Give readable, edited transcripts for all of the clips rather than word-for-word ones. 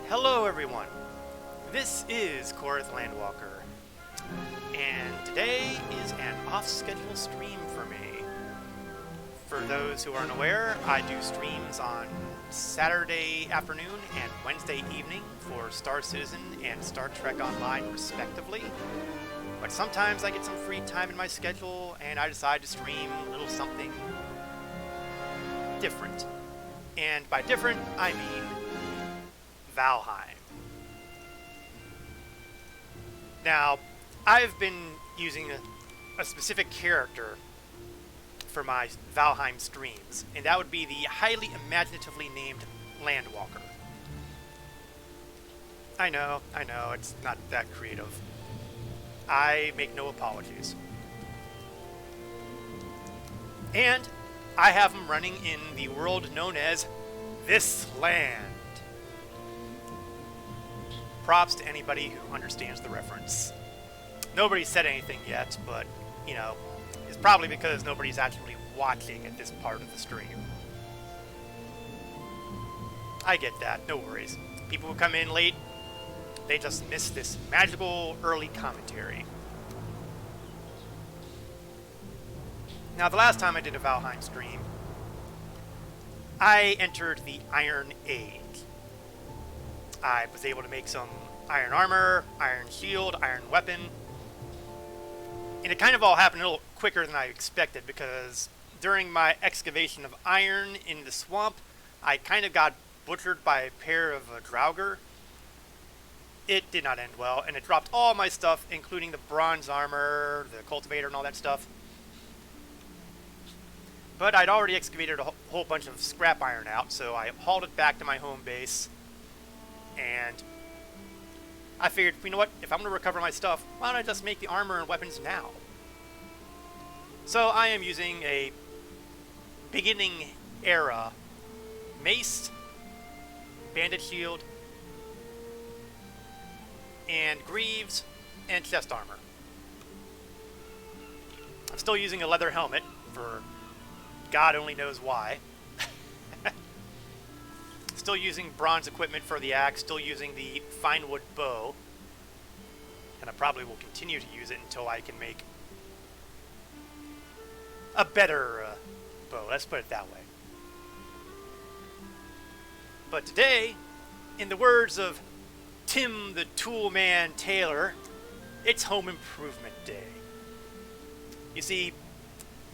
Hello everyone, this is Hearth Landwalker, and today is an off-schedule stream for me. For those who aren't aware, I do streams on Saturday afternoon and Wednesday evening for Star Citizen and Star Trek Online respectively. But sometimes I get some free time in my schedule and I decide to stream a little something different. And by different, I mean Valheim. Now, I've been using a specific character for my Valheim streams, and that would be the highly imaginatively named Landwalker. I know, it's not that creative. I make no apologies. And I have him running in the world known as This Land. Props to anybody who understands the reference. Nobody said anything yet, but, you know, it's probably because nobody's actually watching at this part of the stream. I get that, no worries. People who come in late, they just miss this magical early commentary. Now, the last time I did a Valheim stream, I entered the Iron Age. I was able to make some iron armor, iron shield, iron weapon. And it kind of all happened a little quicker than I expected because during my excavation of iron in the swamp, I kind of got butchered by a pair of Draugr. It did not end well, and it dropped all my stuff, including the bronze armor, the cultivator, and all that stuff. But I'd already excavated a whole bunch of scrap iron out, so I hauled it back to my home base. And I figured, you know what, if I'm going to recover my stuff, why don't I just make the armor and weapons now? So I am using a beginning era mace, bandit shield, and greaves, and chest armor. I'm still using a leather helmet for God only knows why. Still using bronze equipment for the axe, still using the fine wood bow. And I probably will continue to use it until I can make a better bow, let's put it that way. But today, in the words of Tim the Toolman Taylor, it's home improvement day. You see,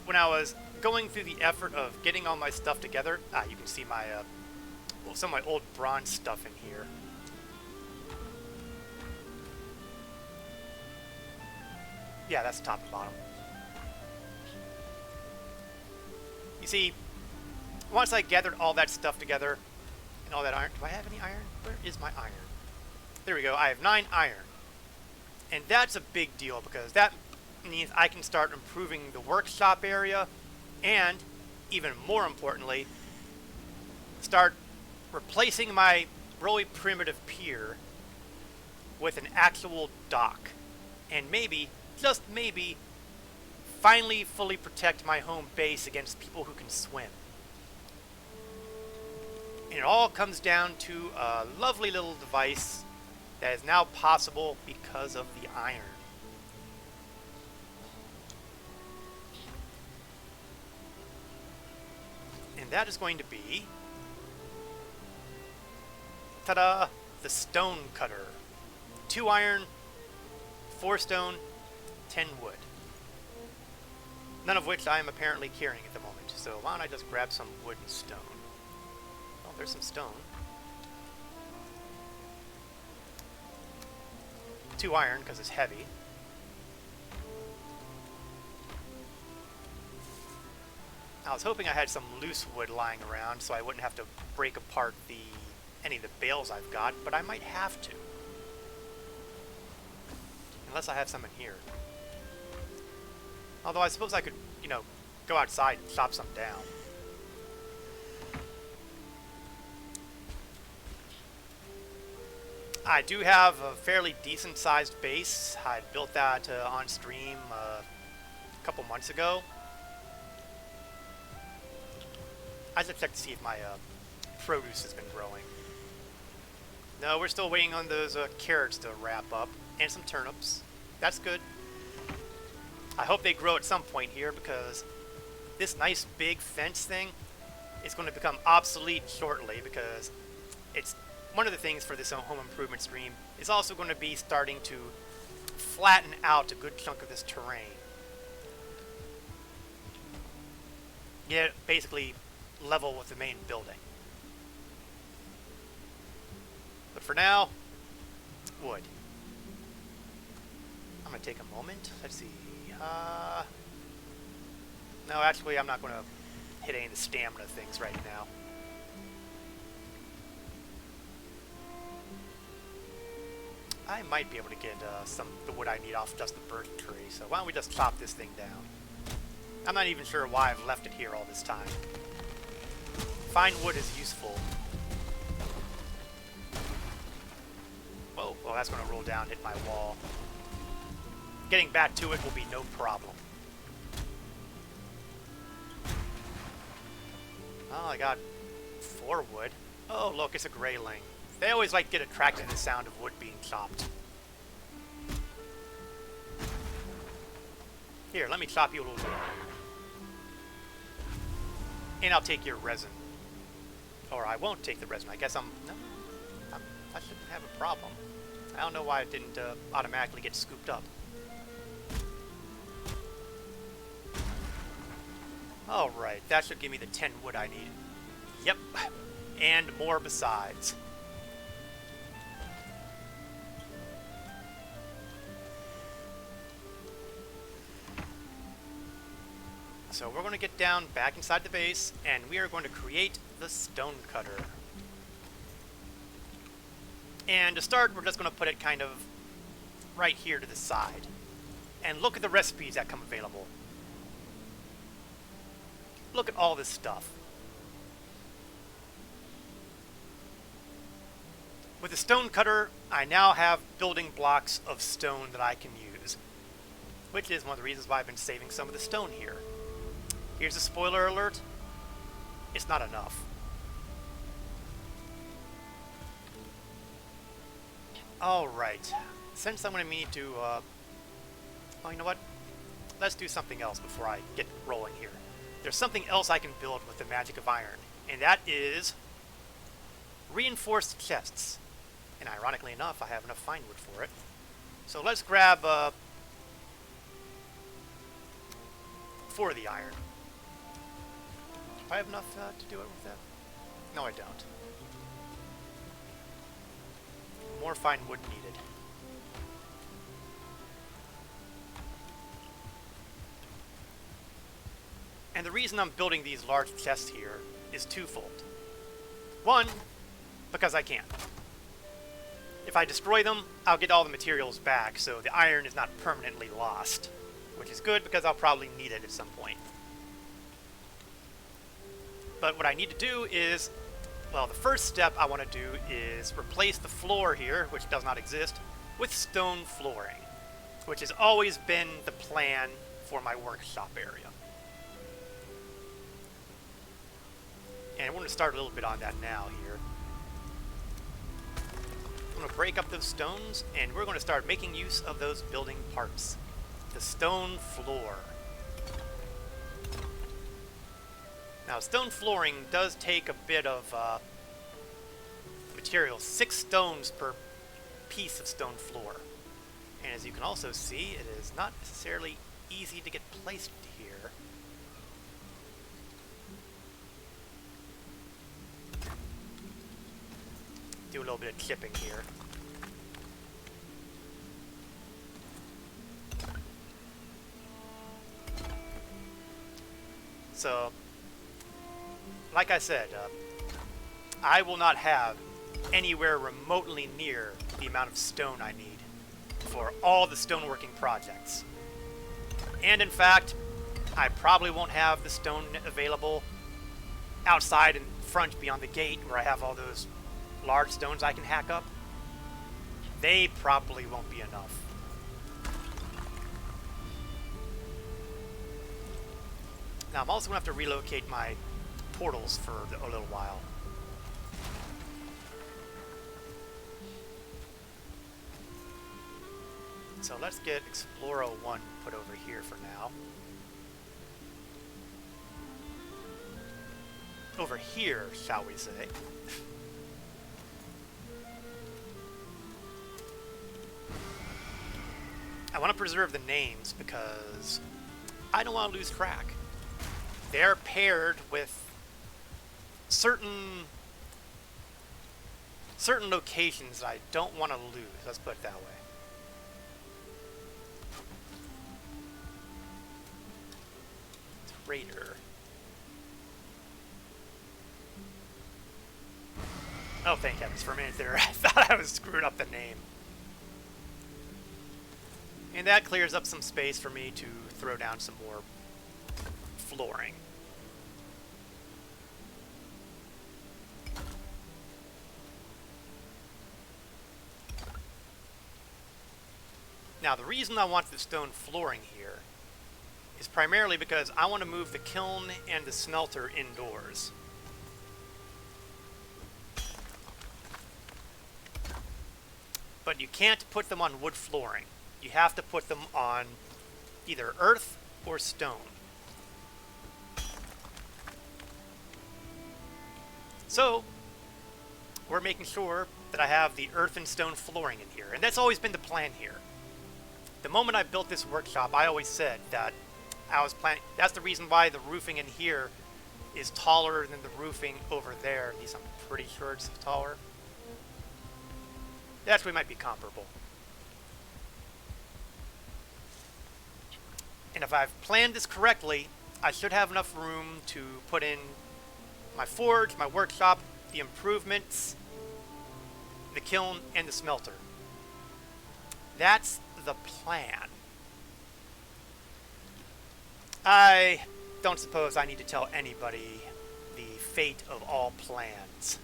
when I was going through the effort of getting all my stuff together, you can see my some of my old bronze stuff in here. Yeah, that's top and bottom. You see, once I gathered all that stuff together, and all that iron... Do I have any iron? Where is my iron? There we go, I have 9 iron. And that's a big deal, because that means I can start improving the workshop area, and, even more importantly, start replacing my really primitive pier with an actual dock. And maybe, just maybe, finally fully protect my home base against people who can swim. And it all comes down to a lovely little device that is now possible because of the iron. And that is going to be, ta-da, the stone cutter. 2 iron, 4 stone, 10 wood. None of which I am apparently carrying at the moment, so why don't I just grab some wood and stone. Oh, there's some stone. 2 iron, because it's heavy. I was hoping I had some loose wood lying around so I wouldn't have to break apart any of the bales I've got, but I might have to. Unless I have some in here. Although I suppose I could, you know, go outside and chop some down. I do have a fairly decent sized base. I built that on stream a couple months ago. I just check to see if my produce has been growing. No, we're still waiting on those carrots to wrap up. And some turnips. That's good. I hope they grow at some point here, because this nice big fence thing is going to become obsolete shortly, because it's one of the things for this home improvement stream is also going to be starting to flatten out a good chunk of this terrain. Get it basically level with the main building. But for now, wood. I'm going to take a moment. Let's see. No, actually, I'm not going to hit any of the stamina things right now. I might be able to get some of the wood I need off just the birch tree, so why don't we just chop this thing down? I'm not even sure why I've left it here all this time. Fine wood is useful. Whoa, well that's going to roll down and hit my wall. Getting back to it will be no problem. Oh, I got 4 wood. Oh, look, it's a grayling. They always like to get attracted to the sound of wood being chopped. Here, let me chop you a little bit. And I'll take your resin. Or I won't take the resin. I guess I shouldn't have a problem. I don't know why it didn't automatically get scooped up. Alright, that should give me the 10 wood I need. Yep, and more besides. So we're going to get down back inside the base, and we are going to create the stone cutter. And to start, we're just going to put it kind of right here to the side. And look at the recipes that come available. Look at all this stuff. With the stone cutter, I now have building blocks of stone that I can use, which is one of the reasons why I've been saving some of the stone here. Here's a spoiler alert. It's not enough. Alright. Since I'm going to need to, oh, you know what? Let's do something else before I get rolling here. There's something else I can build with the magic of iron, and that is reinforced chests. And ironically enough, I have enough fine wood for it. So let's grab 4 of the iron. Do I have enough to do it with that? No, I don't. More fine wood needed. And the reason I'm building these large chests here is twofold. One, because I can. If I destroy them, I'll get all the materials back, so the iron is not permanently lost. Which is good, because I'll probably need it at some point. But what I need to do is, well, the first step I want to do is replace the floor here, which does not exist, with stone flooring. Which has always been the plan for my workshop area. And we're going to start a little bit on that now here. I'm going to break up those stones, and we're going to start making use of those building parts. The stone floor. Now, stone flooring does take a bit of material. 6 stones per piece of stone floor. And as you can also see, it is not necessarily easy to get placed here. Do a little bit of chipping here. So, like I said, I will not have anywhere remotely near the amount of stone I need for all the stoneworking projects. And in fact, I probably won't have the stone available outside and front beyond the gate where I have all those large stones I can hack up. They probably won't be enough. Now I'm also going to have to relocate my portals for a little while. So let's get Explorer 1 put over here for now. Over here, shall we say. I want to preserve the names because I don't want to lose track. They're paired with certain locations that I don't want to lose. Let's put it that way. Trader. Oh, thank heavens. For a minute there, I thought I was screwing up the name. And that clears up some space for me to throw down some more flooring. Now, the reason I want the stone flooring here is primarily because I want to move the kiln and the smelter indoors. But you can't put them on wood flooring. You have to put them on either earth or stone. So, we're making sure that I have the earth and stone flooring in here. And that's always been the plan here. The moment I built this workshop, I always said that I was planning... That's the reason why the roofing in here is taller than the roofing over there. At least I'm pretty sure it's taller. It actually might be comparable. And if I've planned this correctly, I should have enough room to put in my forge, my workshop, the improvements, the kiln, and the smelter. That's the plan. I don't suppose I need to tell anybody the fate of all plans.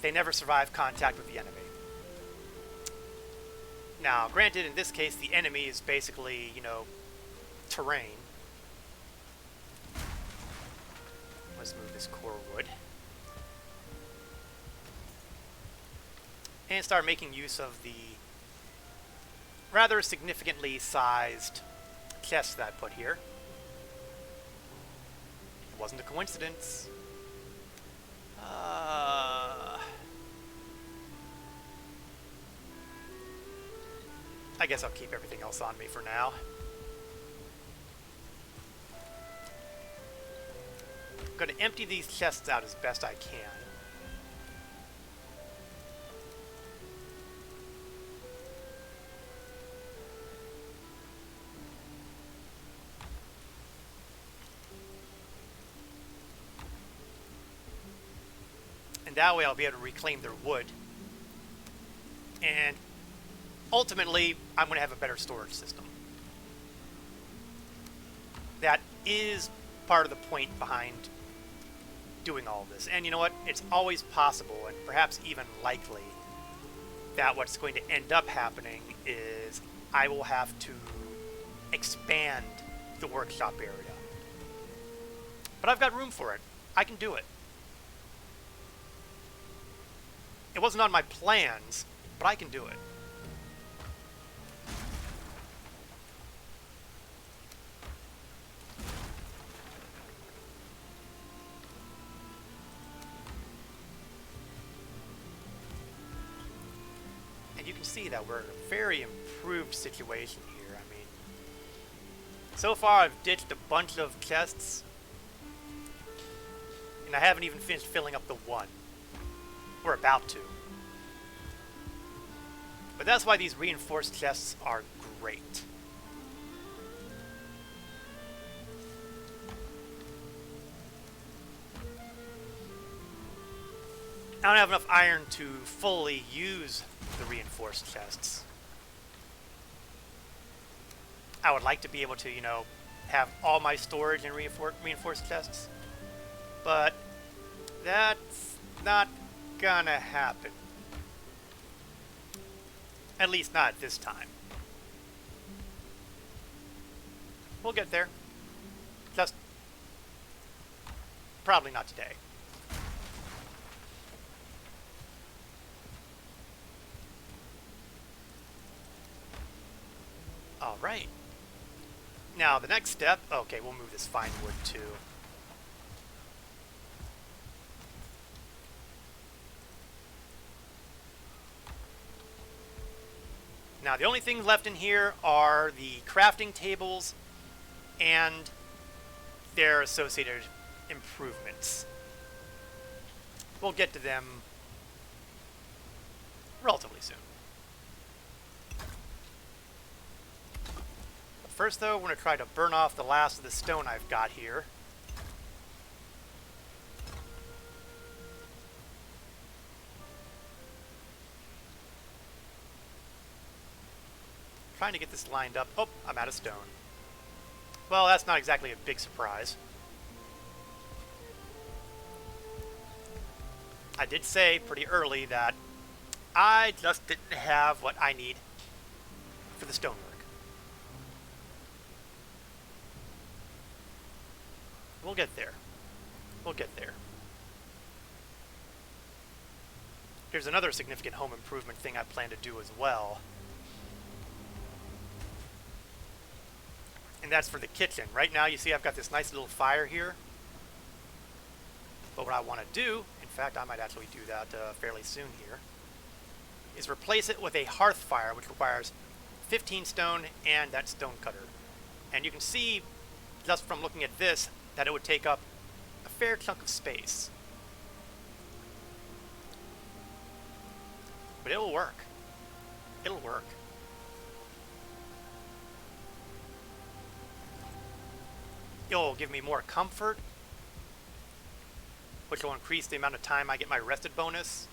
They never survive contact with the enemy. Now, granted, in this case, the enemy is basically, you know, terrain. Let's move this core wood. And start making use of the rather significantly sized chests that I put here. It wasn't a coincidence. I guess I'll keep everything else on me for now. I'm going to empty these chests out as best I can. And that way I'll be able to reclaim their wood. And ultimately, I'm going to have a better storage system. That is part of the point behind doing all of this. And you know what? It's always possible, and perhaps even likely, that what's going to end up happening is I will have to expand the workshop area. But I've got room for it. I can do it. It wasn't on my plans, but I can do it. And you can see that we're in a very improved situation here. I mean, so far I've ditched a bunch of chests, and I haven't even finished filling up the one. We're about to. But that's why these reinforced chests are great. I don't have enough iron to fully use the reinforced chests. I would like to be able to, you know, have all my storage in reinforced chests. But that's not gonna happen. At least not at this time. We'll get there. Just probably not today. Alright. Now, the next step... Okay, we'll move this fine wood, too. Now, the only things left in here are the crafting tables and their associated improvements. We'll get to them relatively soon. But first, though, we're going to try to burn off the last of the stone I've got here. Trying to get this lined up. Oh, I'm out of stone. Well, that's not exactly a big surprise. I did say pretty early that I just didn't have what I need for the stonework. We'll get there. We'll get there. Here's another significant home improvement thing I plan to do as well. And that's for the kitchen. Right now, you see I've got this nice little fire here. But what I want to do, in fact, I might actually do that fairly soon here, is replace it with a Hearth Fire, which requires 15 stone and that stone cutter. And you can see, just from looking at this, that it would take up a fair chunk of space. But it'll work. It'll work. It'll give me more comfort, which will increase the amount of time I get my rested bonus.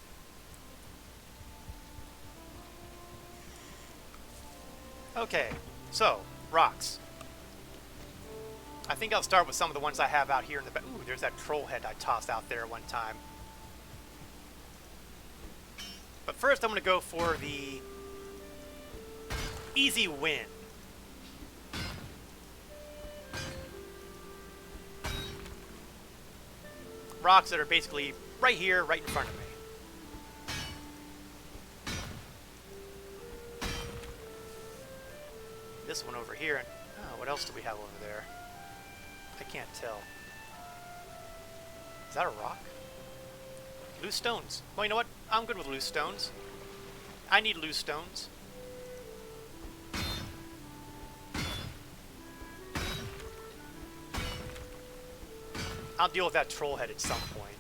Okay, so, rocks. I think I'll start with some of the ones I have out here in the back. Ooh, there's that troll head I tossed out there one time. But first I'm going to go for the easy win. Rocks that are basically right here, right in front of me. This one over here, and oh, what else do we have over there? I can't tell. Is that a rock? Loose stones. Well, you know what? I'm good with loose stones. I need loose stones. I'll deal with that troll head at some point.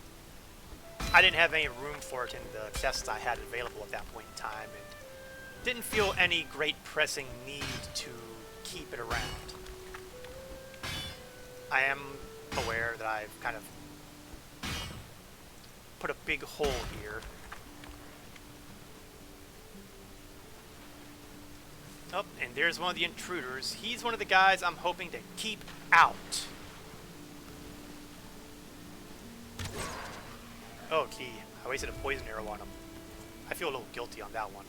I didn't have any room for it in the chests I had available at that point in time, and didn't feel any great pressing need to keep it around. I am aware that I've kind of put a big hole here. Oh, and there's one of the intruders. He's one of the guys I'm hoping to keep out. Oh, gee. I wasted a poison arrow on him. I feel a little guilty on that one.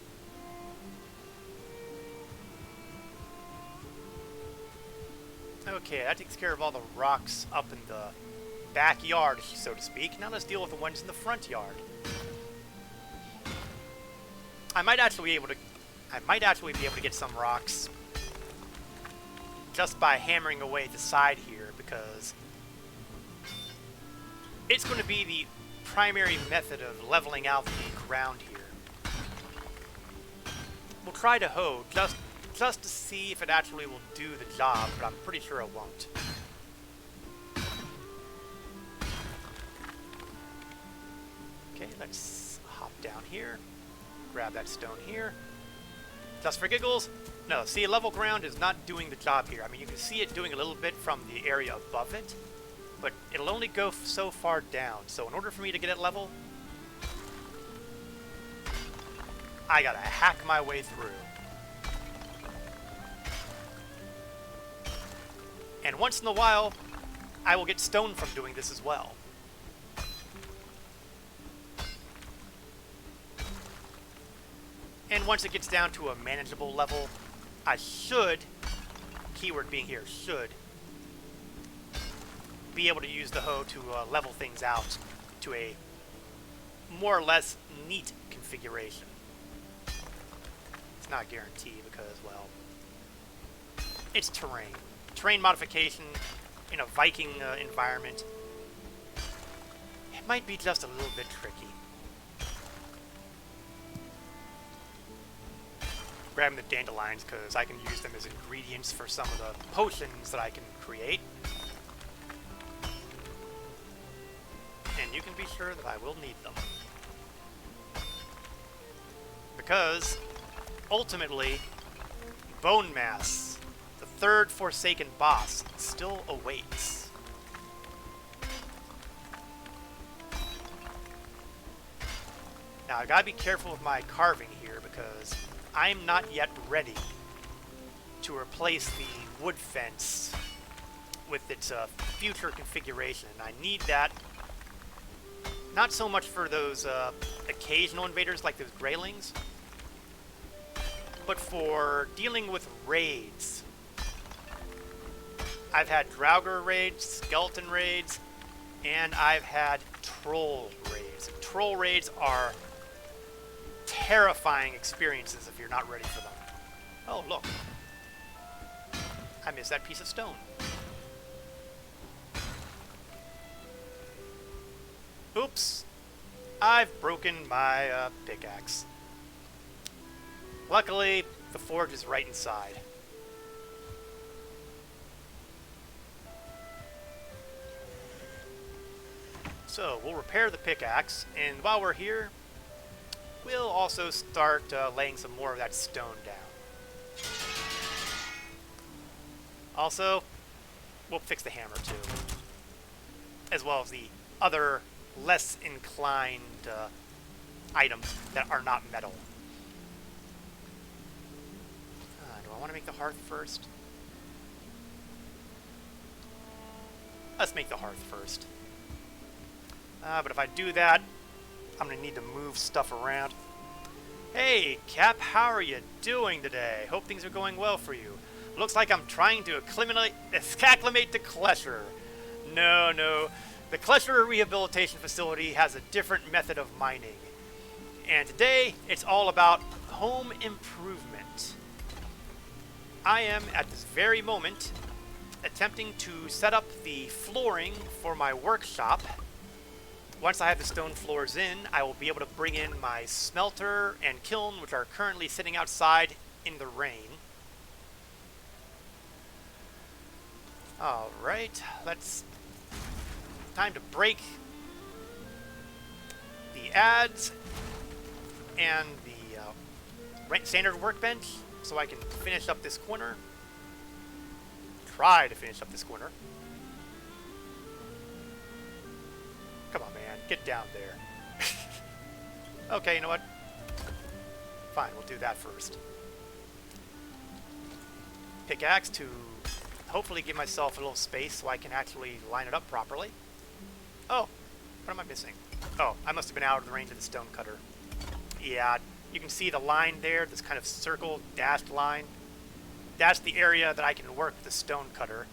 Okay, that takes care of all the rocks up in the backyard, so to speak. Now let's deal with the ones in the front yard. I might actually be able to get some rocks just by hammering away at the side here, because it's going to be the primary method of leveling out the ground here. We'll try to hoe just to see if it actually will do the job, but I'm pretty sure it won't. Okay, let's hop down here, grab that stone here. Just for giggles, no, see, level ground is not doing the job here. I mean, you can see it doing a little bit from the area above it, but it'll only go so far down. So in order for me to get it level, I gotta hack my way through. And once in a while, I will get stone from doing this as well. And once it gets down to a manageable level, I should, keyword being here, should, be able to use the hoe to level things out to a more or less neat configuration. It's not a guarantee because, well, it's terrain. Terrain modification in a Viking environment. It might be just a little bit tricky. Grabbing the dandelions because I can use them as ingredients for some of the potions that I can create. And you can be sure that I will need them. Because, ultimately, Bone Mass, the third Forsaken boss, still awaits. Now, I gotta be careful with my carving here because I'm not yet ready to replace the wood fence with its future configuration. And I need that not so much for those occasional invaders like those Greylings, but for dealing with raids. I've had Draugr raids, Skeleton raids, and I've had Troll raids. Troll raids are terrifying experiences if you're not ready for them. Oh, look. I missed that piece of stone. Oops. I've broken my pickaxe. Luckily, the forge is right inside. So, we'll repair the pickaxe, and while we're here, we'll also start laying some more of that stone down. Also, we'll fix the hammer too, as well as the other less inclined items that are not metal. Do I want to make the hearth first? Let's make the hearth first. But if I do that, I'm going to need to move stuff around. Hey, Cap, how are you doing today? Hope things are going well for you. Looks like I'm trying to acclimate to Klesher. No. The Klesher Rehabilitation Facility has a different method of mining. And today, it's all about home improvement. I am, at this very moment, attempting to set up the flooring for my workshop. Once I have the stone floors in, I will be able to bring in my smelter and kiln, which are currently sitting outside in the rain. Alright, time to break the adze and the standard workbench so I can finish up this corner. Try to finish up this corner. Come on, man. Get down there. Okay, you know what? Fine, we'll do that first. Pickaxe to hopefully give myself a little space so I can actually line it up properly. Oh, what am I missing? Oh, I must have been out of the range of the stone cutter. Yeah, you can see the line there, this kind of circle dashed line. That's the area that I can work the stone cutter.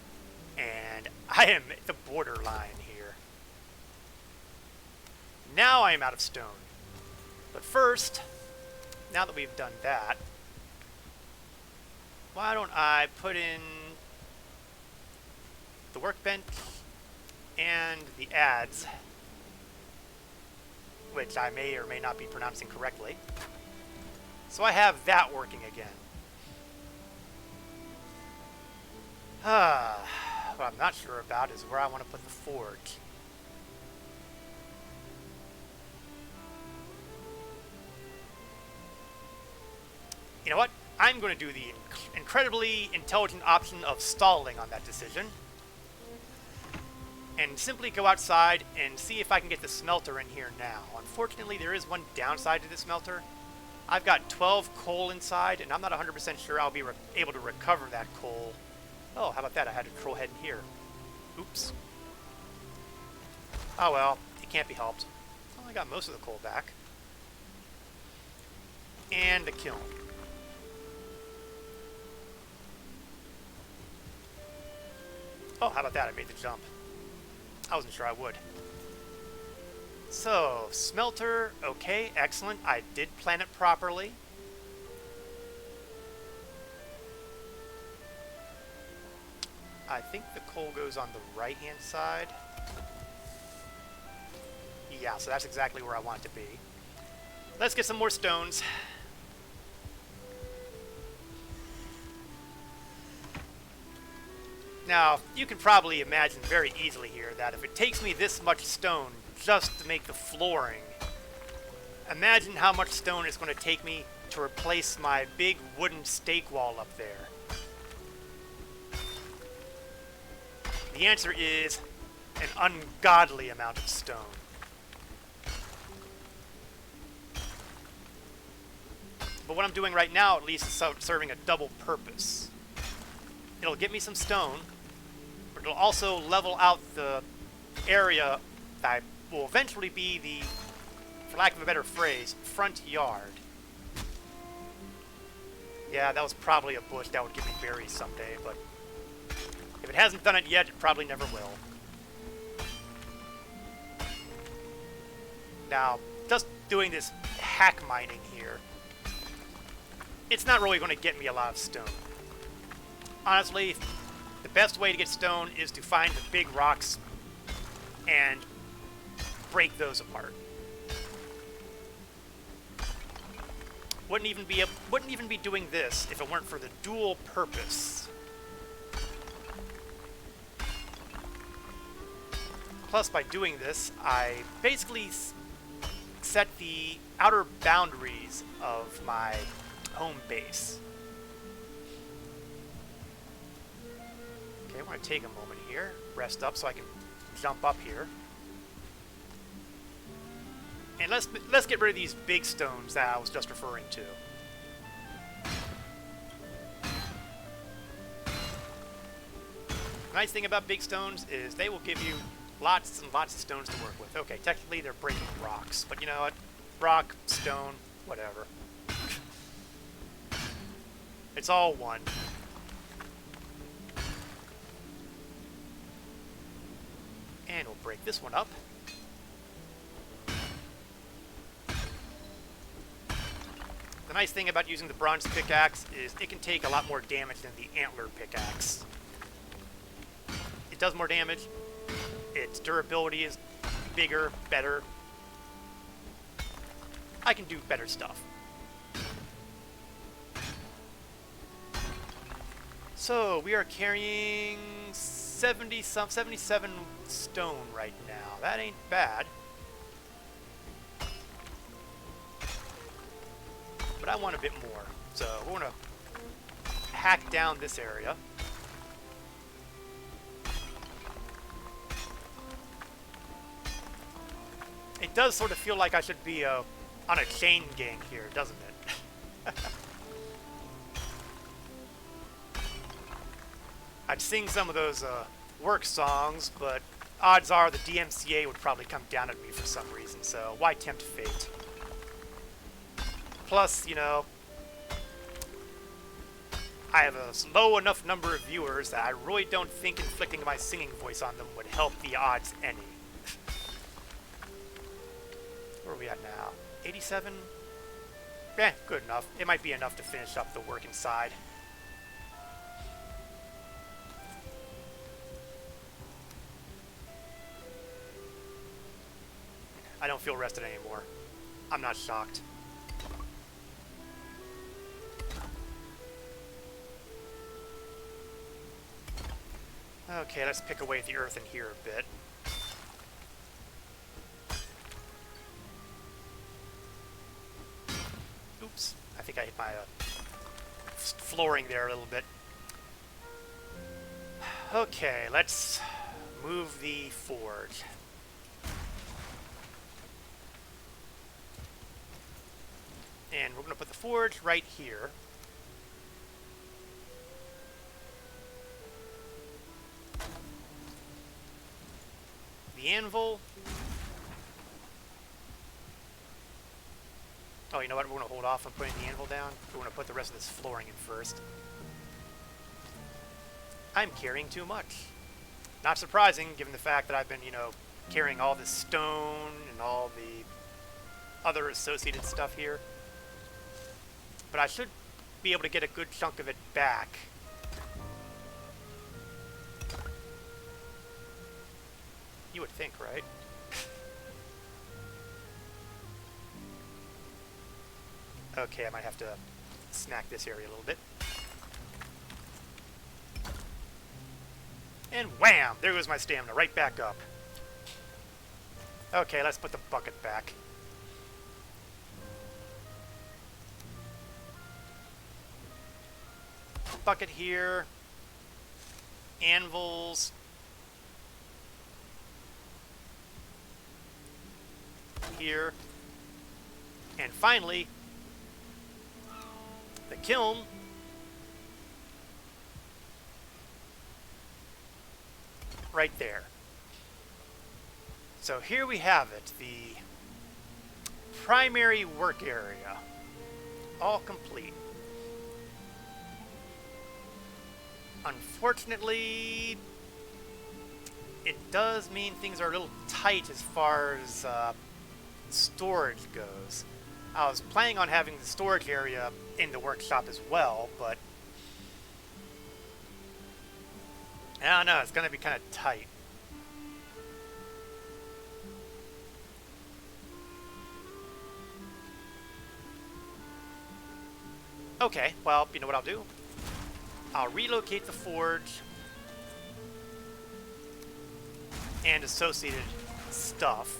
And I am at the borderline here. Now I am out of stone. But first, now that we've done that, why don't I put in the workbench and the adze, which I may or may not be pronouncing correctly. So I have that working again. What I'm not sure about is where I want to put the forge. You know what? I'm going to do the incredibly intelligent option of stalling on that decision. And simply go outside and see if I can get the smelter in here now. Unfortunately, there is one downside to the smelter. I've got 12 coal inside, and I'm not 100% sure I'll be able to recover that coal. Oh, how about that? I had a troll head in here. Oops. Oh well, it can't be helped. Well, I got most of the coal back. And the kiln. Oh, how about that? I made the jump. I wasn't sure I would. So, smelter, okay, excellent. I did plan it properly. I think the coal goes on the right-hand side. Yeah, so that's exactly where I want it to be. Let's get some more stones. Now, you can probably imagine very easily here that if it takes me this much stone just to make the flooring, imagine how much stone it's going to take me to replace my big wooden stake wall up there. The answer is an ungodly amount of stone. But what I'm doing right now, at least, is serving a double purpose. It'll get me some stone, but it'll also level out the area that will eventually be the, for lack of a better phrase, front yard. Yeah, that was probably a bush that would give me berries someday, but if it hasn't done it yet, it probably never will. Now, just doing this hack mining here, it's not really going to get me a lot of stone. Honestly, the best way to get stone is to find the big rocks and break those apart. Wouldn't even be doing this if it weren't for the dual purpose. Plus, by doing this, I basically set the outer boundaries of my home base. Okay, I want to take a moment here, rest up so I can jump up here. And let's get rid of these big stones that I was just referring to. The nice thing about big stones is they will give you lots and lots of stones to work with. Okay, technically they're breaking rocks, but you know what? Rock, stone, whatever. It's all one. And we'll break this one up. The nice thing about using the bronze pickaxe is it can take a lot more damage than the antler pickaxe. It does more damage. Its durability is bigger, better. I can do better stuff. So, we are carrying 77 stone right now. That ain't bad. But I want a bit more. So, we're going to hack down this area. It does sort of feel like I should be on a chain gang here, doesn't it? I'd sing some of those work songs, but odds are the DMCA would probably come down at me for some reason, so why tempt fate? Plus, you know, I have a low enough number of viewers that I really don't think inflicting my singing voice on them would help the odds any. Where are we at now? 87? Eh, good enough. It might be enough to finish up the work inside. I don't feel rested anymore. I'm not shocked. Okay, let's pick away at the earth in here a bit. Oops, I think I hit my flooring there a little bit. Okay, let's move the forge. And we're going to put the forge right here. The anvil. Oh, you know what? We're going to hold off on putting the anvil down. We're going to put the rest of this flooring in first. I'm carrying too much. Not surprising, given the fact that I've been, you know, carrying all this stone and all the other associated stuff here. But I should be able to get a good chunk of it back. You would think, right? Okay, I might have to snack this area a little bit. And wham! There goes my stamina, right back up. Okay, let's put the bucket back. Bucket here. Anvils. Here. And finally, the kiln. Right there. So here we have it, the primary work area, all complete. Unfortunately, it does mean things are a little tight as far as storage goes. I was planning on having the storage area in the workshop as well, but I don't know, it's going to be kind of tight. Okay, well, you know what I'll do? I'll relocate the forge and associated stuff,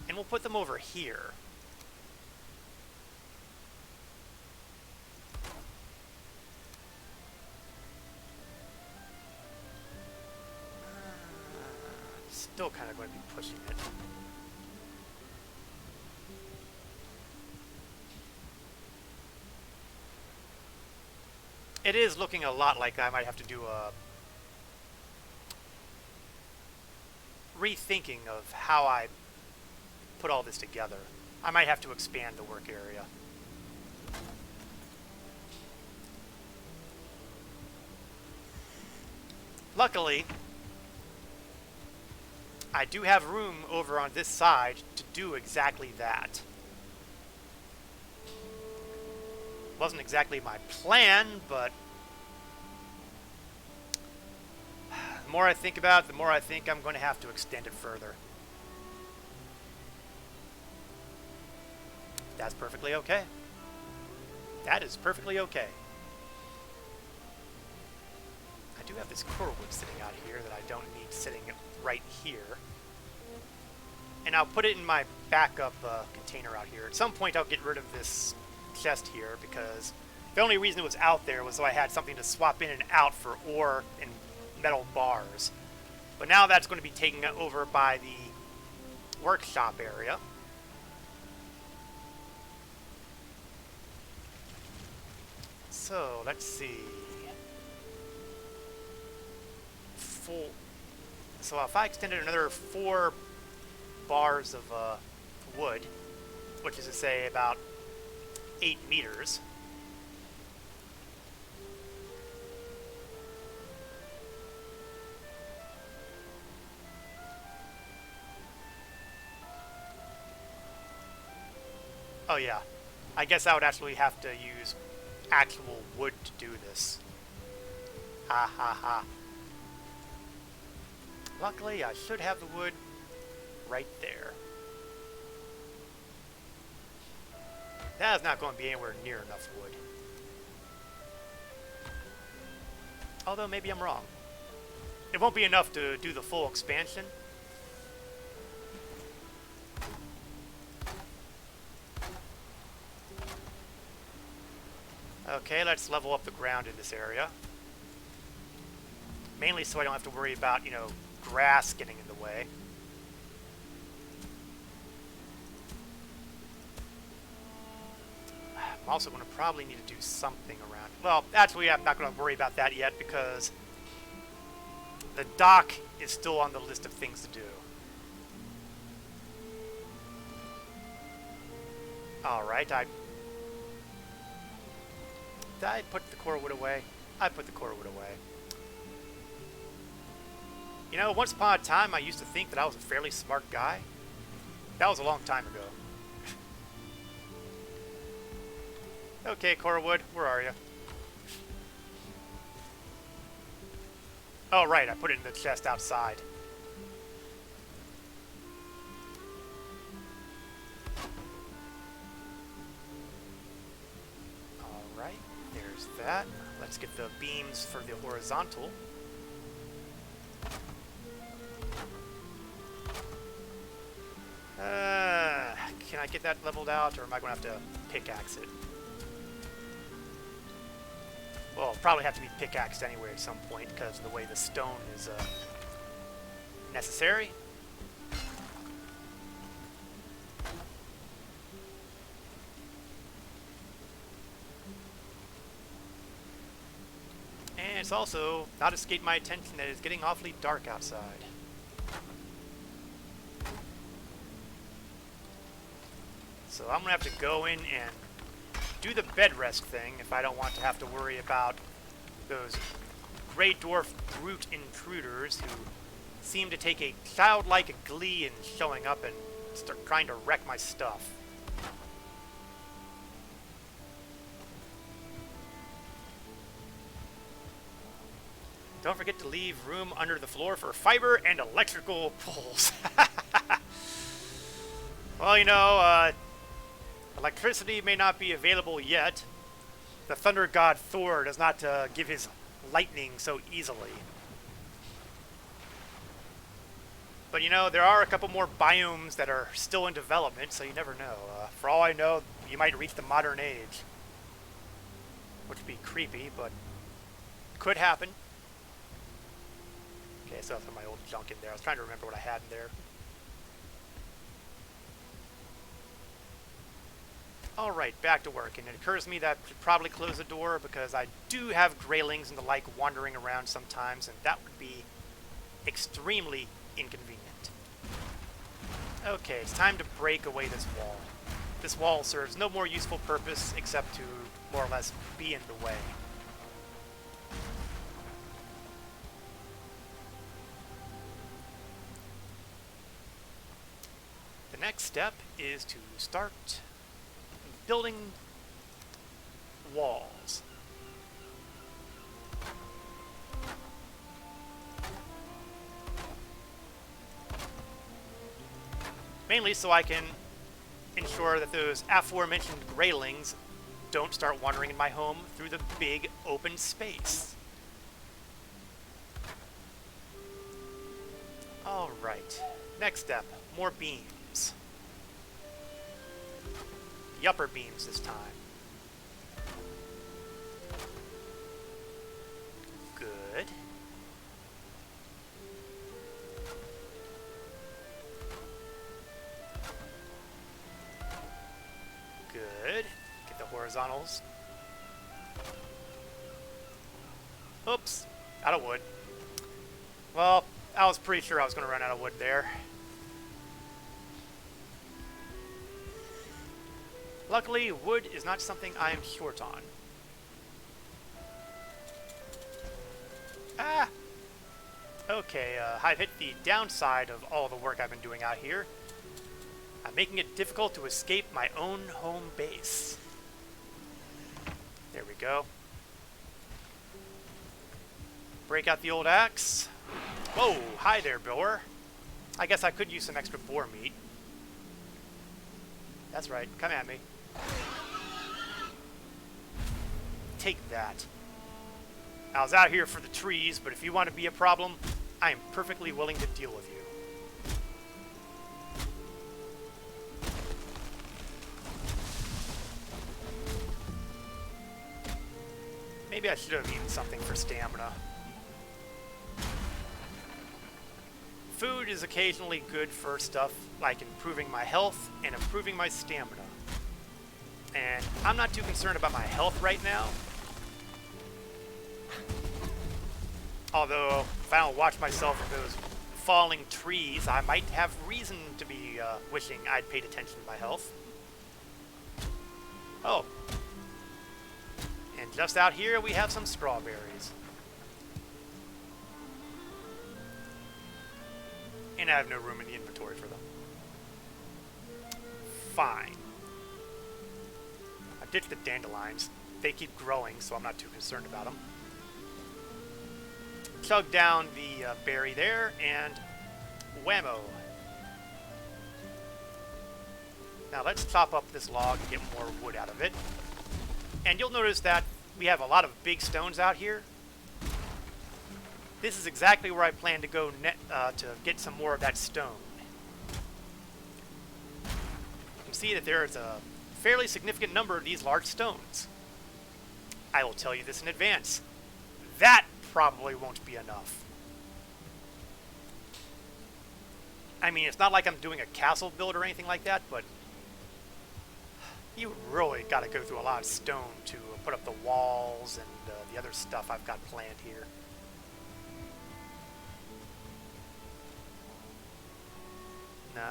and we'll put them over here. Still kind of going to be pushing it. It is looking a lot like I might have to do a rethinking of how I put all this together. I might have to expand the work area. Luckily, I do have room over on this side to do exactly that. Wasn't exactly my plan, but the more I think about it, the more I think I'm going to have to extend it further. That's perfectly okay. That is perfectly okay. I do have this core wood sitting out here that I don't need sitting right here. And I'll put it in my backup container out here. At some point I'll get rid of this chest here, because the only reason it was out there was so I had something to swap in and out for ore and metal bars. But now that's going to be taken over by the workshop area. So let's see. So if I extended another 4 bars of wood, which is to say about 8 meters. Oh yeah, I guess I would actually have to use actual wood to do this. Ha ha ha. Luckily, I should have the wood right there. That is not going to be anywhere near enough wood. Although, maybe I'm wrong. It won't be enough to do the full expansion. Okay, let's level up the ground in this area. Mainly so I don't have to worry about, you know, grass getting in the way. I'm also going to probably need to do something around. Well, actually, I'm not going to worry about that yet because the dock is still on the list of things to do. Alright, Did I put the core wood away? I put the core wood away. You know, once upon a time, I used to think that I was a fairly smart guy. That was a long time ago. Okay, core wood, where are you? Oh, right, I put it in the chest outside. Alright, there's that. Let's get the beams for the horizontal. Can I get that leveled out, or am I going to have to pickaxe it? Well, it'll probably have to be pickaxed anyway at some point because of the way the stone is necessary. And it's also not escaped my attention that it's getting awfully dark outside. So I'm going to have to go in and do the bed rest thing if I don't want to have to worry about those Grey Dwarf brute intruders who seem to take a childlike glee in showing up and start trying to wreck my stuff. Don't forget to leave room under the floor for fiber and electrical poles. Well, you know, electricity may not be available yet. The thunder god Thor does not give his lightning so easily. But you know, there are a couple more biomes that are still in development, so you never know. For all I know, you might reach the modern age. Which would be creepy, but could happen. Okay, so I have my old junk in there. I was trying to remember what I had in there. Alright, back to work, and it occurs to me that I should probably close the door because I do have greylings and the like wandering around sometimes, and that would be extremely inconvenient. Okay, it's time to break away this wall. This wall serves no more useful purpose except to more or less be in the way. The next step is to start building walls. Mainly so I can ensure that those aforementioned greylings don't start wandering in my home through the big open space. Alright, next step, more beams. The upper beams this time. Good. Good. Get the horizontals. Oops. Out of wood. Well, I was pretty sure I was going to run out of wood there. Luckily, wood is not something I am short on. Ah! Okay, I've hit the downside of all the work I've been doing out here. I'm making it difficult to escape my own home base. There we go. Break out the old axe. Whoa, hi there, boar. I guess I could use some extra boar meat. That's right, come at me. Take that. I was out here for the trees, but if you want to be a problem, I am perfectly willing to deal with you. Maybe I should have eaten something for stamina. Food is occasionally good for stuff like improving my health and improving my stamina. And I'm not too concerned about my health right now. Although, if I don't watch myself in those falling trees, I might have reason to be wishing I'd paid attention to my health. Oh. And just out here we have some strawberries. And I have no room in the inventory for them. Fine. I ditched the dandelions. They keep growing, so I'm not too concerned about them. chug down the berry there, and whammo. Now let's chop up this log and get more wood out of it. And you'll notice that we have a lot of big stones out here. This is exactly where I plan to go to get some more of that stone. You can see that there is a fairly significant number of these large stones. I will tell you this in advance. That probably won't be enough. I mean, it's not like I'm doing a castle build or anything like that, but you really got to go through a lot of stone to put up the walls and the other stuff I've got planned here. No,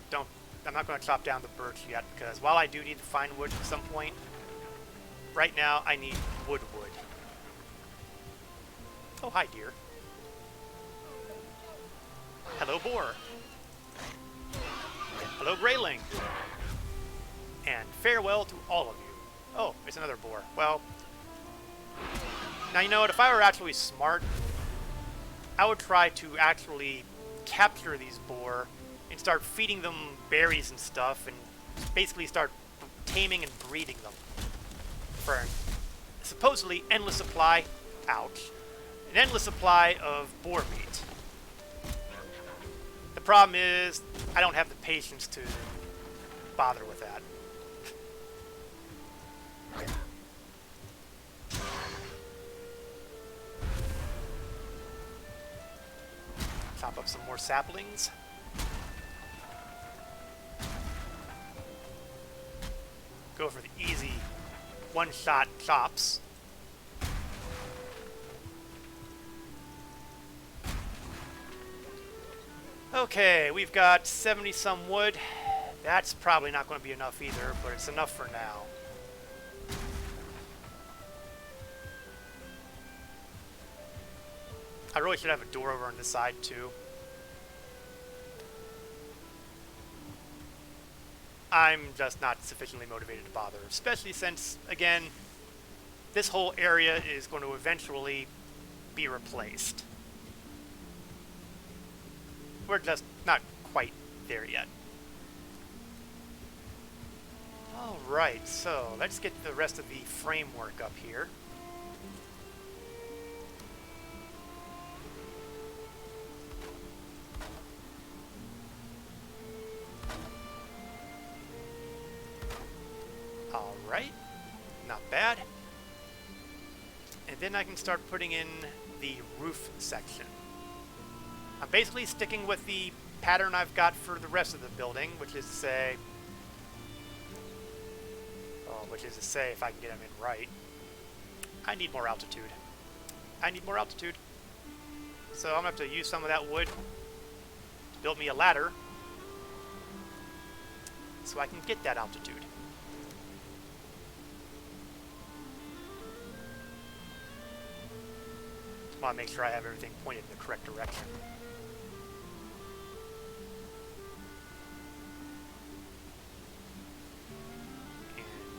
don't. I'm not going to chop down the birch yet, because while I do need to find wood at some point, right now I need wood. Oh, hi, dear. Hello, boar. Hello, grayling. And farewell to all of you. Oh, it's another boar. Well, now you know what? If I were actually smart, I would try to actually capture these boar and start feeding them berries and stuff, and basically start taming and breeding them for a supposedly endless supply. Ouch. An endless supply of boar meat. The problem is, I don't have the patience to bother with that. Chop up some more saplings. Go for the easy one-shot chops. Okay, we've got 70-some wood. That's probably not going to be enough either, but it's enough for now. I really should have a door over on this side, too. I'm just not sufficiently motivated to bother, especially since, again, this whole area is going to eventually be replaced. We're just not quite there yet. Alright, so let's get the rest of the framework up here. Alright, not bad. And then I can start putting in the roof section. I'm basically sticking with the pattern I've got for the rest of the building, which is to say, if I can get them in right, I need more altitude. So I'm going to have to use some of that wood to build me a ladder so I can get that altitude. Just want to make sure I have everything pointed in the correct direction.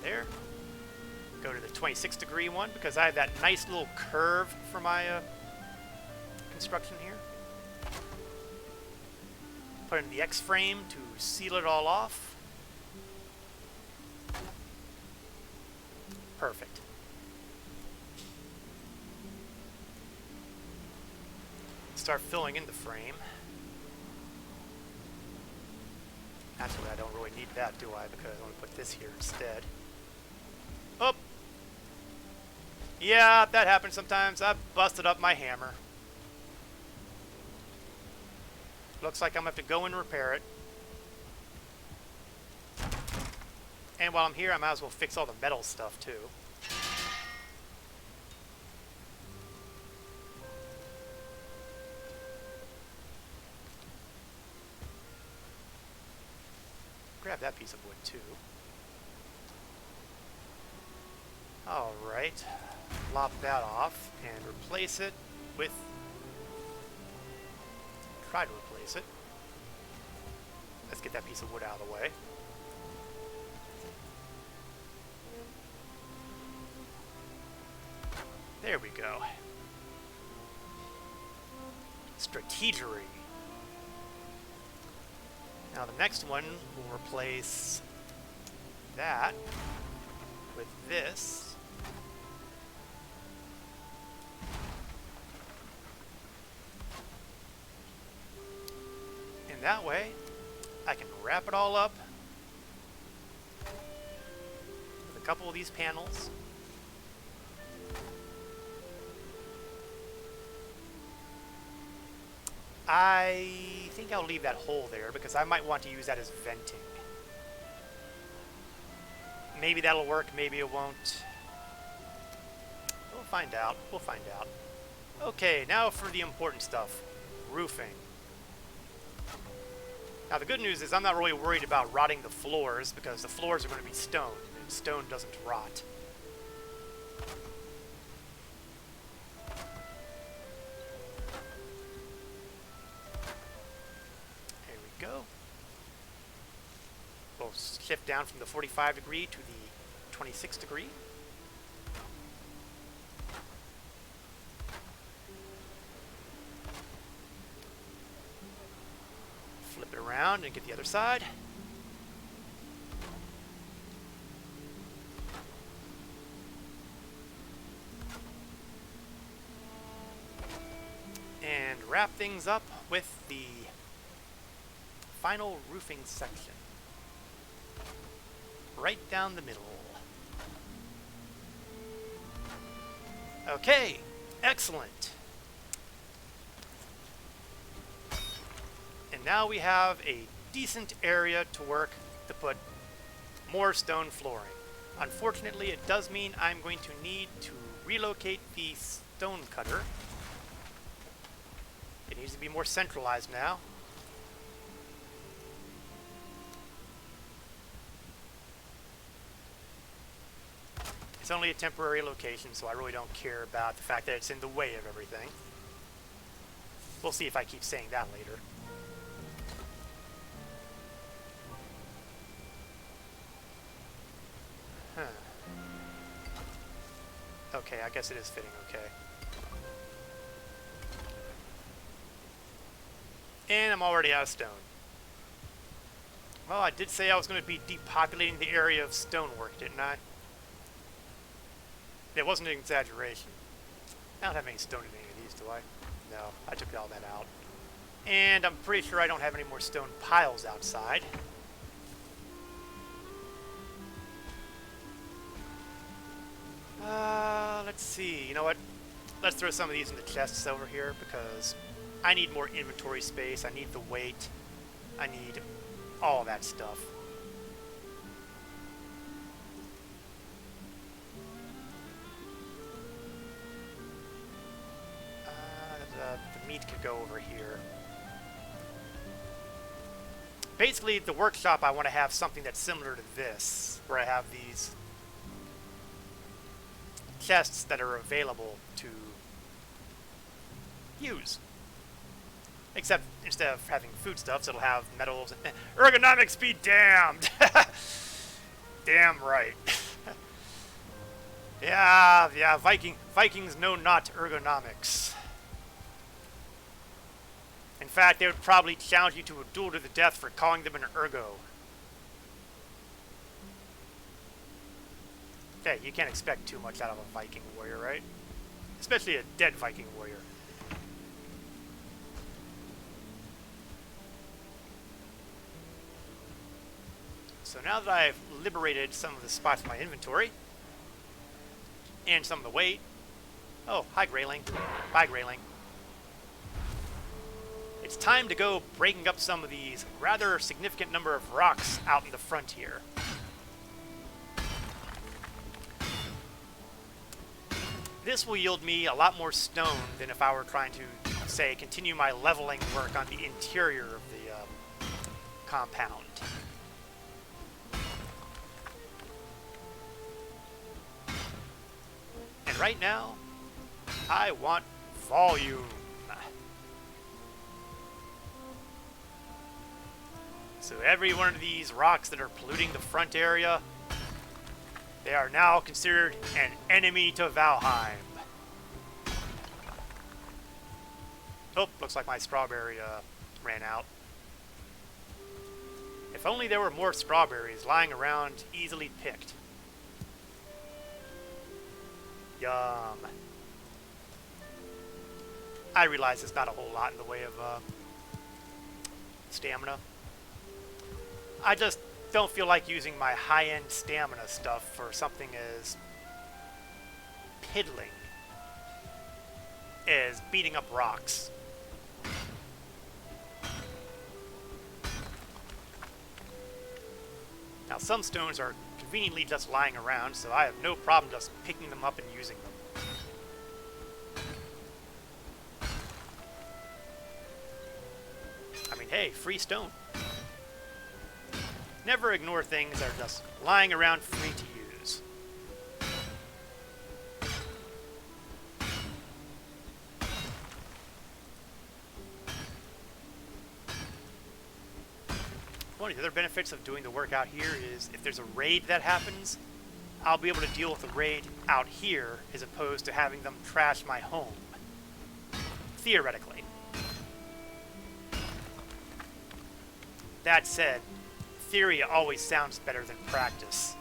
There. Go to the 26-degree one because I have that nice little curve for my construction here. Put in the X-frame to seal it all off. Perfect. Start filling in the frame. Actually, I don't really need that, do I? Because I'm going to put this here instead. Oh! Yeah, that happens sometimes. I busted up my hammer. Looks like I'm going to have to go and repair it. And while I'm here, I might as well fix all the metal stuff, too. Grab that piece of wood, too. Alright, lop that off and replace it with... Try to replace it. Let's get that piece of wood out of the way. There we go. strategery. Now the next one will replace that with this. And that way, I can wrap it all up with a couple of these panels. I think I'll leave that hole there because I might want to use that as venting. Maybe that'll work, maybe it won't. We'll find out. We'll find out. Okay, now for the important stuff. Roofing. Now the good news is I'm not really worried about rotting the floors because the floors are going to be stone, and stone doesn't rot. There we go. We'll shift down from the 45 degree to the 26 degree. Flip it around and get the other side. And wrap things up with the final roofing section. Right down the middle. Okay, excellent. And now we have a decent area to work to put more stone flooring. Unfortunately, it does mean I'm going to need to relocate the stone cutter. It needs to be more centralized now. It's only a temporary location, so I really don't care about the fact that it's in the way of everything. We'll see if I keep saying that later. Huh. Okay, I guess it is fitting okay. And I'm already out of stone. Well, I did say I was going to be depopulating the area of stonework, didn't I? It wasn't an exaggeration. I don't have any stone in any of these, do I? No, I took all that out. And I'm pretty sure I don't have any more stone piles outside. Let's see. You know what? Let's throw some of these in the chests over here because I need more inventory space. I need the weight. I need all that stuff. The meat could go over here. Basically, the workshop, I want to have something that's similar to this, where I have these chests that are available to use. Except instead of having foodstuffs, it'll have metals and ergonomics be damned. Damn right. yeah, Vikings know not ergonomics. In fact, they would probably challenge you to a duel to the death for calling them an ergo. Hey, you can't expect too much out of a Viking warrior, right? Especially a dead Viking warrior. So now that I've liberated some of the spots in my inventory, and some of the weight... Oh, hi Grayling. Bye Grayling. It's time to go breaking up some of these rather significant number of rocks out in the front here. This will yield me a lot more stone than if I were trying to, say, continue my leveling work on the interior of the compound. And right now, I want volume. So every one of these rocks that are polluting the front area, they are now considered an enemy to Valheim. Oh, looks like my strawberry ran out. If only there were more strawberries lying around, easily picked. Yum. I realize there's not a whole lot in the way of stamina. I just don't feel like using my high-end stamina stuff for something as piddling as beating up rocks. Now, some stones are conveniently just lying around, so I have no problem just picking them up and using them. I mean, hey, free stone. Never ignore things that are just lying around free to use. One of the other benefits of doing the work out here is if there's a raid that happens, I'll be able to deal with the raid out here as opposed to having them trash my home. Theoretically. That said, theory always sounds better than practice.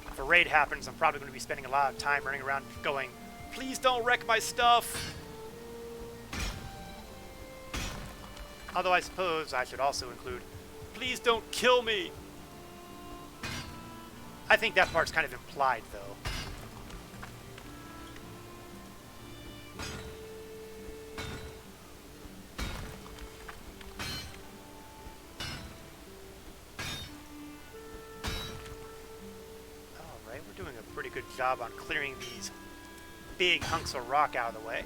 If a raid happens, I'm probably going to be spending a lot of time running around going, please don't wreck my stuff! Although I suppose I should also include, please don't kill me! I think that part's kind of implied, though. Alright, we're doing a pretty good job on clearing these big hunks of rock out of the way.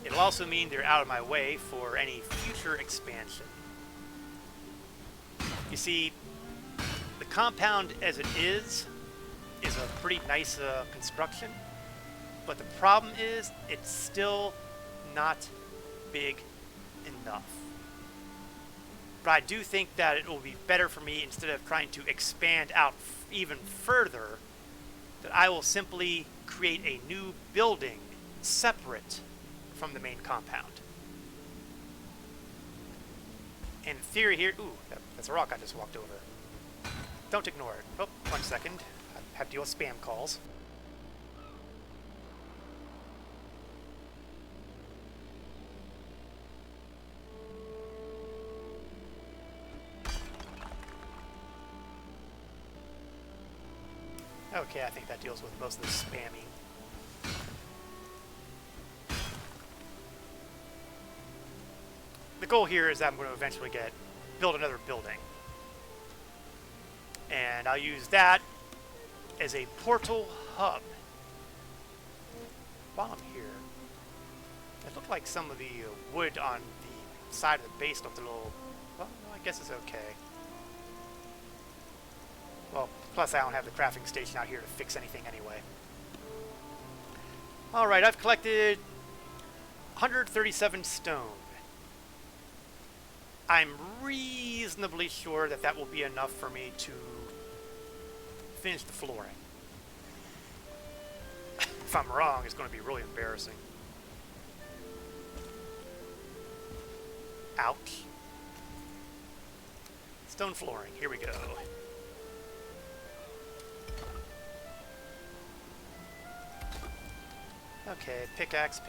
It'll also mean they're out of my way for any future expansion. You see, the compound as it is a pretty nice construction, but the problem is it's still not big enough. But I do think that it will be better for me, instead of trying to expand out even further, that I will simply create a new building separate from the main compound. In theory here, ooh, that's a rock I just walked over. Don't ignore it. Oh, 1 second. I have to deal with spam calls. Okay, I think that deals with most of the spamming. The goal here is that I'm going to eventually build another building. And I'll use that as a portal hub. While I'm here, it looked like some of the wood on the side of the base looked a little... Well, I guess it's okay. Well, plus I don't have the crafting station out here to fix anything anyway. Alright, I've collected 137 stone. I'm reasonably sure that that will be enough for me to finish the flooring. If I'm wrong, it's going to be really embarrassing. Ouch. Stone flooring, here we go. Okay, pickaxe.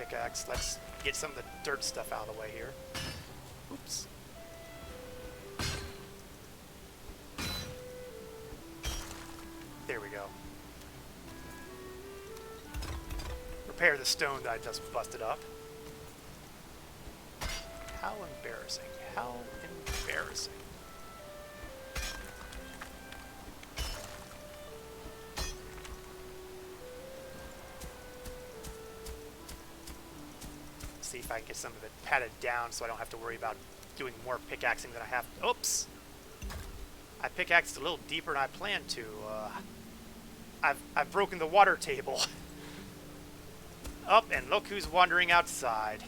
Let's get some of the dirt stuff out of the way here. Oops. There we go. Repair the stone that I just busted up. How embarrassing. How embarrassing. See if I can get some of it padded down so I don't have to worry about doing more pickaxing than I have. Oops! I pickaxed a little deeper than I planned to. I've broken the water table. Up, and look who's wandering outside.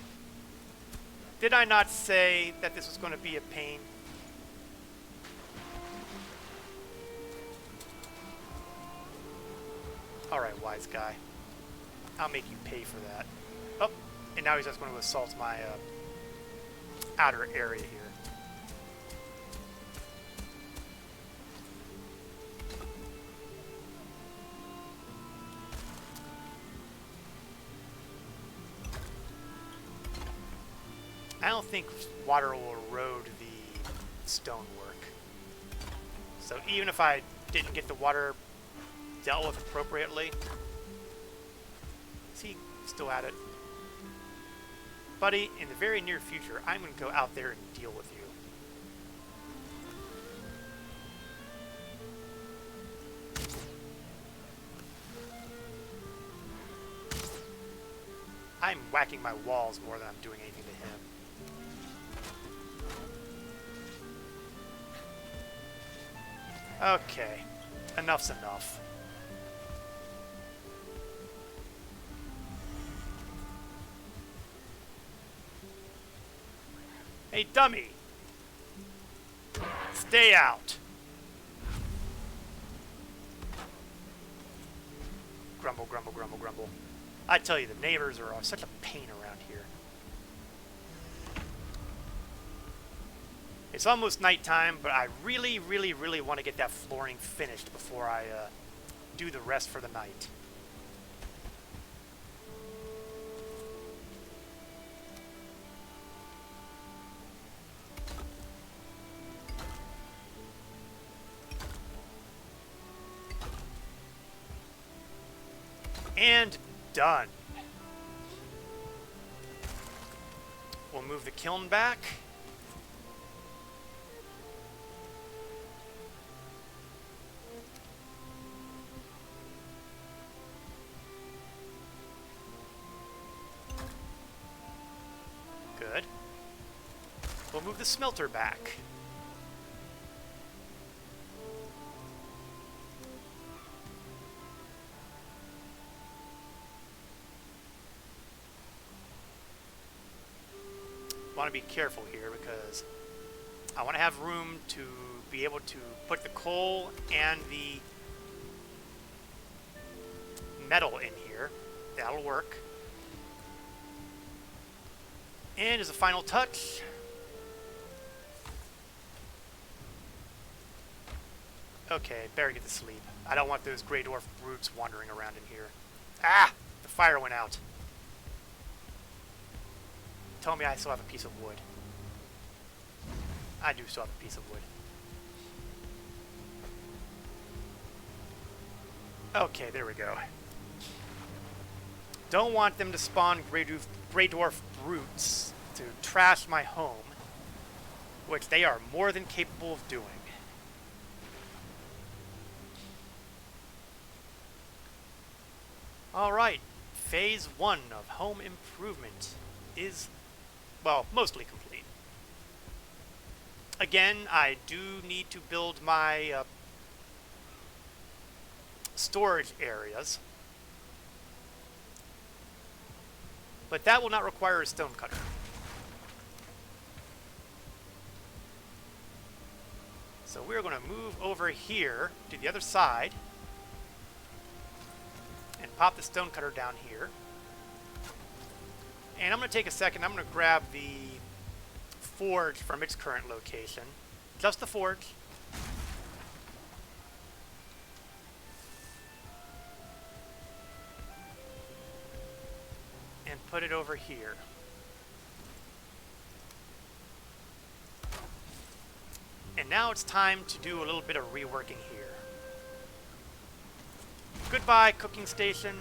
Did I not say that this was going to be a pain? Alright, wise guy. I'll make you pay for that. Oh, and now he's just going to assault my outer area here. I don't think water will erode the stonework. So even if I didn't get the water dealt with appropriately, is he still at it? Buddy, in the very near future, I'm going to go out there and deal with you. I'm whacking my walls more than I'm doing anything to him. Okay, enough's enough. Hey, dummy! Stay out! Grumble, grumble, grumble, grumble. I tell you, the neighbors are such a pain around here. It's almost nighttime, but I really, really, really want to get that flooring finished before I do the rest for the night. And done. We'll move the kiln back. Good. We'll move the smelter back. Want to be careful here because I want to have room to be able to put the coal and the metal in here. That'll work. And as a final touch, okay, better get to sleep. I don't want those Grey Dwarf brutes wandering around in here. Ah! The fire went out. Tell me I still have a piece of wood. I do still have a piece of wood. Okay, there we go. Don't want them to spawn Grey Dwarf brutes to trash my home, which they are more than capable of doing. Alright, phase 1 of home improvement is, well, mostly complete. Again, I do need to build my storage areas, but that will not require a stone cutter. So we're going to move over here to the other side and pop the stone cutter down here. And I'm going to take a second. I'm going to grab the forge from its current location. Just the forge. And put it over here. And now it's time to do a little bit of reworking here. Goodbye, cooking station.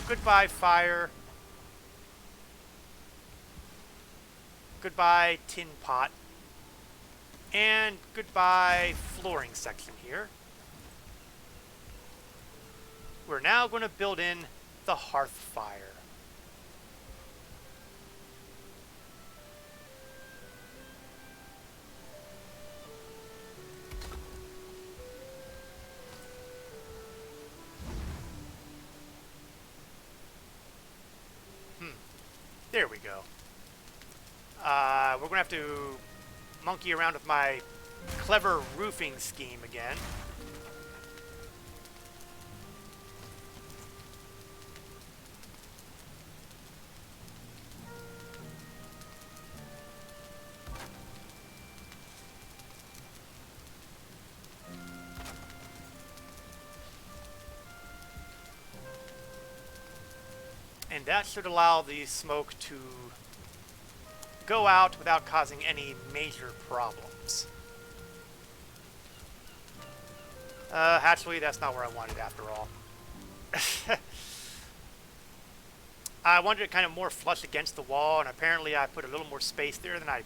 Goodbye, fire. Goodbye, tin pot. And goodbye, flooring section here. We're now going to build in the Hearth Fire. There we go. We're going to have to monkey around with my clever roofing scheme again. And that should allow the smoke to go out without causing any major problems. Actually, that's not where I wanted after all. I wanted it kind of more flush against the wall, and apparently I put a little more space there than I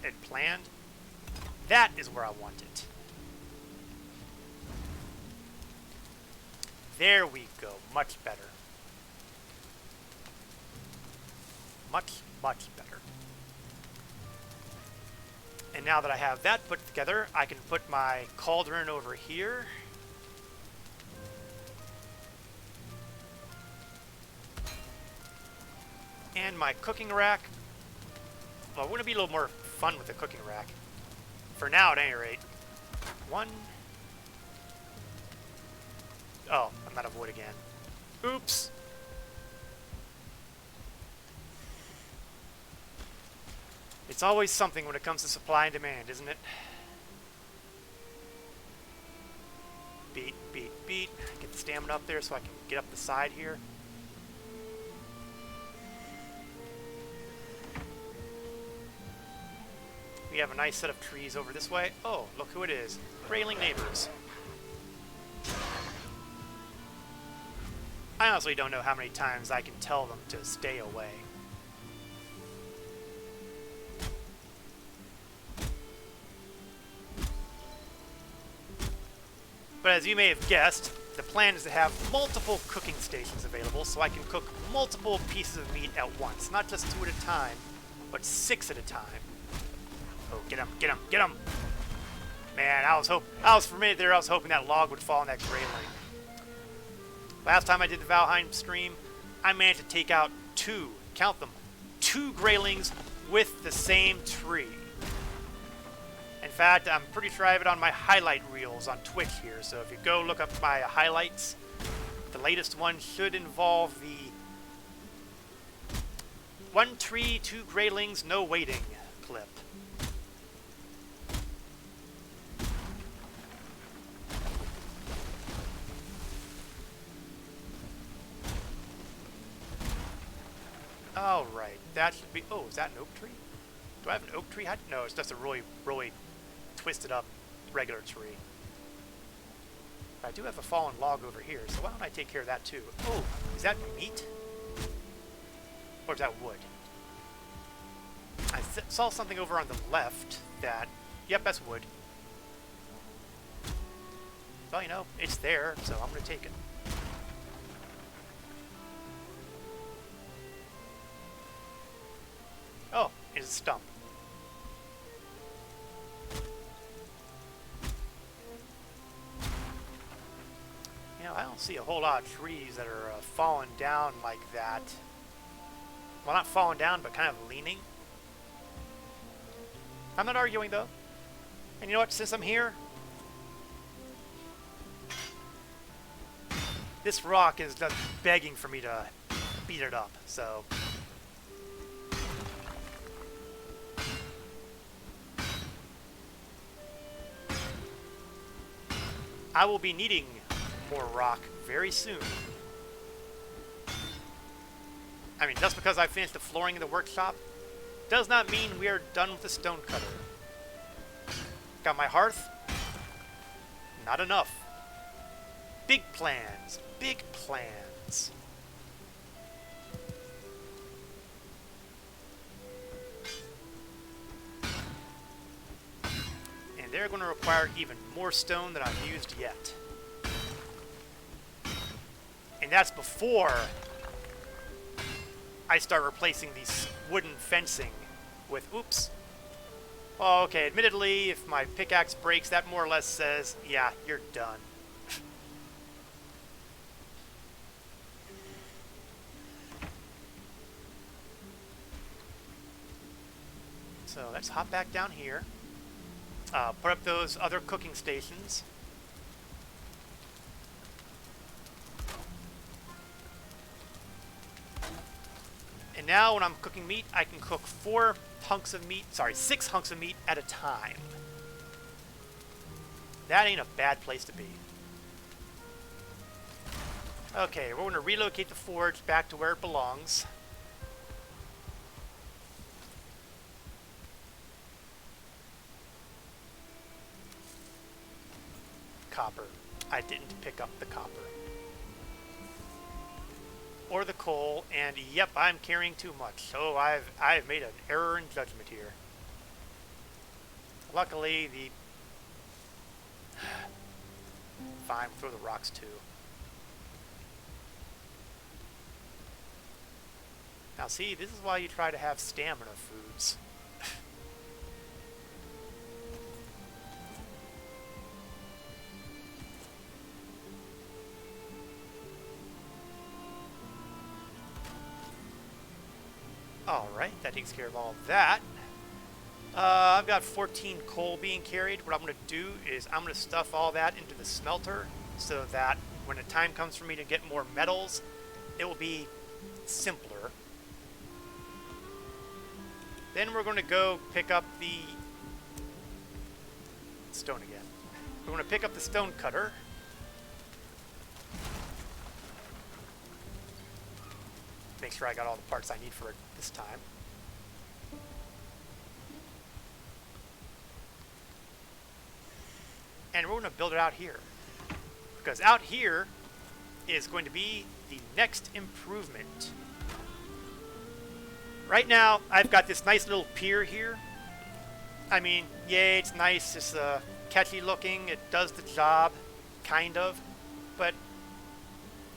had planned. That is where I want it. There we go. Much better. Much, much better. And now that I have that put together, I can put my cauldron over here. And my cooking rack. Well, we're going to be a little more fun with the cooking rack. For now, at any rate. One. Oh, I'm out of wood again. Oops. It's always something when it comes to supply and demand, isn't it? Beat, beat, beat. Get the stamina up there so I can get up the side here. We have a nice set of trees over this way. Oh, look who it is. Grayling neighbors. I honestly don't know how many times I can tell them to stay away. But as you may have guessed, the plan is to have multiple cooking stations available so I can cook multiple pieces of meat at once. Not just 2 at a time, but 6 at a time. Oh, get him, get him, get him! Man, for a minute there, I was hoping that log would fall on that grayling. Last time I did the Valheim stream, I managed to take out 2, count them, 2 graylings with the same tree. In fact, I'm pretty sure I have it on my highlight reels on Twitch here, so if you go look up my highlights, the latest one should involve the 1 tree, 2 graylings, no waiting clip. Alright, that should be... Oh, is that an oak tree? Do I have an oak tree? No, it's just a really, really twisted up regular tree. But I do have a fallen log over here, so why don't I take care of that too? Oh, is that meat? Or is that wood? I saw something over on the left that... Yep, that's wood. Well, you know, it's there, so I'm going to take it. Oh, it's a stump. You know, I don't see a whole lot of trees that are falling down like that. Well, not falling down, but kind of leaning. I'm not arguing, though. And you know what? Since I'm here, this rock is just begging for me to beat it up, so... I will be needing more rock very soon. I mean, just because I finished the flooring in the workshop does not mean we are done with the stone cutter. Got my hearth? Not enough. Big plans. Big plans. They're going to require even more stone than I've used yet. And that's before I start replacing these wooden fencing with... Oops. Oh, okay, admittedly, if my pickaxe breaks, that more or less says, yeah, you're done. So let's hop back down here. Put up those other cooking stations. And now when I'm cooking meat, I can cook 6 hunks of meat at a time. That ain't a bad place to be. Okay, we're going to relocate the forge back to where it belongs. Copper. I didn't pick up the copper. Or the coal, and yep, I'm carrying too much. So I've made an error in judgment here. Luckily, the... Fine, we'll throw the rocks too. Now see, this is why you try to have stamina foods. Alright, that takes care of all of that. I've got 14 coal being carried. What I'm going to do is I'm going to stuff all that into the smelter so that when the time comes for me to get more metals, it will be simpler. Then we're going to go pick up the stone again. We're going to pick up the stone cutter. Make sure I got all the parts I need for it this time. And we're going to build it out here. Because out here is going to be the next improvement. Right now, I've got this nice little pier here. I mean, yay, it's nice. It's catchy looking. It does the job, kind of. But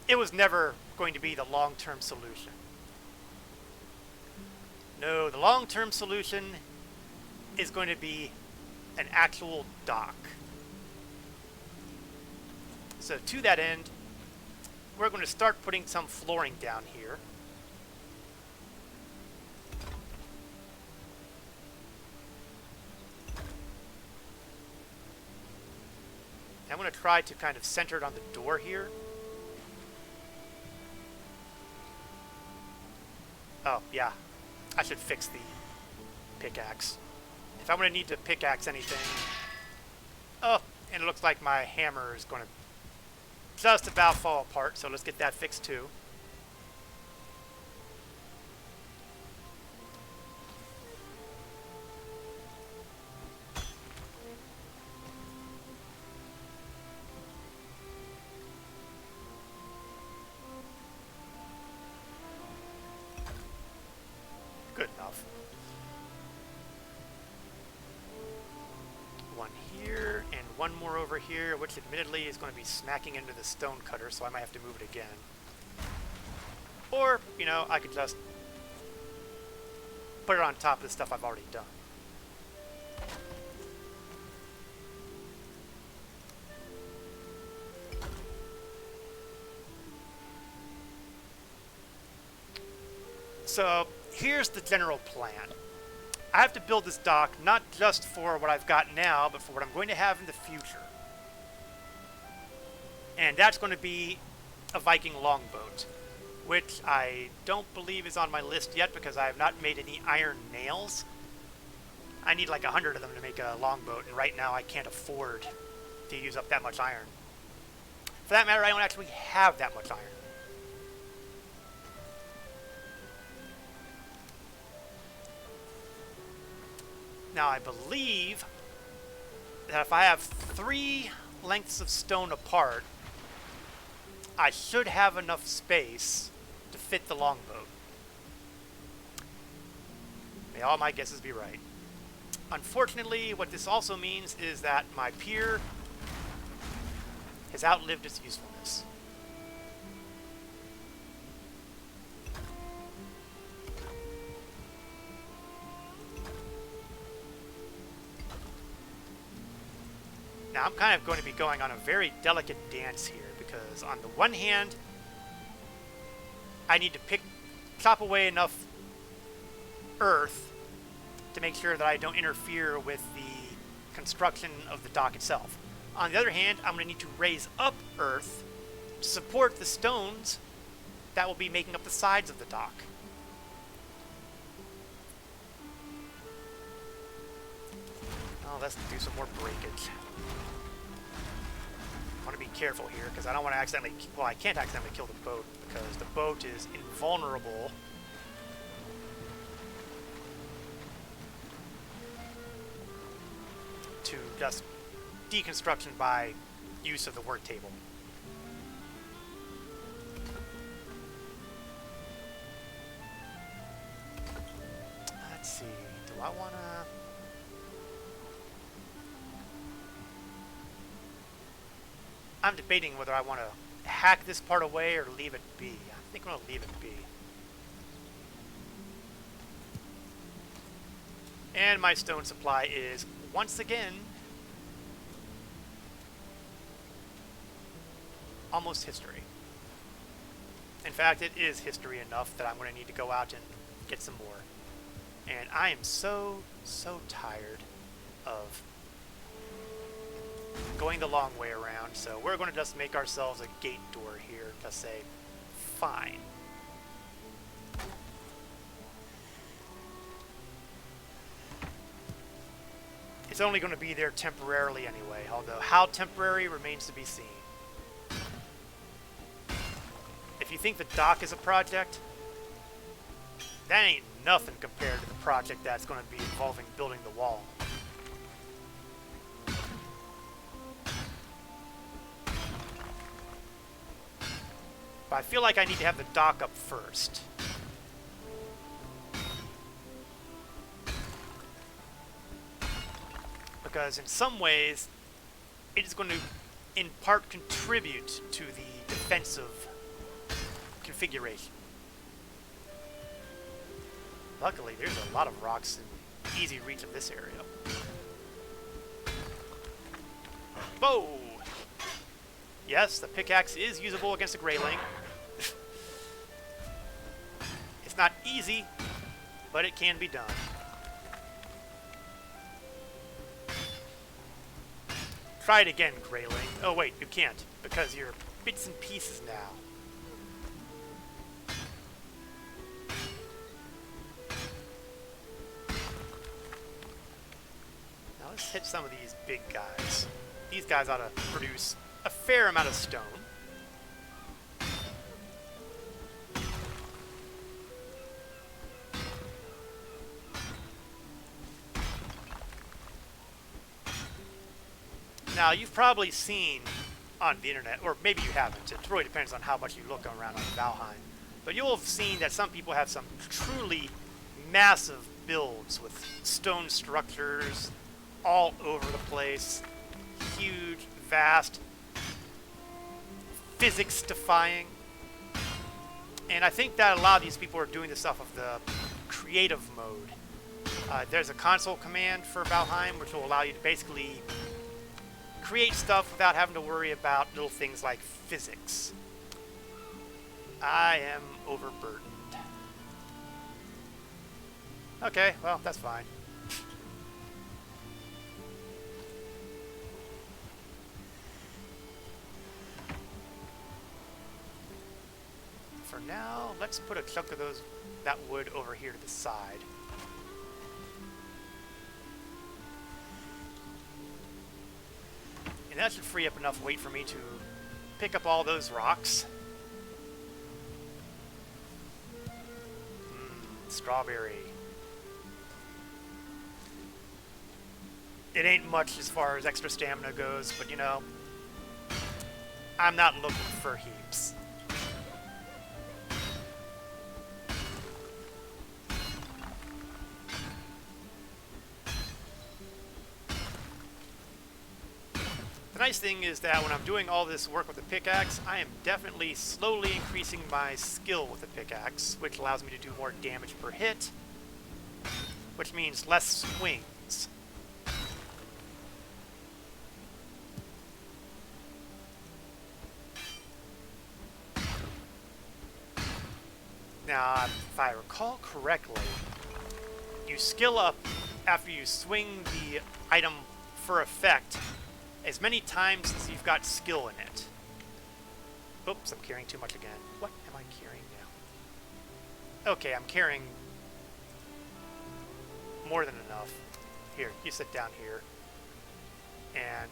it was never going to be the long-term solution. No, the long-term solution is going to be an actual dock. So to that end, we're going to start putting some flooring down here. I'm going to try to kind of center it on the door here. Oh, yeah. I should fix the pickaxe. If I'm going to need to pickaxe anything... Oh, and it looks like my hammer is going to just about fall apart, so let's get that fixed too. Good enough. One here, and one more over here, which admittedly is going to be smacking into the stone cutter, so I might have to move it again. Or, you know, I could just put it on top of the stuff I've already done. So, here's the general plan. I have to build this dock not just for what I've got now, but for what I'm going to have in the future. And that's going to be a Viking Longboat, which I don't believe is on my list yet because I have not made any iron nails. I need like 100 of them to make a longboat, and right now I can't afford to use up that much iron. For that matter, I don't actually have that much iron. Now, I believe that if I have 3 lengths of stone apart, I should have enough space to fit the longboat. May all my guesses be right. Unfortunately, what this also means is that my pier has outlived its usefulness. Now, I'm kind of going to be going on a very delicate dance here, because on the one hand, I need to chop away enough earth to make sure that I don't interfere with the construction of the dock itself. On the other hand, I'm going to need to raise up earth to support the stones that will be making up the sides of the dock. Oh, let's do some more breakage. I want to be careful here because I don't want to accidentally... Well, I can't accidentally kill the boat because the boat is invulnerable to just deconstruction by use of the work table. Let's see. Do I want to... I'm debating whether I want to hack this part away or leave it be. I think I'm going to leave it be. And my stone supply is, once again, almost history. In fact, it is history enough that I'm going to need to go out and get some more. And I am so tired of going the long way around, so we're going to just make ourselves a gate door here to say, fine. It's only going to be there temporarily anyway, although how temporary remains to be seen. If you think the dock is a project, that ain't nothing compared to the project that's going to be involving building the wall. But I feel like I need to have the dock up first. Because in some ways, it is going to, in part, contribute to the defensive configuration. Luckily, there's a lot of rocks in easy reach of this area. Whoa! Yes, the pickaxe is usable against a grayling. It's not easy, but it can be done. Try it again, grayling. Oh wait, you can't, because you're bits and pieces now. Now let's hit some of these big guys. These guys ought to produce a fair amount of stone. Now, you've probably seen on the internet, or maybe you haven't, it really depends on how much you look around on Valheim, but you'll have seen that some people have some truly massive builds with stone structures all over the place, huge, vast, physics-defying. And I think that a lot of these people are doing this off of the creative mode. There's a console command for Valheim which will allow you to basically create stuff without having to worry about little things like physics. I am overburdened. Okay, well, that's fine. For now, let's put a chunk of that wood over here to the side. And that should free up enough weight for me to pick up all those rocks. Strawberry. It ain't much as far as extra stamina goes, but you know, I'm not looking for heaps. The nice thing is that when I'm doing all this work with the pickaxe, I am definitely slowly increasing my skill with the pickaxe, which allows me to do more damage per hit, which means less swings. Now, if I recall correctly, you skill up after you swing the item for effect as many times as you've got skill in it. Oops, I'm carrying too much again. What am I carrying now? Okay, I'm carrying more than enough. Here, you sit down here. And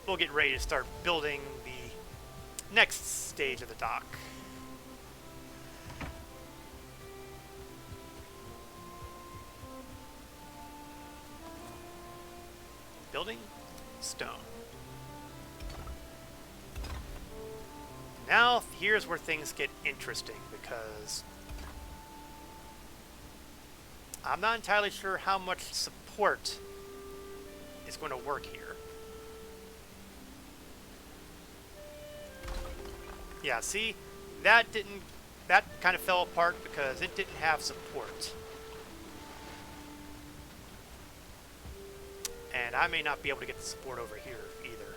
we'll get ready to start building the next stage of the dock. Building stone. Now, here's where things get interesting, because I'm not entirely sure how much support is going to work here. Yeah, see, that kind of fell apart because it didn't have support. And I may not be able to get the support over here either.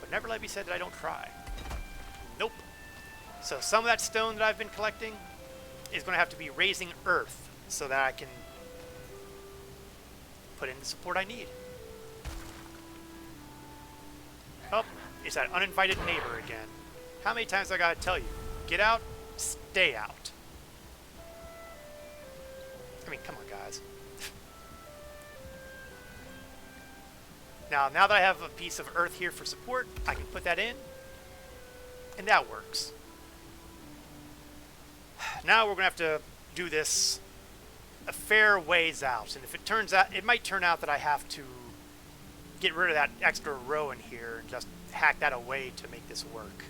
But never let me say that I don't try. Nope. So some of that stone that I've been collecting is going to have to be raising earth so that I can put in the support I need. Oh, it's that uninvited neighbor again. How many times do I gotta tell you? Get out, stay out. I mean, come on, guys. Now that I have a piece of earth here for support, I can put that in, and that works. Now we're gonna have to do this a fair ways out, and if it turns out, it might turn out that I have to get rid of that extra row in here and just hack that away to make this work.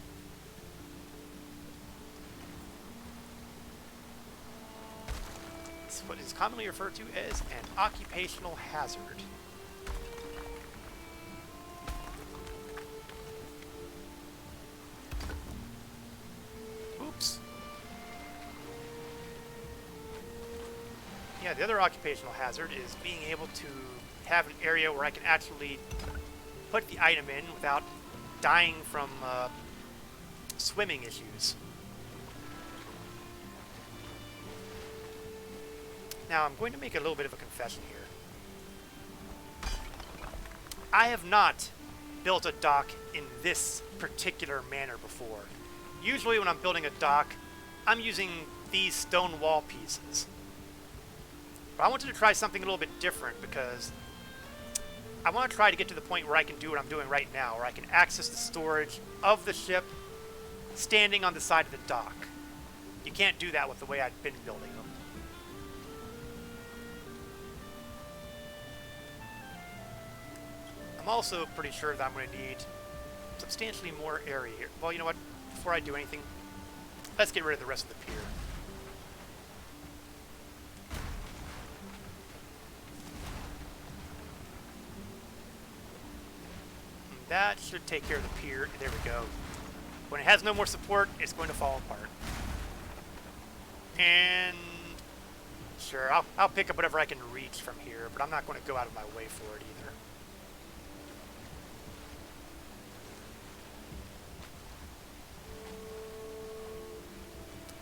It's what is commonly referred to as an occupational hazard. Oops. Yeah, the other occupational hazard is being able to have an area where I can actually put the item in without dying from swimming issues. Now, I'm going to make a little bit of a confession here. I have not built a dock in this particular manner before. Usually when I'm building a dock, I'm using these stone wall pieces. But I wanted to try something a little bit different because I want to try to get to the point where I can do what I'm doing right now, where I can access the storage of the ship standing on the side of the dock. You can't do that with the way I've been building them. I'm also pretty sure that I'm going to need substantially more area here. Well, you know what? Before I do anything, let's get rid of the rest of the pier. That should take care of the pier. There we go. When it has no more support, it's going to fall apart. And sure, I'll pick up whatever I can reach from here, but I'm not going to go out of my way for it either.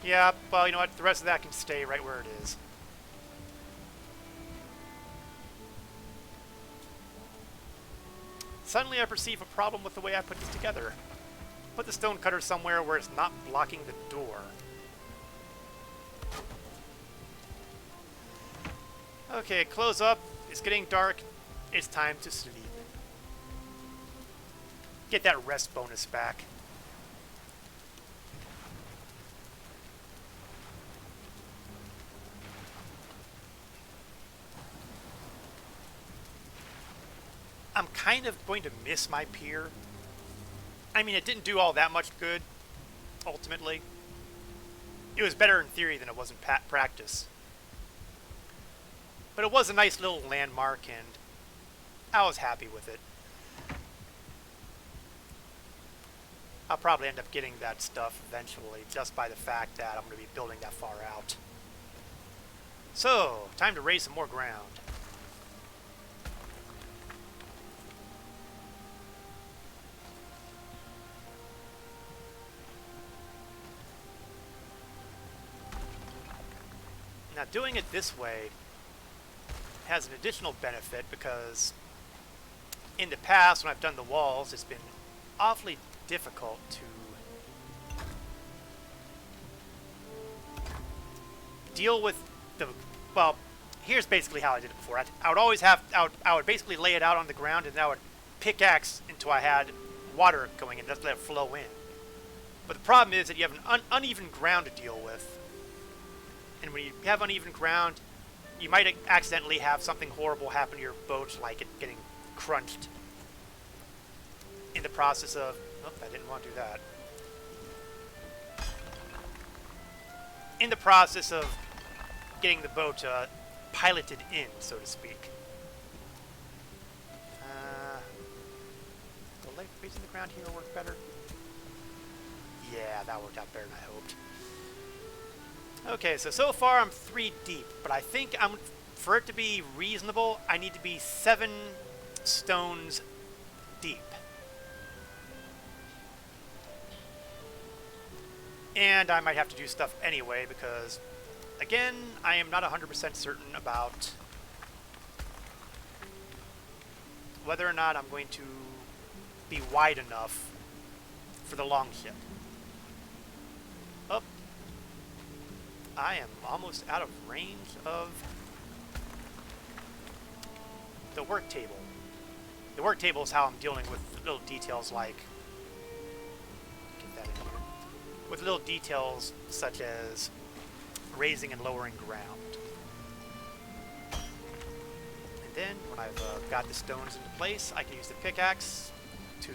Yeah, well, you know what? The rest of that can stay right where it is. Suddenly I perceive a problem with the way I put this together. Put the stone cutter somewhere where it's not blocking the door. Okay, close up. It's getting dark. It's time to sleep. Get that rest bonus back. I'm kind of going to miss my pier. I mean, it didn't do all that much good, ultimately. It was better in theory than it was in practice. But it was a nice little landmark, and I was happy with it. I'll probably end up getting that stuff eventually, just by the fact that I'm going to be building that far out. So, time to raise some more ground. Now, doing it this way has an additional benefit because in the past, when I've done the walls, it's been awfully difficult to deal with the... Well, here's basically how I did it before. I would always have... I would basically lay it out on the ground, and I would pickaxe until I had water going in, just let it flow in. But the problem is that you have an uneven ground to deal with. And when you have uneven ground, you might accidentally have something horrible happen to your boat, like it getting crunched in the process of... Oh, I didn't want to do that. In the process of getting the boat piloted in, so to speak. Will raising the ground here work better? Yeah, that worked out better than I hoped. Okay, so far I'm 3 deep, but I think for it to be reasonable, I need to be 7 stones deep. And I might have to do stuff anyway, because, again, I am not 100% certain about whether or not I'm going to be wide enough for the long ship. Oh, I am almost out of range of the work table. The work table is how I'm dealing with little details like... Get that in here. With little details such as raising and lowering ground. And then, when I've got the stones into place, I can use the pickaxe to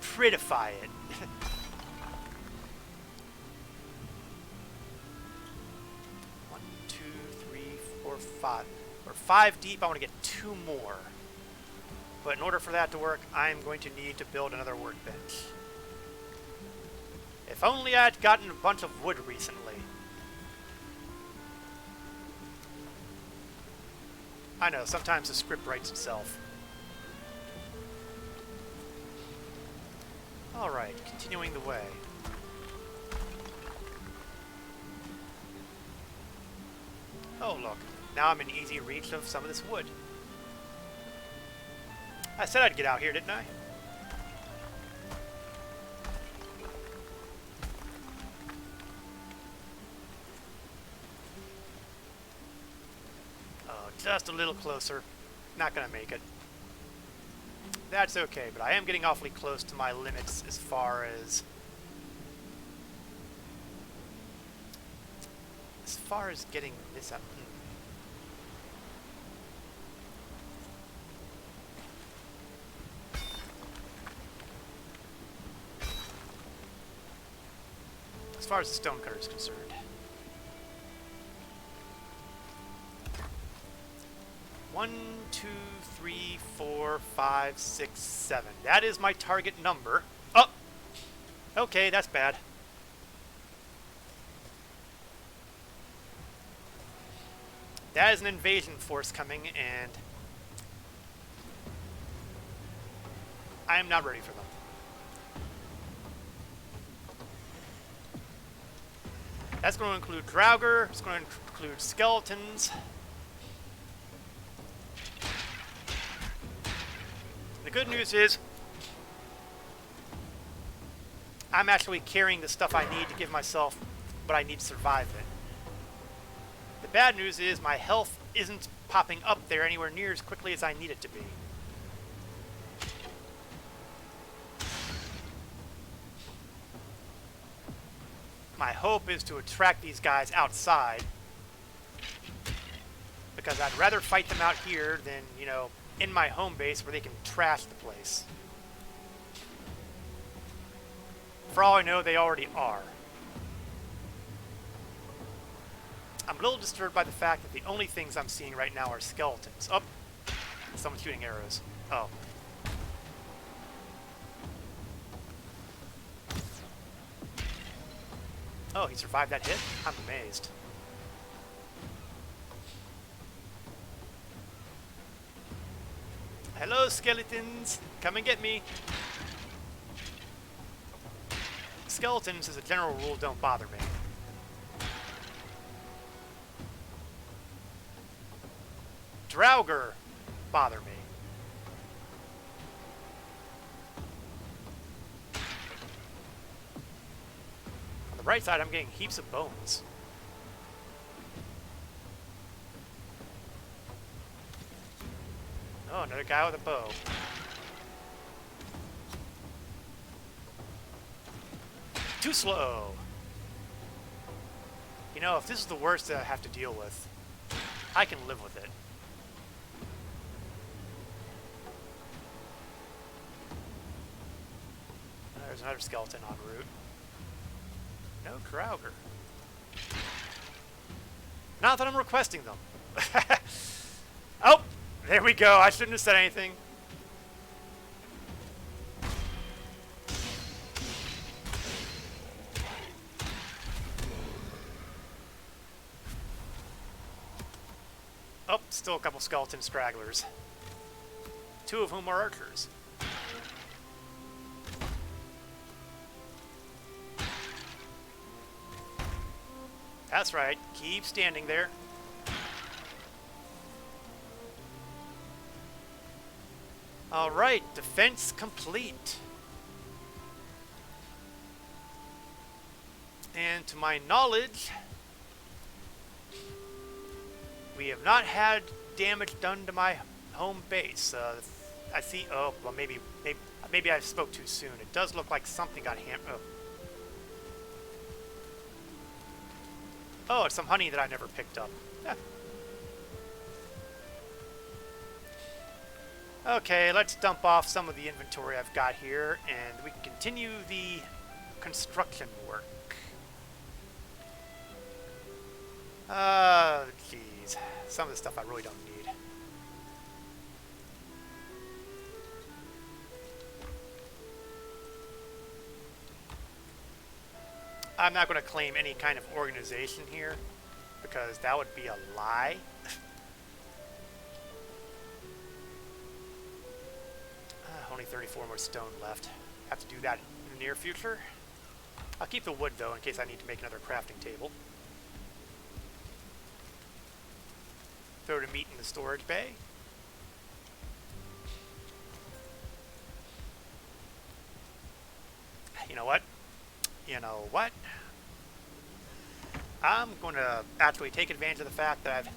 prettify it. 1, 2, 3, 4, 5. We're 5 deep. I want to get 2 more. But in order for that to work, I'm going to need to build another workbench. If only I'd gotten a bunch of wood recently. I know, sometimes the script writes itself. Alright, continuing the way. Oh look, now I'm in easy reach of some of this wood. I said I'd get out here, didn't I? Oh, just a little closer. Not gonna make it. That's okay, but I am getting awfully close to my limits as far as... getting this up. As far as the stonecutter is concerned. One, 2, 3, 4, 5, 6, 7. That is my target number. Oh! Okay, that's bad. That is an invasion force coming, and I am not ready for them. That's going to include Draugr, it's going to include skeletons. The good news is, I'm actually carrying the stuff I need to give myself what I need to survive it. The bad news is, my health isn't popping up there anywhere near as quickly as I need it to be. My hope is to attract these guys outside, because I'd rather fight them out here than, you know, in my home base where they can trash the place. For all I know, they already are. I'm a little disturbed by the fact that the only things I'm seeing right now are skeletons. Oh, someone's shooting arrows. Oh. Oh, he survived that hit? I'm amazed. Hello, skeletons! Come and get me! Skeletons, as a general rule, don't bother me. Draugr bother me. On the right side, I'm getting heaps of bones. Oh, another guy with a bow. Too slow. You know, if this is the worst that I have to deal with, I can live with it. There's another skeleton en route. No Krauger. Not that I'm requesting them. Oh, there we go. I shouldn't have said anything. Oh, still a couple skeleton stragglers. 2 of whom are archers. That's right. Keep standing there. Alright, defense complete. And to my knowledge, we have not had damage done to my home base. I see. Oh, well, maybe I spoke too soon. It does look like something got hammered. Oh, it's some honey that I never picked up. Okay, let's dump off some of the inventory I've got here, and we can continue the construction work. Jeez. Some of the stuff I really don't need. I'm not going to claim any kind of organization here, because that would be a lie. Only 34 more stone left. Have to do that in the near future. I'll keep the wood, though, in case I need to make another crafting table. Throw the meat in the storage bay. You know what? I'm going to actually take advantage of the fact that I've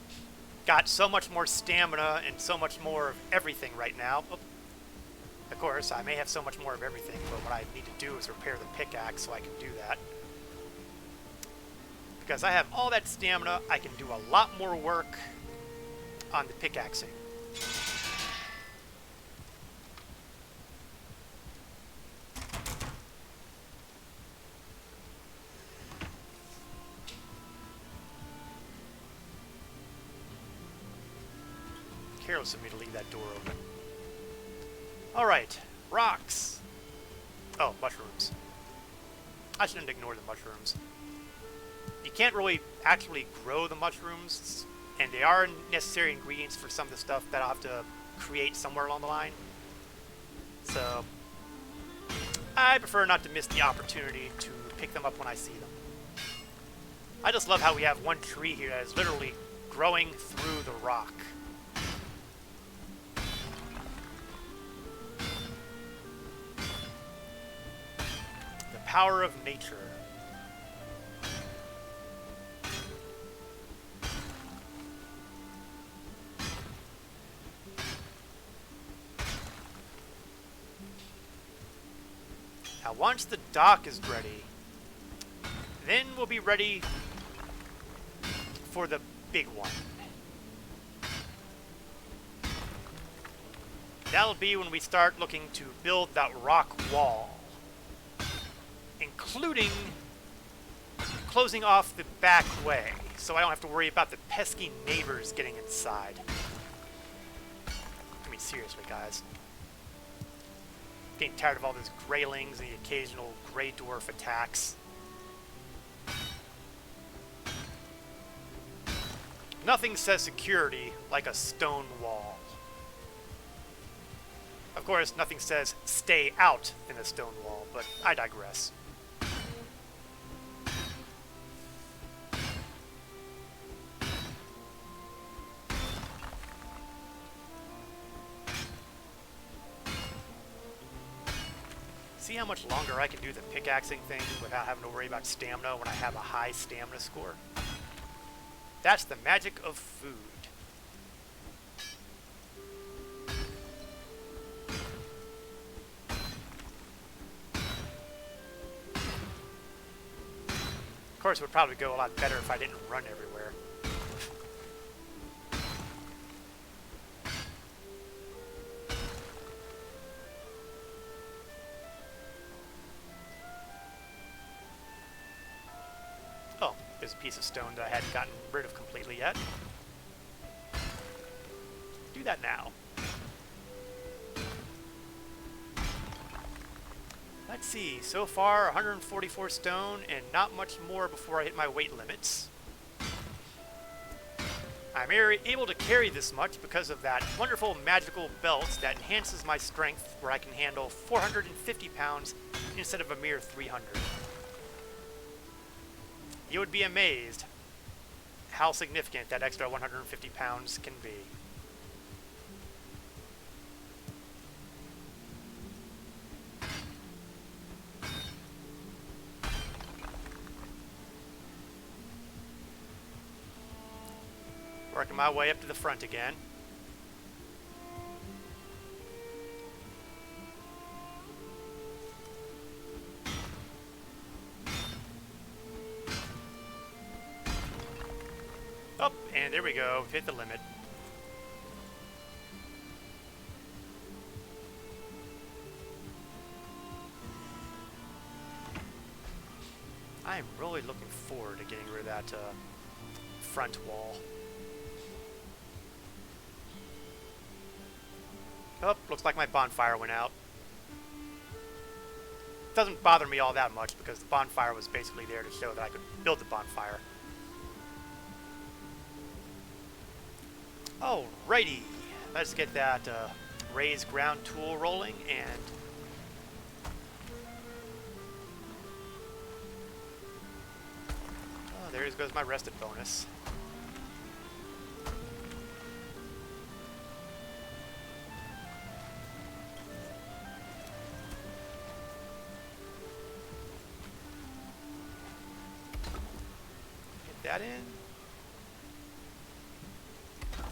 got so much more stamina and so much more of everything right now. Oh, of course, I may have so much more of everything, but what I need to do is repair the pickaxe so I can do that. Because I have all that stamina, I can do a lot more work on the pickaxing. Careless of me to leave that door open. Alright, rocks. Oh, mushrooms. I shouldn't ignore the mushrooms. You can't really actually grow the mushrooms, and they are necessary ingredients for some of the stuff that I'll have to create somewhere along the line. So, I prefer not to miss the opportunity to pick them up when I see them. I just love how we have one tree here that is literally growing through the rock. Power of nature. Now once the dock is ready, then we'll be ready for the big one. That'll be when we start looking to build that rock wall, including closing off the back way, so I don't have to worry about the pesky neighbors getting inside. I mean, seriously, guys. Getting tired of all those greylings and the occasional grey dwarf attacks. Nothing says security like a stone wall. Of course, nothing says stay out in a stone wall, but I digress. See how much longer I can do the pickaxing thing without having to worry about stamina when I have a high stamina score? That's the magic of food. course, it would probably go a lot better if I didn't run everywhere. Oh, there's a piece of stone that I hadn't gotten rid of completely yet. Do that now. Let's see, so far 144 stone and not much more before I hit my weight limits. I'm able to carry this much because of that wonderful magical belt that enhances my strength, where I can handle 450 pounds instead of a mere 300. You would be amazed how significant that extra 150 pounds can be. Working my way up to the front again. Oh, and there we go. We've hit the limit. I am really looking forward to getting rid of that front wall. Oh, looks like my bonfire went out. Doesn't bother me all that much because the bonfire was basically there to show that I could build the bonfire. Alrighty, let's get that raised ground tool rolling, and oh, there goes my rested bonus. That in.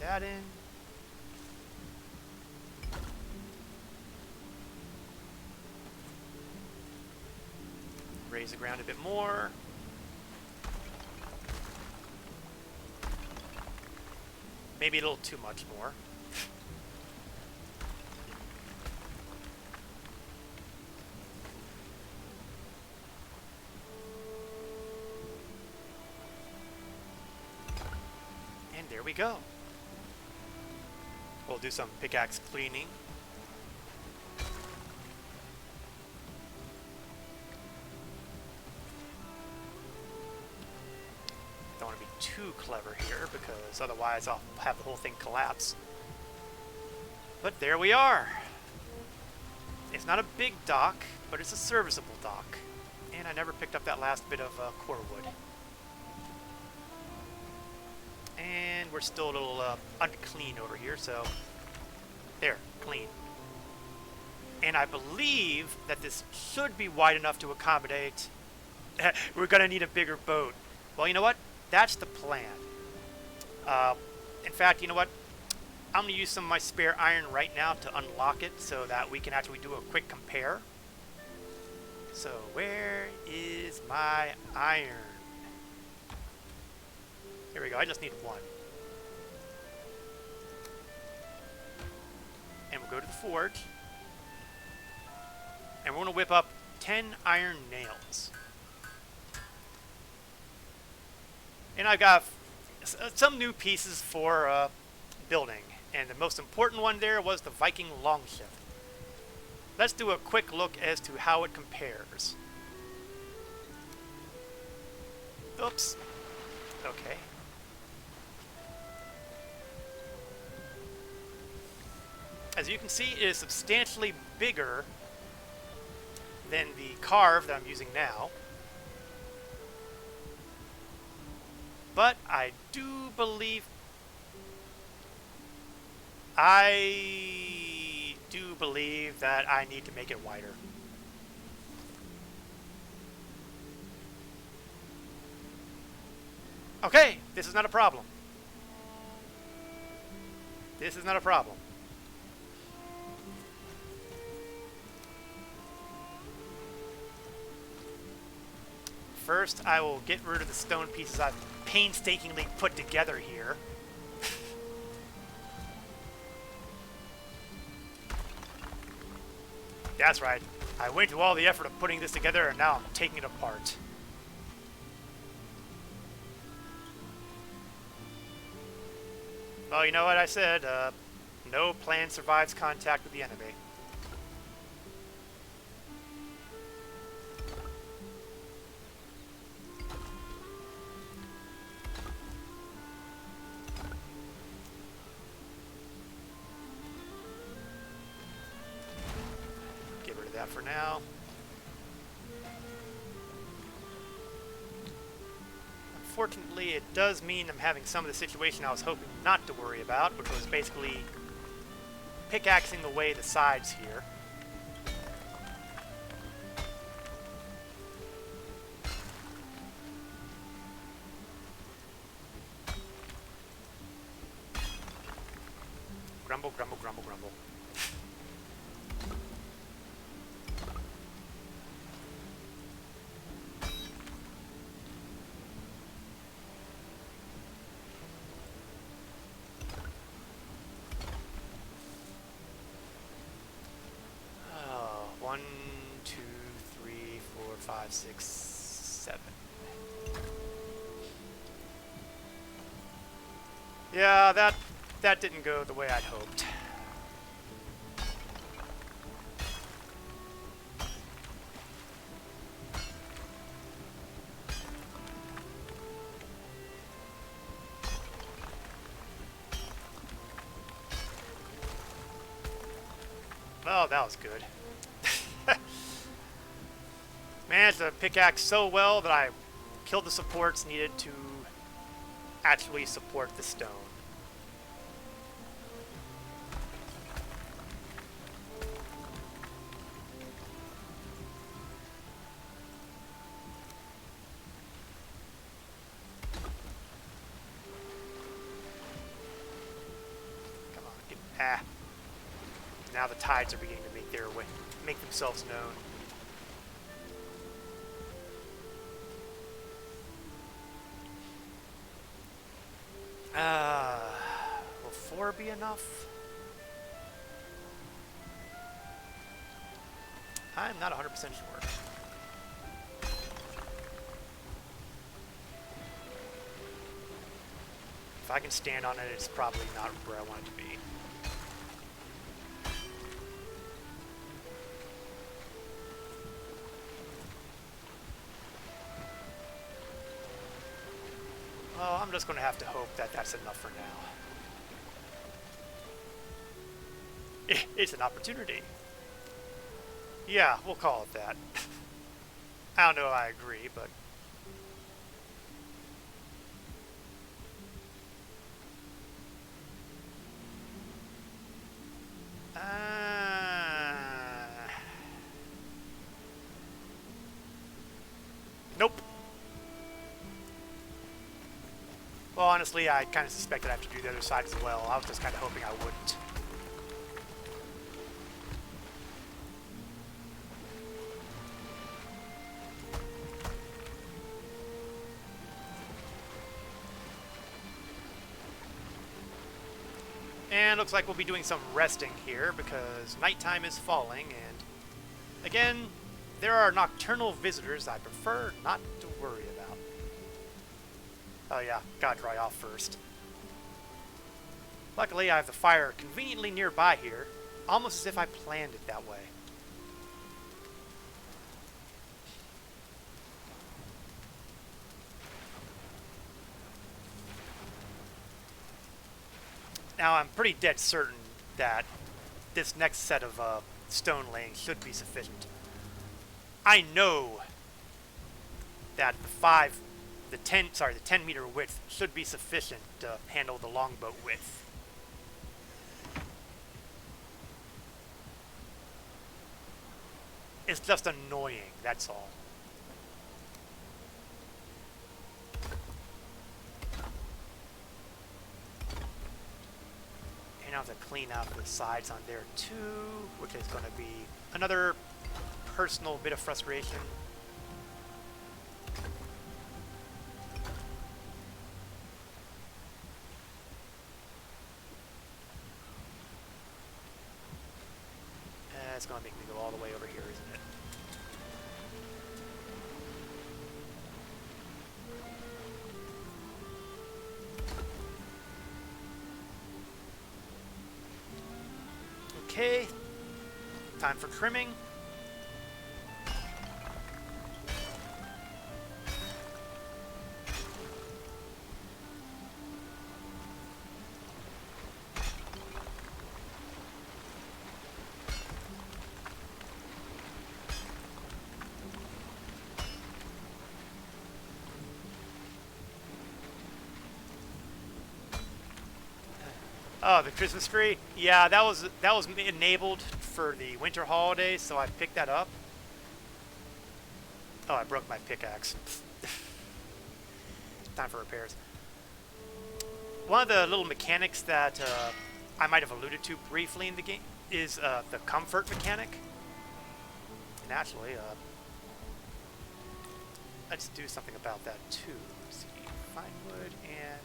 That in. Raise the ground a bit more. Maybe a little too much more. There we go. We'll do some pickaxe cleaning. Don't want to be too clever here because otherwise I'll have the whole thing collapse. But there we are. It's not a big dock, but it's a serviceable dock. And I never picked up that last bit of core wood. And we're still a little unclean over here, so there, clean. And I believe that this should be wide enough to accommodate. We're gonna need a bigger boat. Well, you know what? That's the plan. In fact, you know what? I'm gonna use some of my spare iron right now to unlock it so that we can actually do a quick compare. So where is my iron? Here we go, I just need one. And we'll go to the forge. And we're going to whip up 10 iron nails. And I've got some new pieces for building. And the most important one there was the Viking Longboat. Let's do a quick look as to how it compares. Oops. Okay. As you can see, it is substantially bigger than the carve that I'm using now. But I do believe that I need to make it wider. Okay, this is not a problem. This is not a problem. First, I will get rid of the stone pieces I've painstakingly put together here. That's right. I went to all the effort of putting this together, and now I'm taking it apart. Well, you know what I said. No plan survives contact with the enemy. Get rid of that for now. Unfortunately, it does mean I'm having some of the situation I was hoping not to worry about, which was basically pickaxing away the sides here. Grumble, grumble, grumble, grumble. Oh, 1, 2, 3, 4, 5, 6, 7. Yeah, that didn't go the way I'd hoped. Oh, that was good. Managed to pickaxe so well that I killed the supports needed to actually support the stone. Come on, get Now the tides are beginning to make themselves known. Will 4 be enough? I'm not 100% sure. If I can stand on it, it's probably not where I want it to be. Well, I'm just going to have to hope that that's enough for now. It's an opportunity. Yeah, we'll call it that. I don't know if I agree, but... Nope. Well, honestly, I kind of suspected I have to do the other side as well. I was just kind of hoping I wouldn't. And looks like we'll be doing some resting here because nighttime is falling, and again, there are nocturnal visitors I prefer not to worry about. Oh yeah, gotta dry off first. Luckily, I have the fire conveniently nearby here, almost as if I planned it that way. Now, I'm pretty dead certain that this next set of stone laying should be sufficient. I know that the 10 meter width should be sufficient to handle the longboat width. It's just annoying, that's all. And I'll have to clean up the sides on there too, which is going to be another personal bit of frustration. it's going to make me go all the way over here, isn't it? Okay, time for trimming. Oh, the Christmas tree? Yeah, that was enabled for the winter holidays, so I picked that up. Oh, I broke my pickaxe. Time for repairs. One of the little mechanics that I might have alluded to briefly in the game is the comfort mechanic. And actually, let's do something about that too. Let's see, fine wood and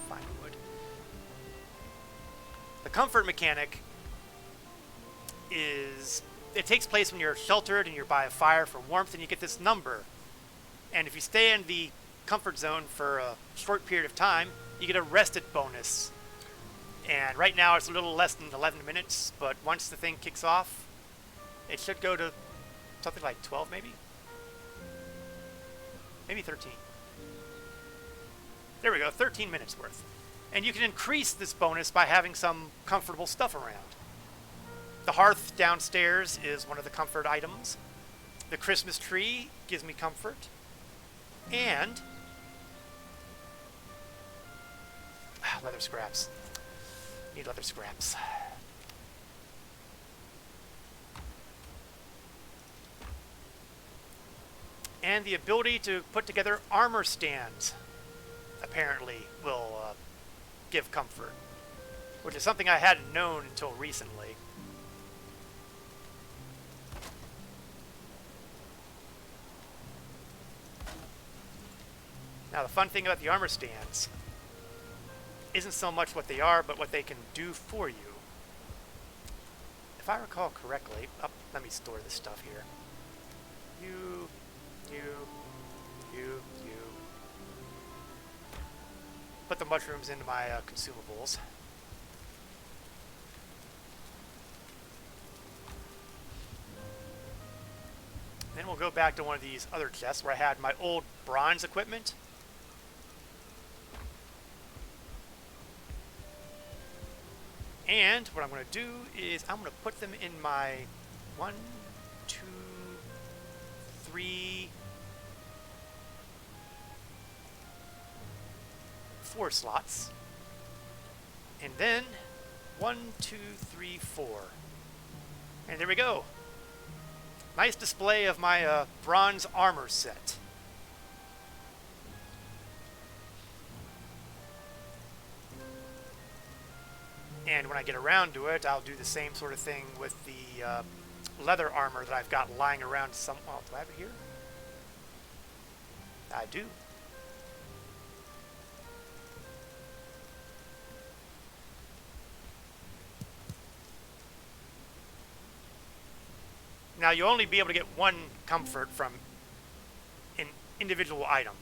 fine wood. The comfort mechanic is, it takes place when you're sheltered and you're by a fire for warmth, and you get this number. And if you stay in the comfort zone for a short period of time, you get a rested bonus. And right now it's a little less than 11 minutes, but once the thing kicks off, it should go to something like 12 maybe? Maybe 13. There we go, 13 minutes worth. And you can increase this bonus by having some comfortable stuff around. The hearth downstairs is one of the comfort items. The Christmas tree gives me comfort. And leather scraps. Need leather scraps. And the ability to put together armor stands, apparently, will give comfort, which is something I hadn't known until recently. Now, the fun thing about the armor stands isn't so much what they are, but what they can do for you. If I recall correctly, let me store this stuff here. You. Put the mushrooms into my consumables. Then we'll go back to one of these other chests where I had my old bronze equipment. And what I'm going to do is I'm going to put them in my 1, 2, 3, 4 slots. And then 1, 2, 3, 4. And there we go. Nice display of my bronze armor set. And when I get around to it, I'll do the same sort of thing with the leather armor that I've got lying around some... Oh, do I have it here? I do. Now, you'll only be able to get one comfort from an individual item.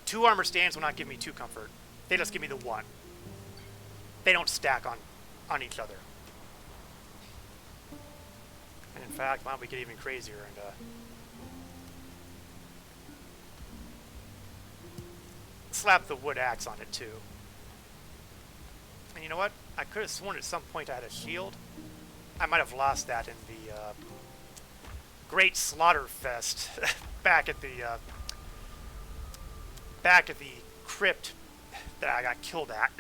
2 armor stands will not give me 2 comfort. They just give me the 1. They don't stack on each other. And in fact, why don't we get even crazier and slap the wood axe on it too. And you know what? I could have sworn at some point I had a shield. I might have lost that in the Great Slaughterfest back at the crypt that I got killed at.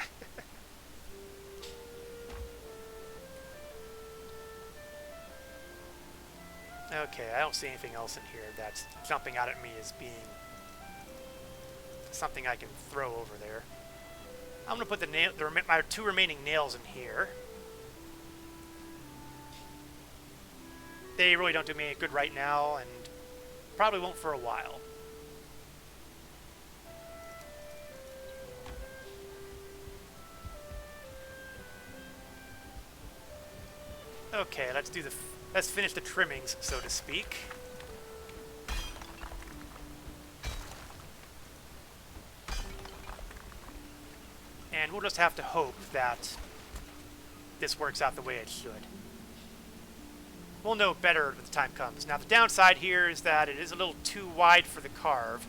Okay, I don't see anything else in here that's jumping out at me as being something I can throw over there. I'm going to put my 2 remaining nails in here. They really don't do me any good right now, and probably won't for a while. Okay, let's Let's finish the trimmings, so to speak. And we'll just have to hope that this works out the way it should. We'll know better when the time comes. Now, the downside here is that it is a little too wide for the carve.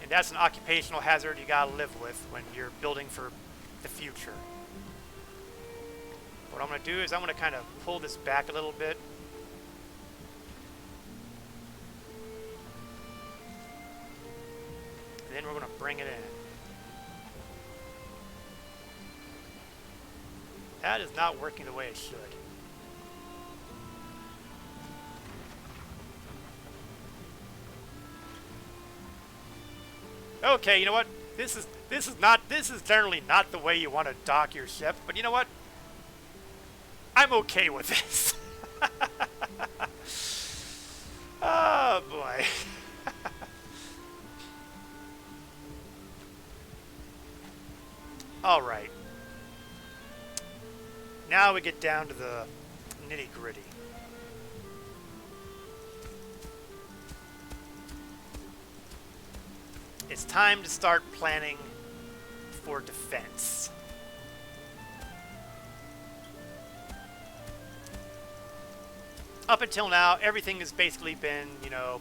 And that's an occupational hazard you gotta live with when you're building for the future. What I'm gonna do is I'm gonna kind of pull this back a little bit. And then we're gonna bring it in. That is not working the way it should. Okay, you know what? This is generally not the way you want to dock your ship, but you know what? I'm okay with this. Oh boy. All right. Now we get down to the nitty-gritty. It's time to start planning for defense. Up until now, everything has basically been, you know,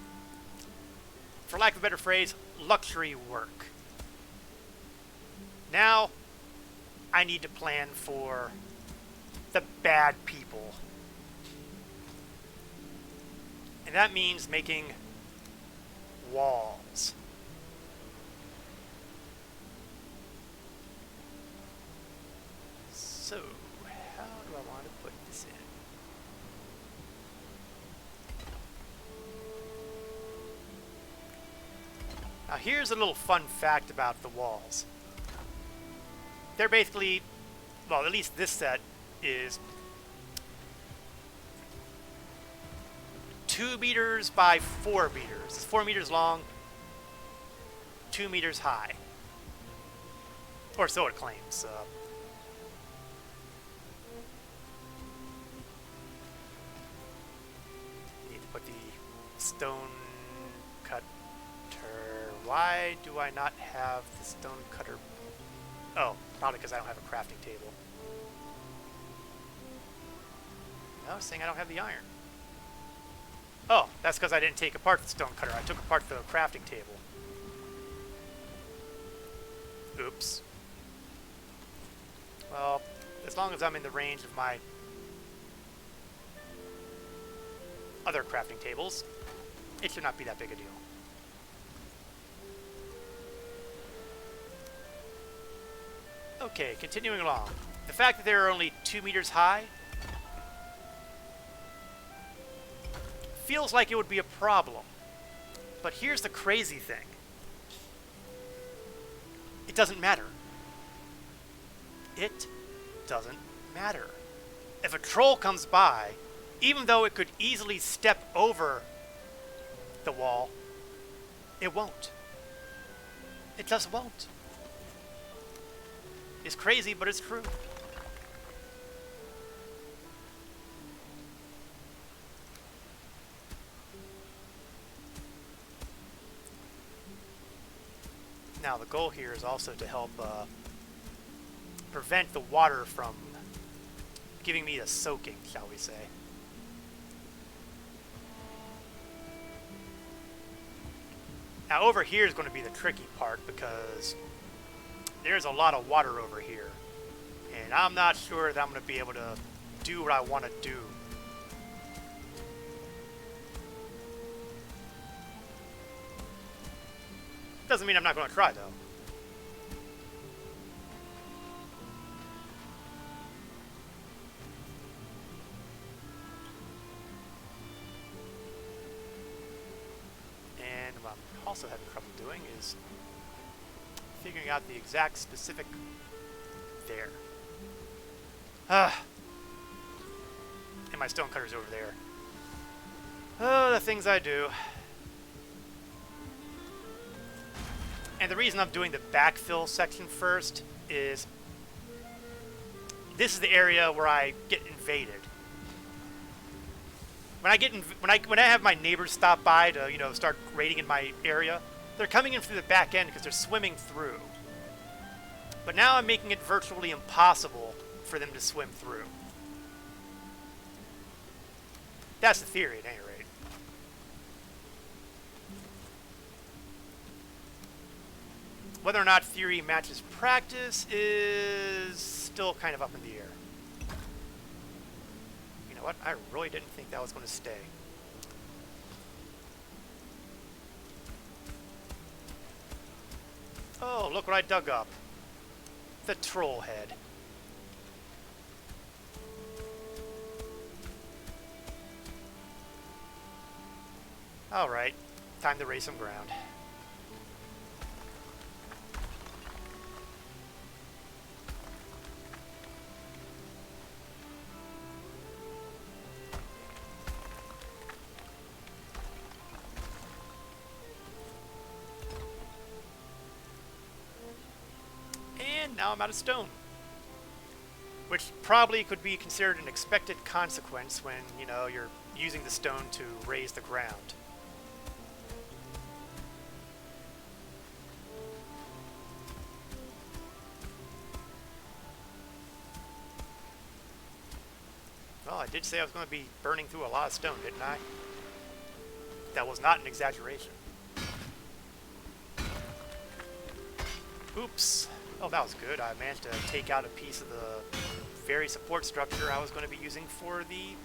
for lack of a better phrase, luxury work. Now, I need to plan for the bad people. And that means making walls. So, how do I want to put this in? Now here's a little fun fact about the walls. They're basically, well, at least this set is 2 meters by 4 meters. It's 4 meters long, 2 meters high. Or so it claims. Need to put the stone cutter. Why do I not have the stone cutter? Oh, probably because I don't have a crafting table. No, I was saying I don't have the iron. Oh, that's because I didn't take apart the stone cutter. I took apart the crafting table. Oops. Well, as long as I'm in the range of my other crafting tables, it should not be that big a deal. Okay, continuing along. The fact that they're only 2 meters high feels like it would be a problem. But here's the crazy thing. It doesn't matter. It doesn't matter. If a troll comes by, even though it could easily step over the wall, it won't. It just won't. It's crazy, but it's true. Now, the goal here is also to help prevent the water from giving me a soaking, shall we say. Now, over here is going to be the tricky part because there's a lot of water over here. And I'm not sure that I'm going to be able to do what I want to do. Doesn't mean I'm not going to try, though. And what I'm also having trouble doing is figuring out the exact specific there. And my stone cutter's over there. Oh, the things I do. And the reason I'm doing the backfill section first is this is the area where I get invaded. when I have my neighbors stop by to, you know, start raiding in my area, they're coming in through the back end because they're swimming through. But now I'm making it virtually impossible for them to swim through. That's the theory, at any rate. Whether or not theory matches practice is still kind of up in the air. You know what? I really didn't think that was going to stay. Oh, look what I dug up. The troll head. Alright, time to raise some ground. And now I'm out of stone. Which probably could be considered an expected consequence when, you know, you're using the stone to raise the ground. Well, I did say I was going to be burning through a lot of stone, didn't I? That was not an exaggeration. Oops. Oh, that was good. I managed to take out a piece of the very support structure I was going to be using for the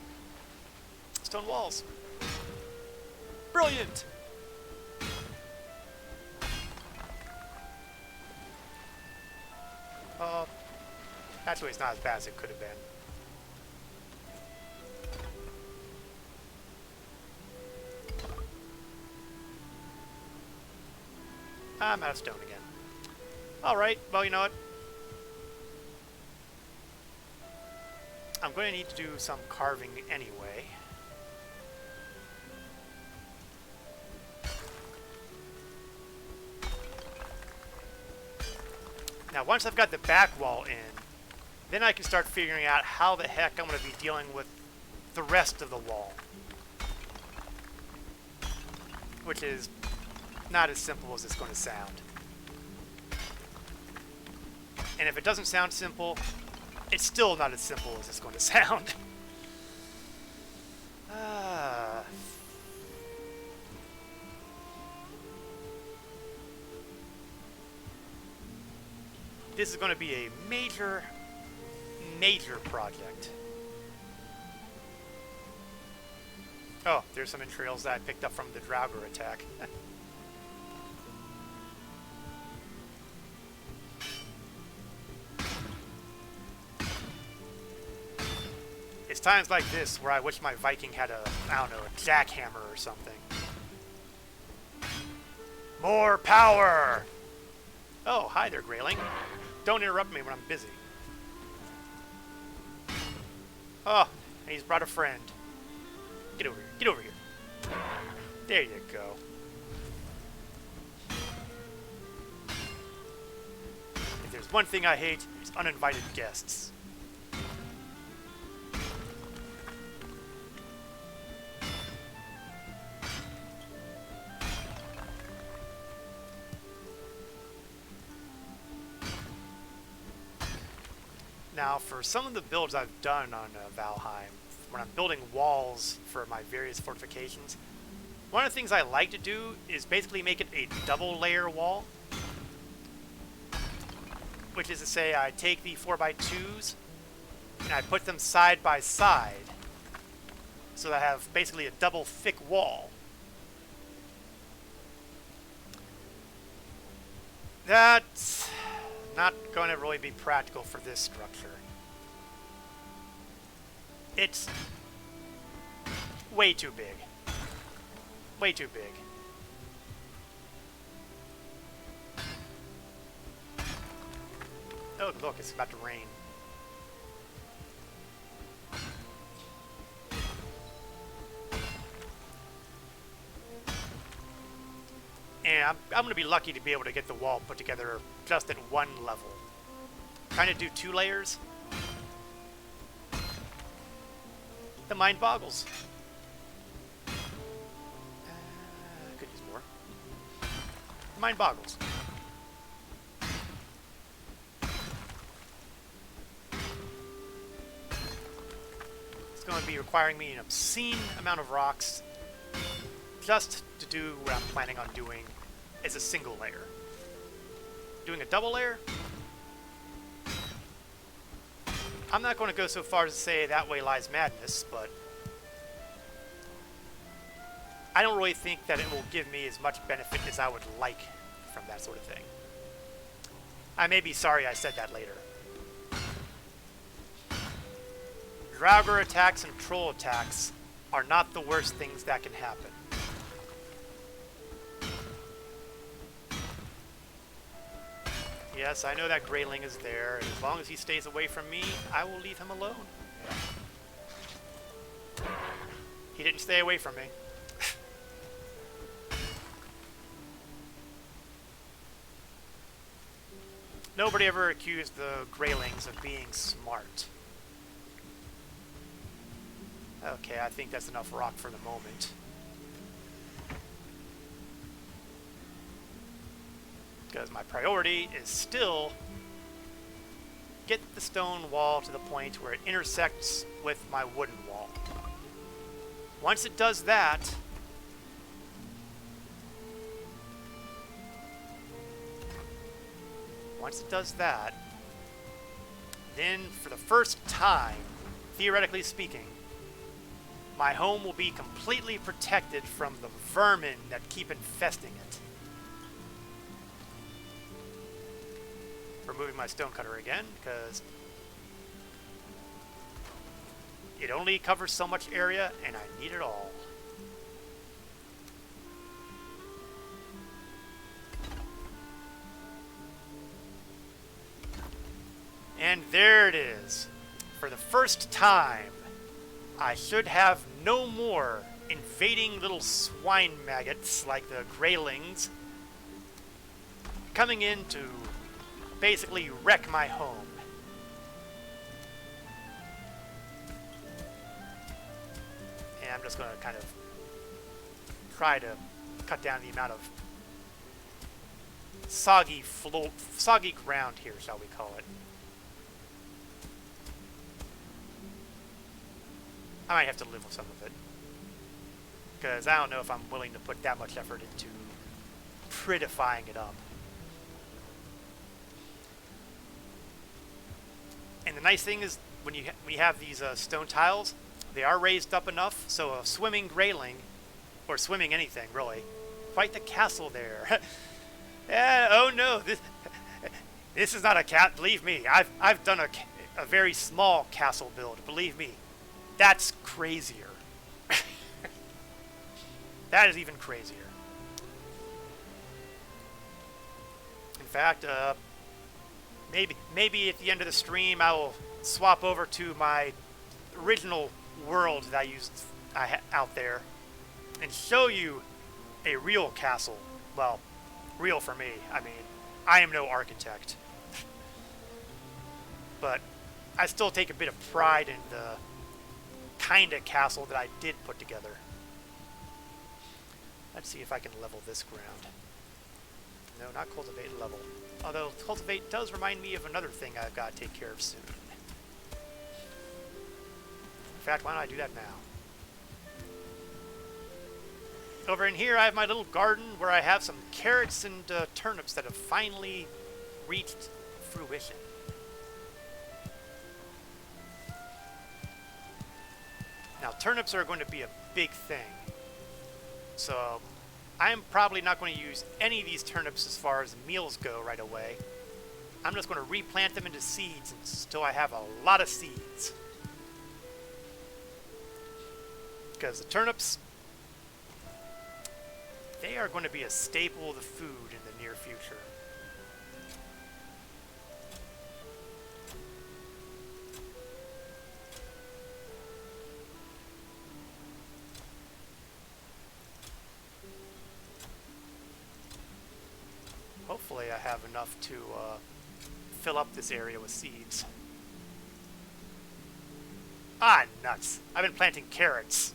stone walls. Brilliant! Actually, it's not as bad as it could have been. I'm out of stone again. Alright, well, you know what? I'm going to need to do some carving anyway. Now, once I've got the back wall in, then I can start figuring out how the heck I'm going to be dealing with the rest of the wall. Which is not as simple as it's going to sound. And if it doesn't sound simple, it's still not as simple as it's going to sound. This is going to be a major, major project. Oh, there's some entrails that I picked up from the Draugr attack. It's times like this where I wish my Viking had a, I don't know, a jackhammer or something. More power! Oh, hi there, Grayling. Don't interrupt me when I'm busy. Oh, and he's brought a friend. Get over here. Get over here. There you go. If there's one thing I hate, it's uninvited guests. Now, for some of the builds I've done on Valheim, when I'm building walls for my various fortifications, one of the things I like to do is basically make it a double layer wall. Which is to say, I take the 4x2s and I put them side by side so that I have basically a double thick wall. That's not going to really be practical for this structure. It's way too big. Way too big. Oh, look, it's about to rain. And I'm going to be lucky to be able to get the wall put together just at one level. Trying to do 2 layers? The mind boggles. mind boggles. It's going to be requiring me an obscene amount of rocks just to do what I'm planning on doing as a single layer. Doing a double layer? I'm not going to go so far as to say that way lies madness, but I don't really think that it will give me as much benefit as I would like from that sort of thing. I may be sorry I said that later. Draugr attacks and troll attacks are not the worst things that can happen. Yes, I know that Greyling is there, and as long as he stays away from me, I will leave him alone. Yeah. He didn't stay away from me. Nobody ever accused the Greylings of being smart. Okay, I think that's enough rock for the moment. Because my priority is still get the stone wall to the point where it intersects with my wooden wall. Once it does that, then for the first time, theoretically speaking, my home will be completely protected from the vermin that keep infesting it. Removing my stonecutter again, because it only covers so much area, and I need it all. And there it is. For the first time, I should have no more invading little swine maggots like the Greylings coming in to basically wreck my home. And I'm just going to kind of try to cut down the amount of soggy ground here, shall we call it. I might have to live with some of it, because I don't know if I'm willing to put that much effort into prettifying it up. And the nice thing is, when you have these stone tiles, they are raised up enough, so a swimming Greyling, or swimming anything really, fight the castle there. Oh no, this is not a cat. Believe me, I've done a very small castle build. Believe me, that's crazier. That is even crazier. In fact, maybe at the end of the stream I will swap over to my original world that I used out there and show you a real castle. Well, real for me. I mean, I am no architect. But I still take a bit of pride in the kind of castle that I did put together. Let's see if I can level this ground. No, not cultivate, level. Although cultivate does remind me of another thing I've got to take care of soon. In fact, why don't I do that now? Over in here I have my little garden where I have some carrots and turnips that have finally reached fruition. Now turnips are going to be a big thing. So I'm probably not going to use any of these turnips as far as meals go right away. I'm just going to replant them into seeds until I have a lot of seeds. Because the turnips, they are going to be a staple of the food in the near future. Hopefully I have enough to fill up this area with seeds. Ah, nuts. I've been planting carrots.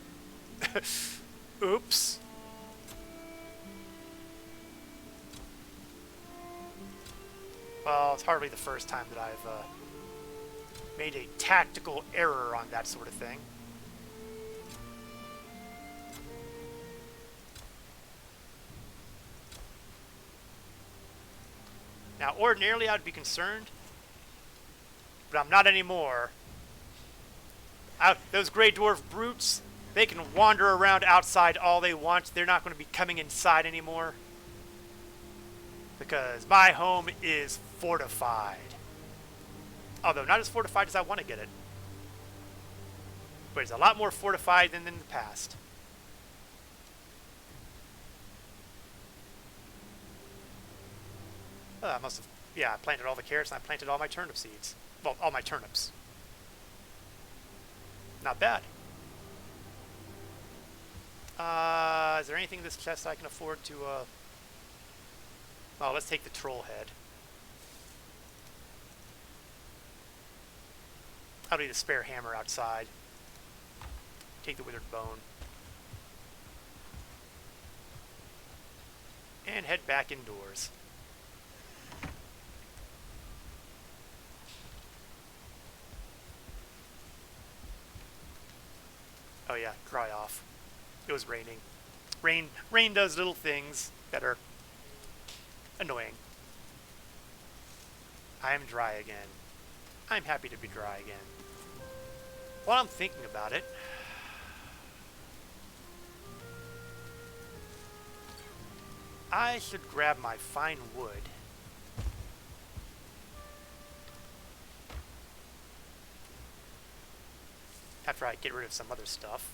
Oops. Well, it's hardly the first time that I've made a tactical error on that sort of thing. Now, ordinarily I'd be concerned, but I'm not anymore. Those Grey Dwarf brutes, they can wander around outside all they want. They're not going to be coming inside anymore. Because my home is fortified. Although not as fortified as I want to get it. But it's a lot more fortified than in the past. I must have, yeah, I planted all the carrots and I planted all my turnip seeds. Well, all my turnips. Not bad. Is there anything in this chest I can afford to, oh, let's take the troll head. I'll need a spare hammer outside. Take the withered bone. And head back indoors. Oh yeah, dry off. It was raining. Rain does little things that are annoying. I am dry again. I'm happy to be dry again. While I'm thinking about it, I should grab my fine wood. After I get rid of some other stuff.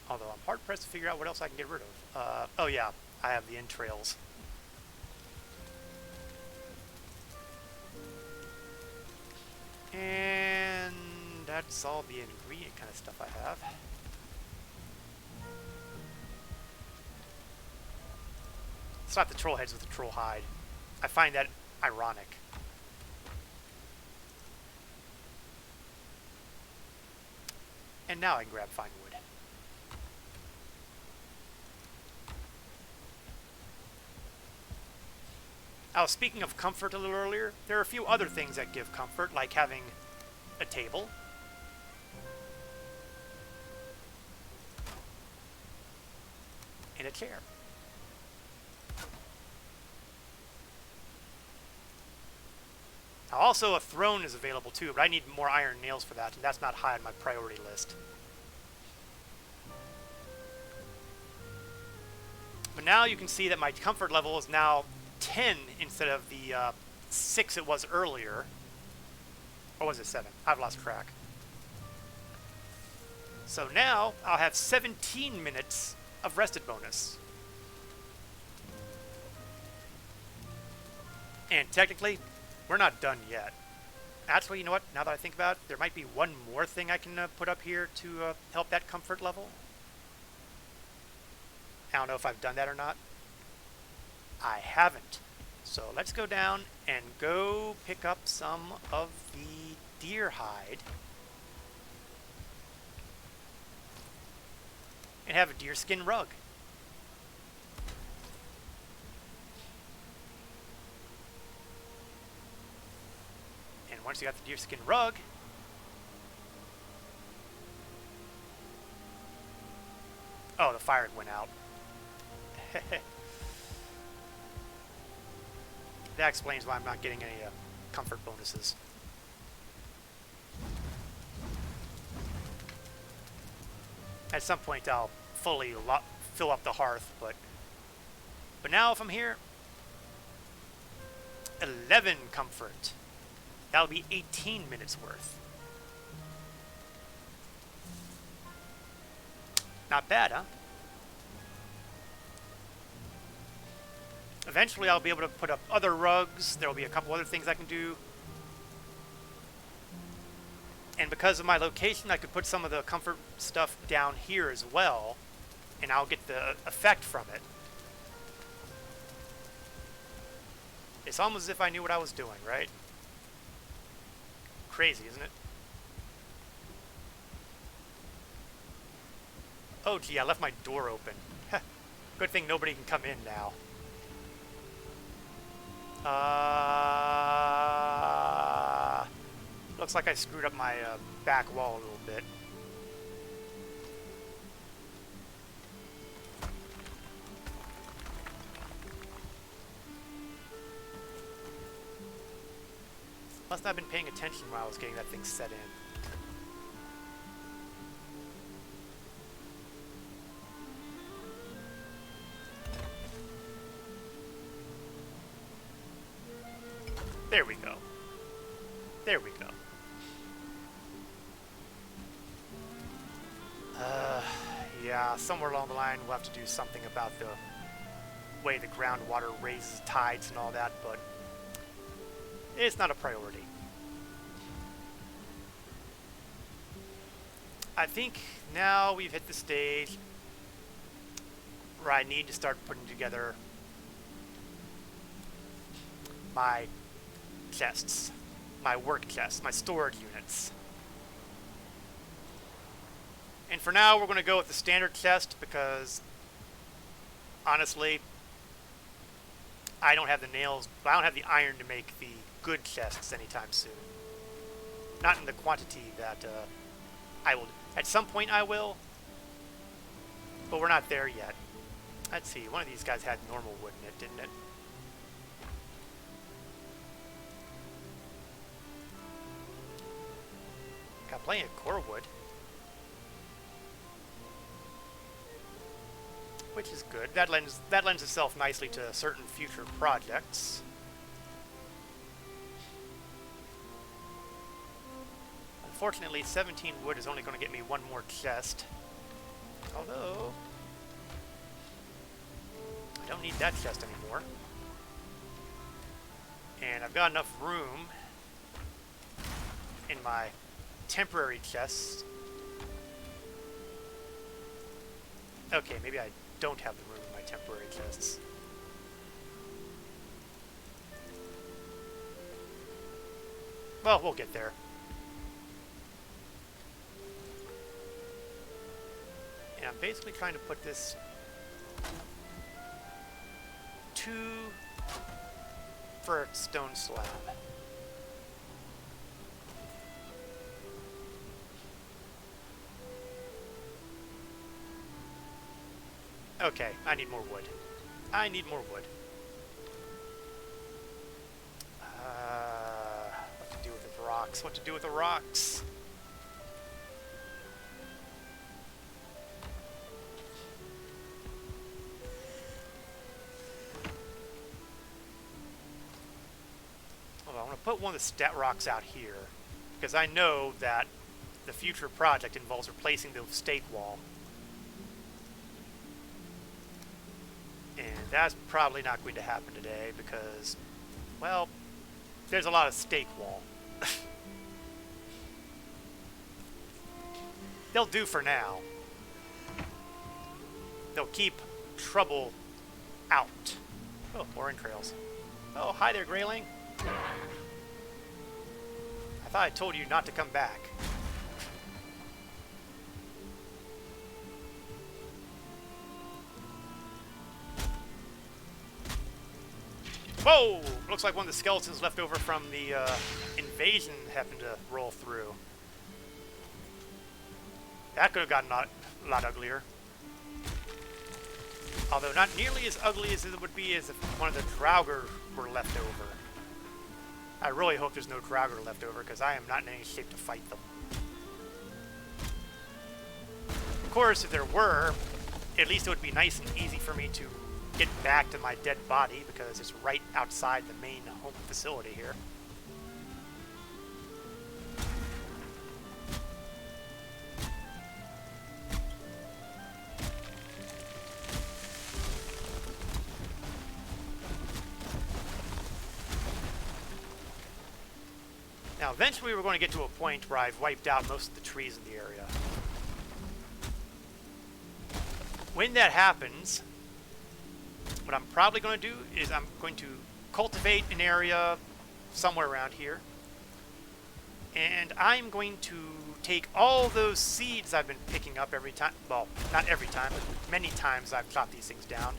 Although I'm hard-pressed to figure out what else I can get rid of. Oh yeah, I have the entrails. And that's all the ingredient kind of stuff I have. It's not the troll heads with the troll hide. I find that ironic. And now I can grab fine wood. I was speaking of comfort a little earlier. There are a few other things that give comfort, like having a table. And a chair. Now, also a throne is available too, but I need more iron nails for that, and that's not high on my priority list. But now you can see that my comfort level is now 10 instead of the 6 it was earlier. Or was it 7? I've lost track. So now I'll have 17 minutes of rested bonus. And technically, we're not done yet. Actually, you know what? Now that I think about it, there might be one more thing I can put up here to help that comfort level. I don't know if I've done that or not. I haven't. So let's go down and go pick up some of the deer hide. And have a deerskin rug. And once you got the deerskin rug, oh, the fire went out. That explains why I'm not getting any comfort bonuses. At some point I'll fully fill up the hearth, but now if I'm here, 11 comfort. That'll be 18 minutes worth. Not bad, huh? Eventually I'll be able to put up other rugs. There will be a couple other things I can do. And because of my location, I could put some of the comfort stuff down here as well, and I'll get the effect from it. It's almost as if I knew what I was doing, right? Crazy, isn't it? Oh gee, I left my door open. Good thing nobody can come in now. Looks like I screwed up my back wall a little bit. Must not have been paying attention while I was getting that thing set in. There we go. There we go. Yeah, somewhere along the line we'll have to do something about the way the groundwater raises tides and all that, but it's not a priority. I think now we've hit the stage where I need to start putting together my chests, my work chests, my storage units. And for now, we're going to go with the standard chest because, honestly, I don't have the nails, I don't have the iron to make the good chests anytime soon. Not in the quantity that I will. At some point I will, but we're not there yet. Let's see, one of these guys had normal wood in it, didn't it? Got plenty of core wood. Which is good. That lends itself nicely to certain future projects. Unfortunately, 17 wood is only going to get me one more chest. Although, I don't need that chest anymore. And I've got enough room in my temporary chests. Okay, maybe I don't have the room in my temporary chests. Well, we'll get there. And I'm basically trying to put this 2 for a stone slab. Okay, I need more wood. I need more wood. What to do with the rocks? What to do with the rocks? Well, I want to put one of the stat rocks out here because I know that the future project involves replacing the stake wall. And that's probably not going to happen today because, well, there's a lot of stake wall. They'll do for now. They'll keep trouble out. Oh, more entrails. Oh, hi there, Grayling. I thought I told you not to come back. Whoa! Looks like one of the skeletons left over from the invasion happened to roll through. That could have gotten a lot uglier. Although not nearly as ugly as it would be as if one of the Draugr were left over. I really hope there's no Draugr left over because I am not in any shape to fight them. Of course, if there were, at least it would be nice and easy for me to get back to my dead body because it's right outside the main home facility here. Now, eventually we're going to get to a point where I've wiped out most of the trees in the area. When that happens, what I'm probably going to do is I'm going to cultivate an area somewhere around here. And I'm going to take all those seeds I've been picking up every time, well, not every time, but many times I've chopped these things down,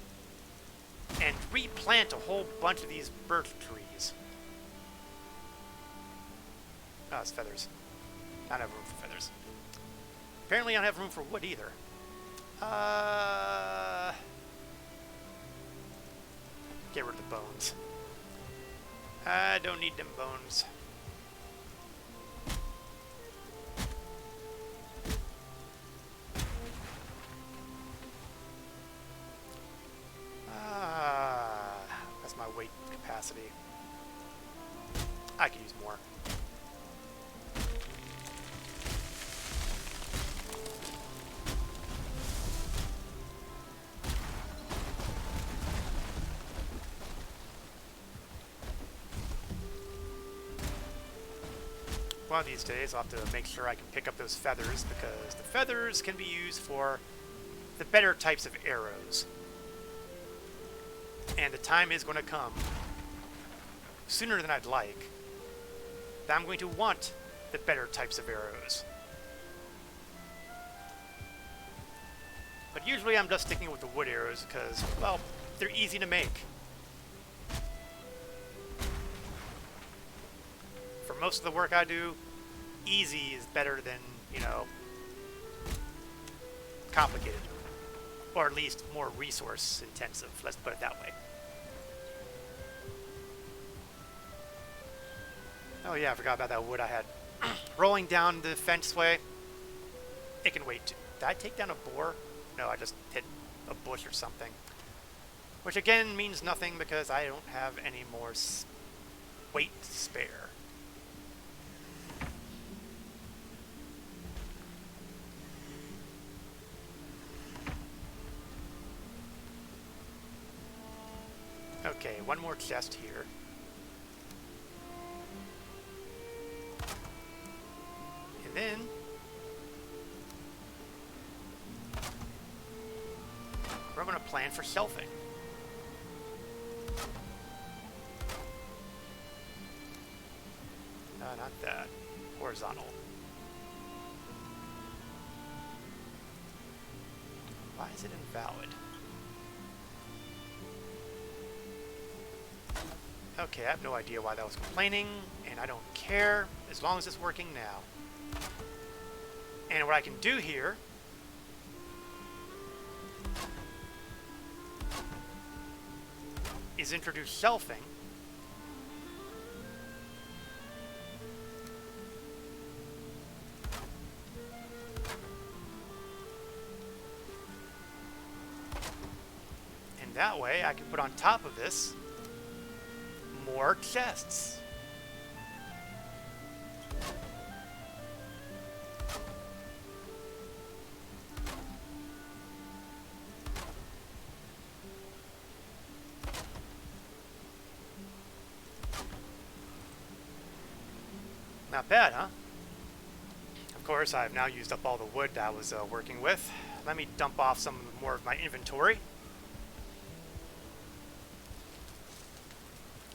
and replant a whole bunch of these birch trees. Oh, it's feathers. I don't have room for feathers. Apparently I don't have room for wood either. Get rid of the bones. I don't need them bones. That's my weight capacity. I could use more. One of these days I'll have to make sure I can pick up those feathers, because the feathers can be used for the better types of arrows. And the time is going to come, sooner than I'd like, that I'm going to want the better types of arrows. But usually I'm just sticking with the wood arrows because, well, they're easy to make. For most of the work I do, easy is better than, you know, complicated. Or at least more resource intensive, let's put it that way. Oh yeah, I forgot about that wood I had rolling down the fenceway. It can wait too. Did I take down a boar? No, I just hit a bush or something. Which again means nothing because I don't have any more weight to spare. Okay, one more chest here. And then we're going to plan for shelving. Not that. Horizontal. Why is it invalid? Okay, I have no idea why that was complaining, and I don't care, as long as it's working now. And what I can do here is introduce shelving. And that way I can put on top of this more chests. Not bad, huh? Of course, I've now used up all the wood I was working with. Let me dump off some more of my inventory.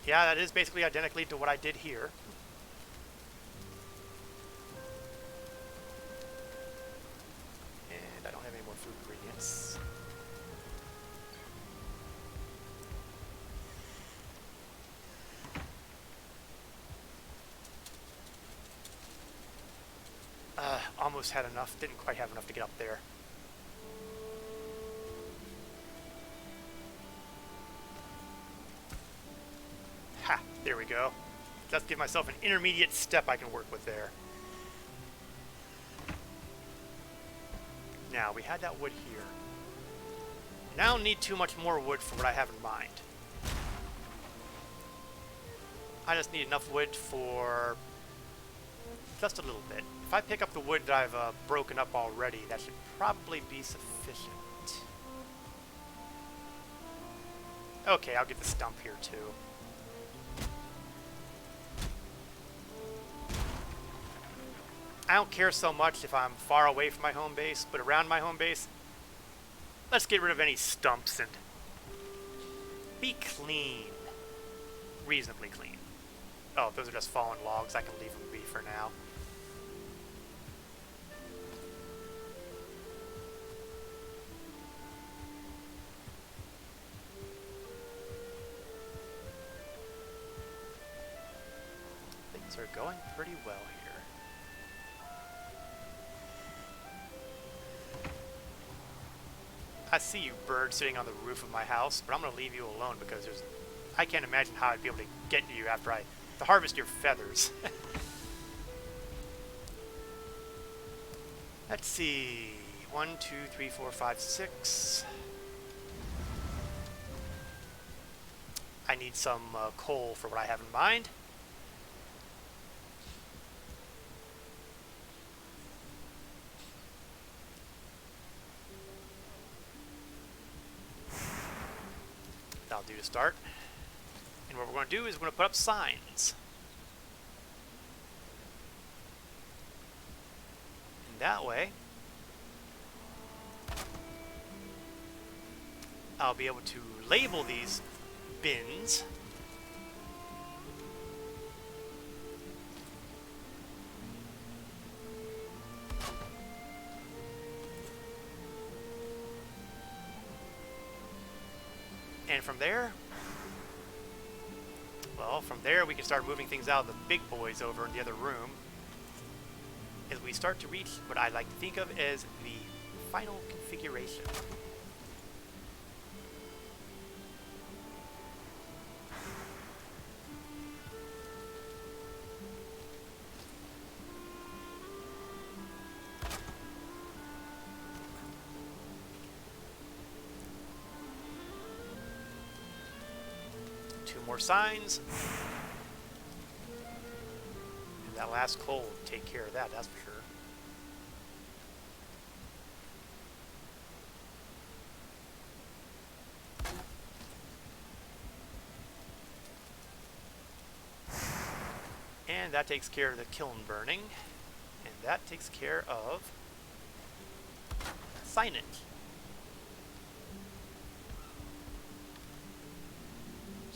Yeah, that is basically identically to what I did here. And I don't have any more food ingredients. Almost had enough, didn't quite have enough to get up there. Ha! There we go. Let's give myself an intermediate step I can work with there. Now, we had that wood here. Now I don't need too much more wood for what I have in mind. I just need enough wood for just a little bit. If I pick up the wood that I've broken up already, that should probably be sufficient. Okay, I'll get the stump here too. I don't care so much if I'm far away from my home base, but around my home base, let's get rid of any stumps and be clean. Reasonably clean. Oh, those are just fallen logs. I can leave them be for now. Things are going pretty well here. I see you, bird, sitting on the roof of my house, but I'm going to leave you alone because I can't imagine how I'd be able to get to you after to harvest your feathers. Let's see. 1, 2, 3, 4, 5, 6. I need some coal for what I have in mind. That'll do to start. And what we're going to do is we're going to put up signs. And that way, I'll be able to label these bins. And from there, well, from there we can start moving things out of the big boys over in the other room as we start to reach what I like to think of as the final configuration. More signs. And that last coal will take care of that, that's for sure. And that takes care of the kiln burning. And that takes care of signage.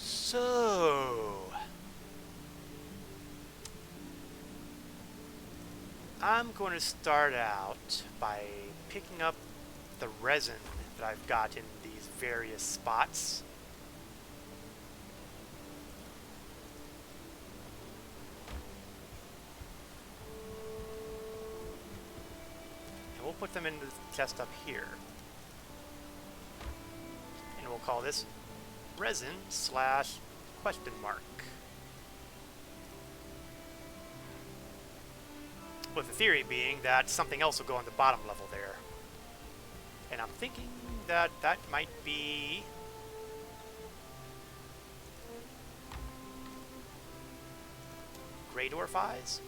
So, I'm going to start out by picking up the resin that I've got in these various spots. And we'll put them into the chest up here. And we'll call this resin / question mark. With the theory being that something else will go on the bottom level there. And I'm thinking that that might be gray dwarf eyes.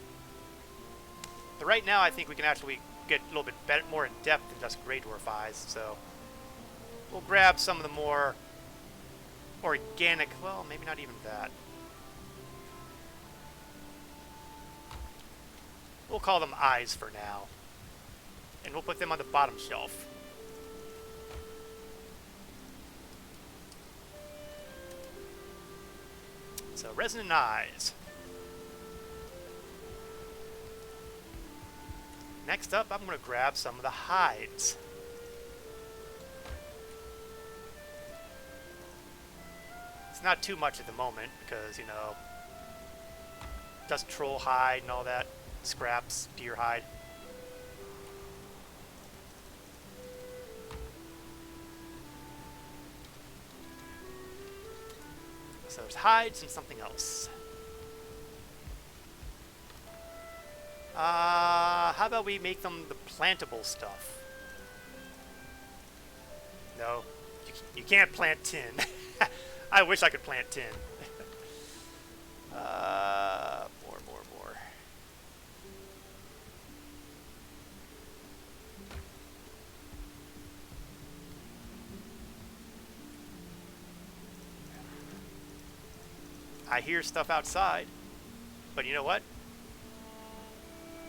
But right now I think we can actually get a little bit better, more in depth than just gray dwarf eyes, so we'll grab some of the more organic, well, maybe not even that. We'll call them eyes for now. And we'll put them on the bottom shelf. So, resin and eyes. Next up, I'm going to grab some of the hides. Not too much at the moment because, you know, just troll hide and all that, scraps, deer hide. So there's hides and something else. How about we make them the plantable stuff? No, you can't plant tin. I wish I could plant tin. More. I hear stuff outside, but you know what?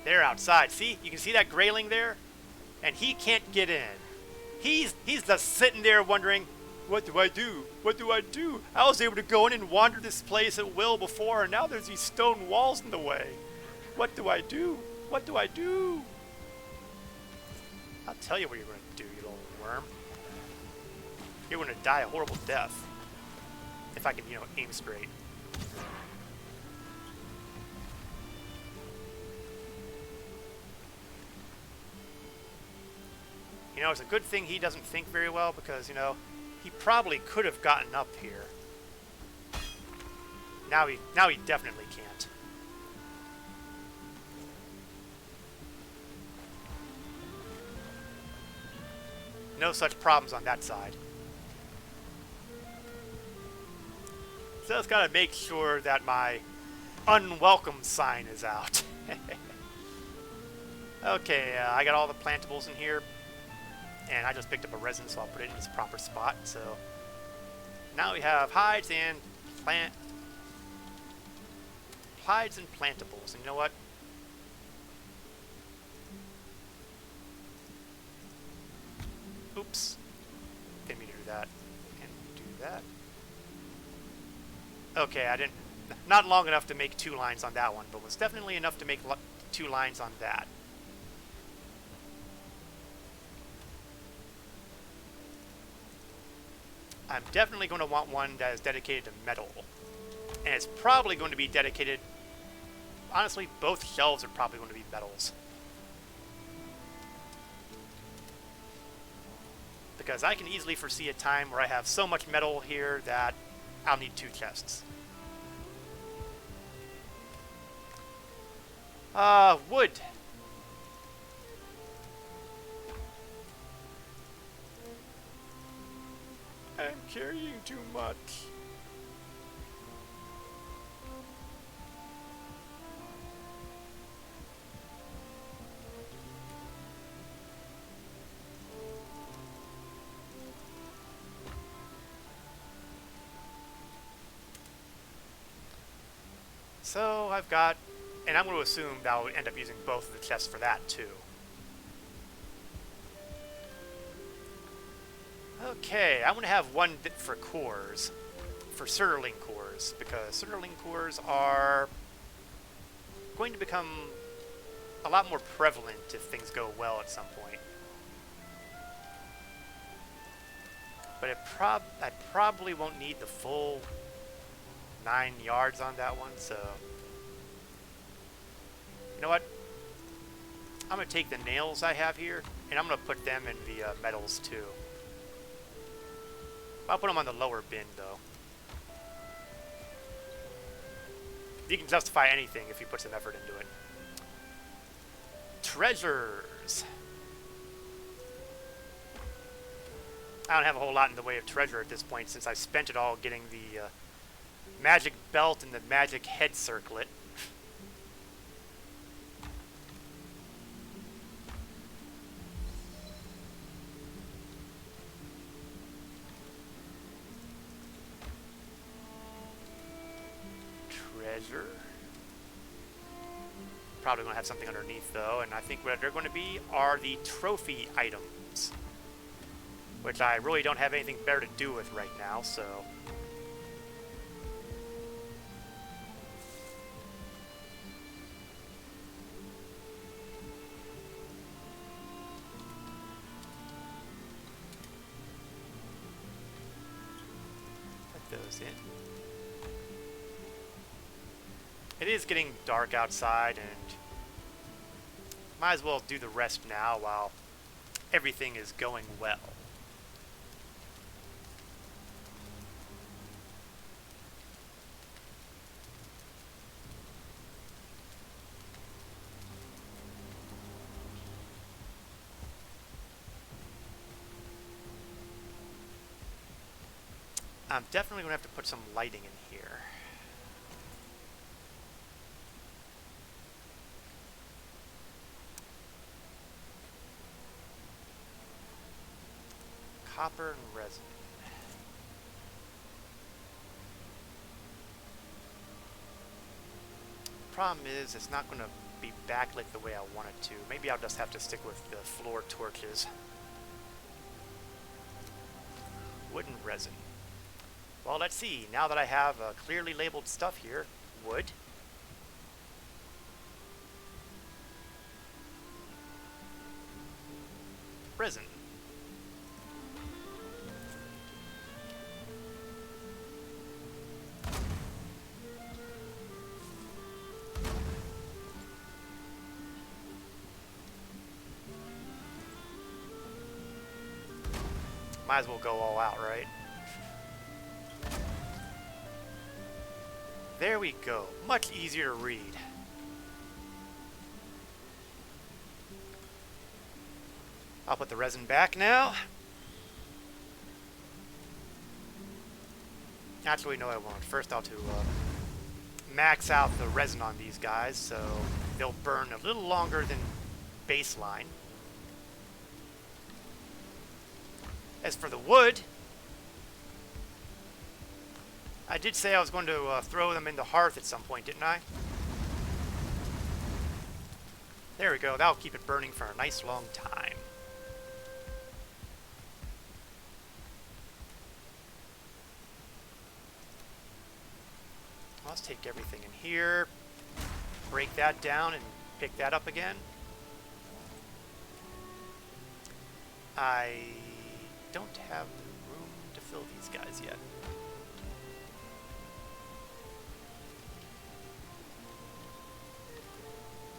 They're outside. See? You can see that grayling there? And he can't get in. He's just sitting there wondering, what do I do? What do I do? I was able to go in and wander this place at will before, and now there's these stone walls in the way. What do I do? What do I do? I'll tell you what you're going to do, you little worm. You're going to die a horrible death. If I can, you know, aim straight. You know, it's a good thing he doesn't think very well because, you know, he probably could have gotten up here. Now he definitely can't. No such problems on that side. So I just gotta make sure that my unwelcome sign is out. Okay, I got all the plantables in here. And I just picked up a resin, so I'll put it in its proper spot. So now we have hides and plantables. And you know what? Oops. Didn't mean to do that. And do that. Okay, I didn't... Not long enough to make 2 lines on that one, but was definitely enough to make 2 lines on that. I'm definitely going to want one that is dedicated to metal. And it's probably going to be dedicated... Honestly, both shelves are probably going to be metals. Because I can easily foresee a time where I have so much metal here that I'll need 2 chests. Wood. I'm carrying too much. So I've got, and I'm going to assume that I'll end up using both of the chests for that too. Okay, I'm going to have one bit for cores, for Surling cores, because Surling cores are going to become a lot more prevalent if things go well at some point. But I probably won't need the full 9 yards on that one, so... You know what? I'm going to take the nails I have here, and I'm going to put them in the metals too. I'll put them on the lower bin, though. You can justify anything if you put some effort into it. Treasures. I don't have a whole lot in the way of treasure at this point, since I spent it all getting the magic belt and the magic head circlet. Treasure. Probably going to have something underneath, though, and I think what they're going to be are the trophy items, which I really don't have anything better to do with right now, so... Put those in. It is getting dark outside, and might as well do the rest now while everything is going well. I'm definitely going to have to put some lighting in here. Copper and resin. Problem is, it's not going to be backlit the way I want it to. Maybe I'll just have to stick with the floor torches. Wood and resin. Well, let's see. Now that I have clearly labeled stuff here, wood. Resin. Might as well go all out, right? There we go. Much easier to read. I'll put the resin back now. Actually, no, I won't. First, I'll max out the resin on these guys so they'll burn a little longer than baseline. As for the wood, I did say I was going to throw them in the hearth at some point, didn't I? There we go. That'll keep it burning for a nice long time. Let's take everything in here, break that down, and pick that up again. I don't have the room to fill these guys yet.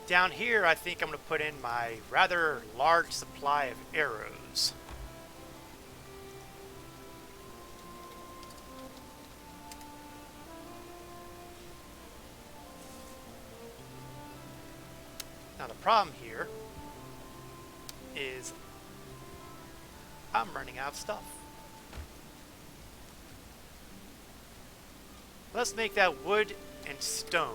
Down here, I think I'm going to put in my rather large supply of arrows. Now the problem here is I'm running out of stuff. Let's make that wood and stone.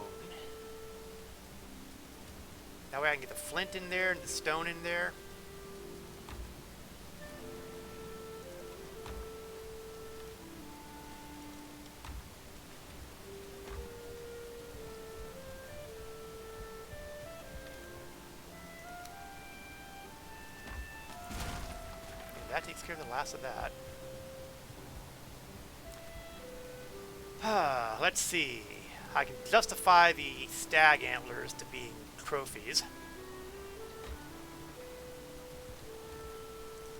That way I can get the flint in there and the stone in there. And that takes care of the last of that. Let's see. I can justify the stag antlers to being trophies.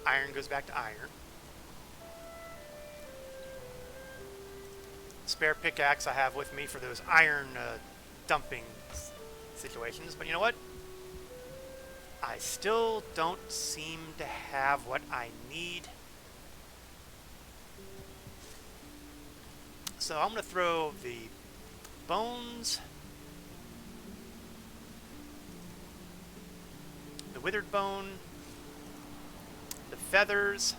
Iron goes back to iron. Spare pickaxe I have with me for those iron dumping situations, but you know what? I still don't seem to have what I need. So I'm going to throw the bones, the withered bone, the feathers,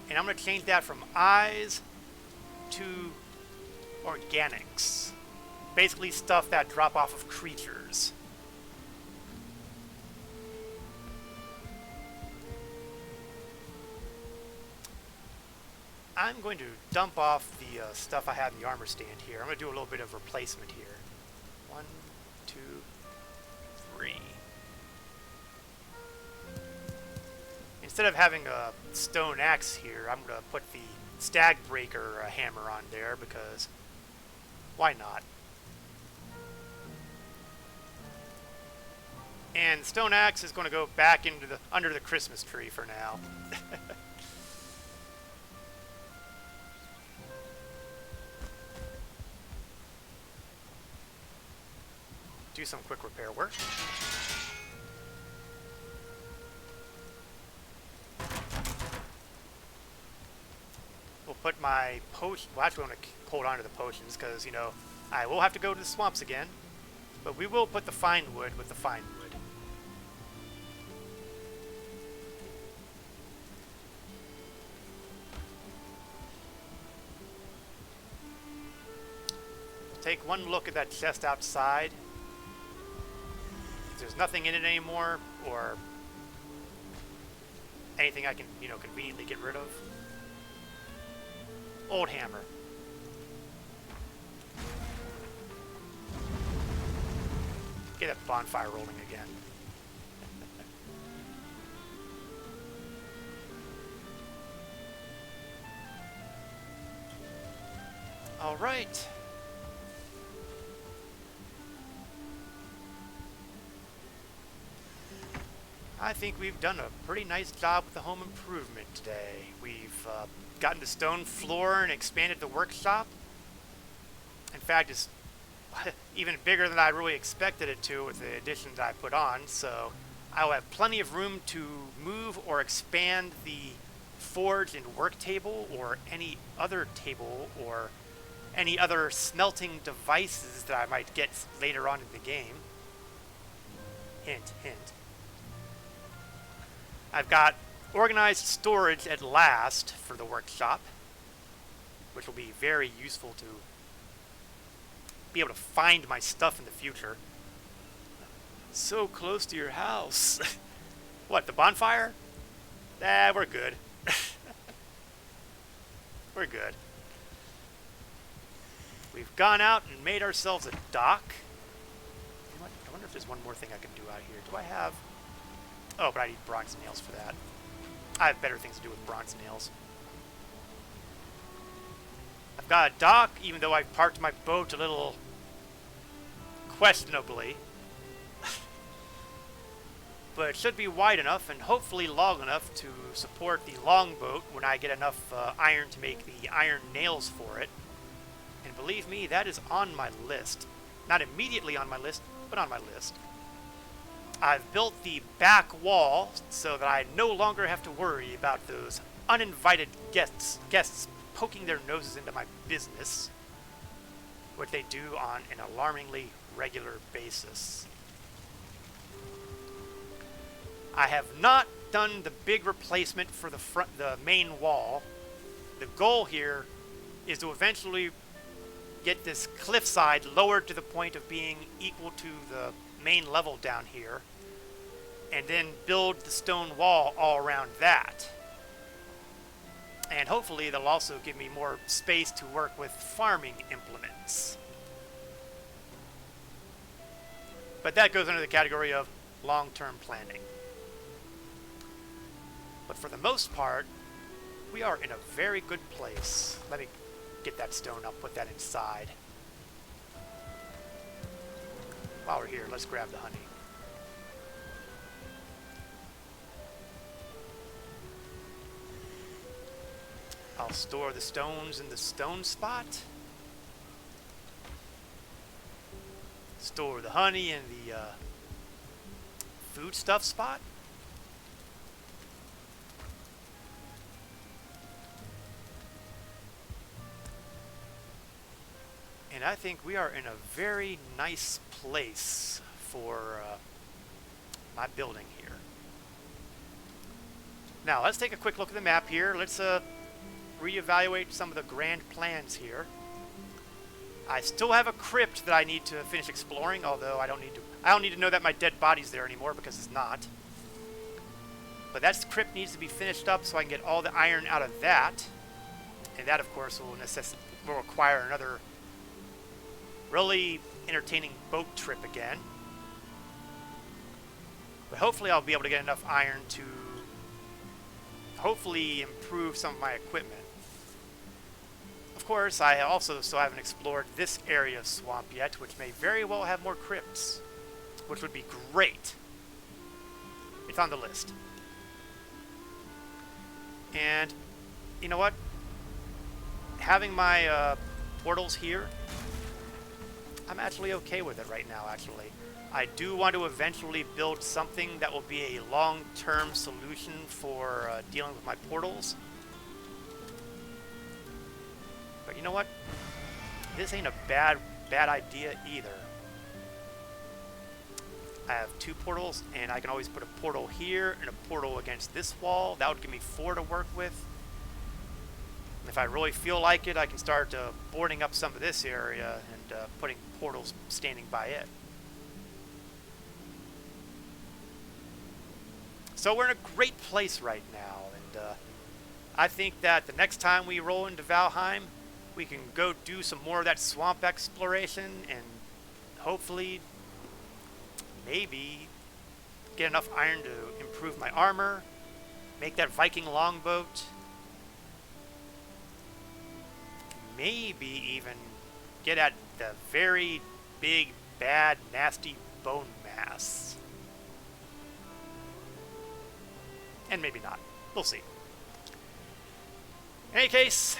and I'm going to change that from eyes to organics. Basically stuff that drop off of creatures. I'm going to dump off the stuff I have in the armor stand here. I'm going to do a little bit of replacement here. 1, 2, 3. Instead of having a stone axe here, I'm going to put the stag breaker hammer on there because why not? And the stone axe is going to go back into the under the Christmas tree for now. Do some quick repair work. We'll put my potion. Well, actually, I want to hold on to the potions because, you know, I will have to go to the swamps again. But we will put the fine wood with the fine wood. Take one look at that chest outside. If there's nothing in it anymore, or anything I can, you know, conveniently get rid of. Old hammer. Get that bonfire rolling again. All right. I think we've done a pretty nice job with the home improvement today. We've gotten the stone floor and expanded the workshop. In fact, it's even bigger than I really expected it to with the additions I put on, so I'll have plenty of room to move or expand the forge and work table or any other table or any other smelting devices that I might get later on in the game. Hint, hint. I've got organized storage at last for the workshop, which will be very useful to be able to find my stuff in the future. So close to your house. What, the bonfire? We're good. We're good. We've gone out and made ourselves a dock. You know what? I wonder if there's one more thing I can do out here. Do I have... Oh, but I need bronze nails for that. I have better things to do with bronze nails. I've got a dock, even though I've parked my boat a little questionably. But it should be wide enough and hopefully long enough to support the longboat when I get enough iron to make the iron nails for it. And believe me, that is on my list. Not immediately on my list, but on my list. I've built the back wall so that I no longer have to worry about those uninvited guests poking their noses into my business, which they do on an alarmingly regular basis. I have not done the big replacement for the main wall. The goal here is to eventually get this cliffside lowered to the point of being equal to the main level down here, and then build the stone wall all around that. And hopefully they'll also give me more space to work with farming implements. But that goes under the category of long-term planning. But for the most part, we are in a very good place. Let me get that stone up, put that inside. While we're here, let's grab the honey. I'll store the stones in the stone spot. Store the honey in the foodstuff spot. And I think we are in a very nice place for my building here. Now, let's take a quick look at the map here. Let's reevaluate some of the grand plans here. I still have a crypt that I need to finish exploring, although I don't need to know that my dead body's there anymore because it's not. But that crypt needs to be finished up so I can get all the iron out of that. And that, of course, will require another really entertaining boat trip again. But hopefully I'll be able to get enough iron to hopefully improve some of my equipment. Of course, I also still haven't explored this area of swamp yet, which may very well have more crypts, which would be great. It's on the list. And you know what? Having my portals here, I'm actually okay with it right now, actually. I do want to eventually build something that will be a long-term solution for dealing with my portals. But you know what? This ain't a bad idea either. I have 2 portals, and I can always put a portal here and a portal against this wall. That would give me 4 to work with. And if I really feel like it, I can start boarding up some of this area and putting portals standing by it. So we're in a great place right now, and I think that the next time we roll into Valheim, we can go do some more of that swamp exploration and hopefully maybe get enough iron to improve my armor, make that Viking Longboat, maybe even get at the very big, bad, nasty bone mass. And maybe not. We'll see. In any case,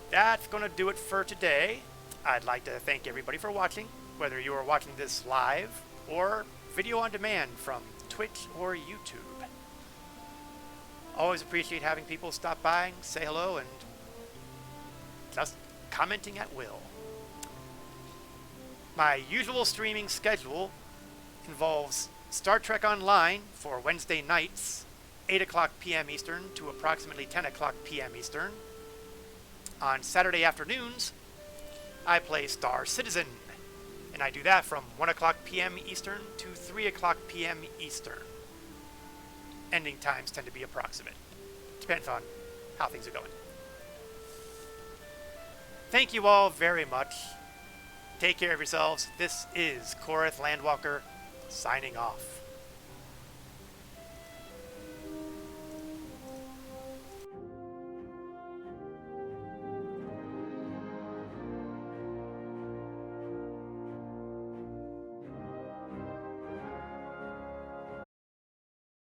that's going to do it for today. I'd like to thank everybody for watching, whether you are watching this live or video on demand from Twitch or YouTube. Always appreciate having people stop by and say hello and just commenting at will. My usual streaming schedule involves Star Trek Online for Wednesday nights, 8 o'clock p.m. Eastern to approximately 10 o'clock p.m. Eastern. On Saturday afternoons, I play Star Citizen, and I do that from 1 o'clock p.m. Eastern to 3 o'clock p.m. Eastern. Ending times tend to be approximate. Depends on how things are going. Thank you all very much. Take care of yourselves. This is Korath Landwalker, signing off.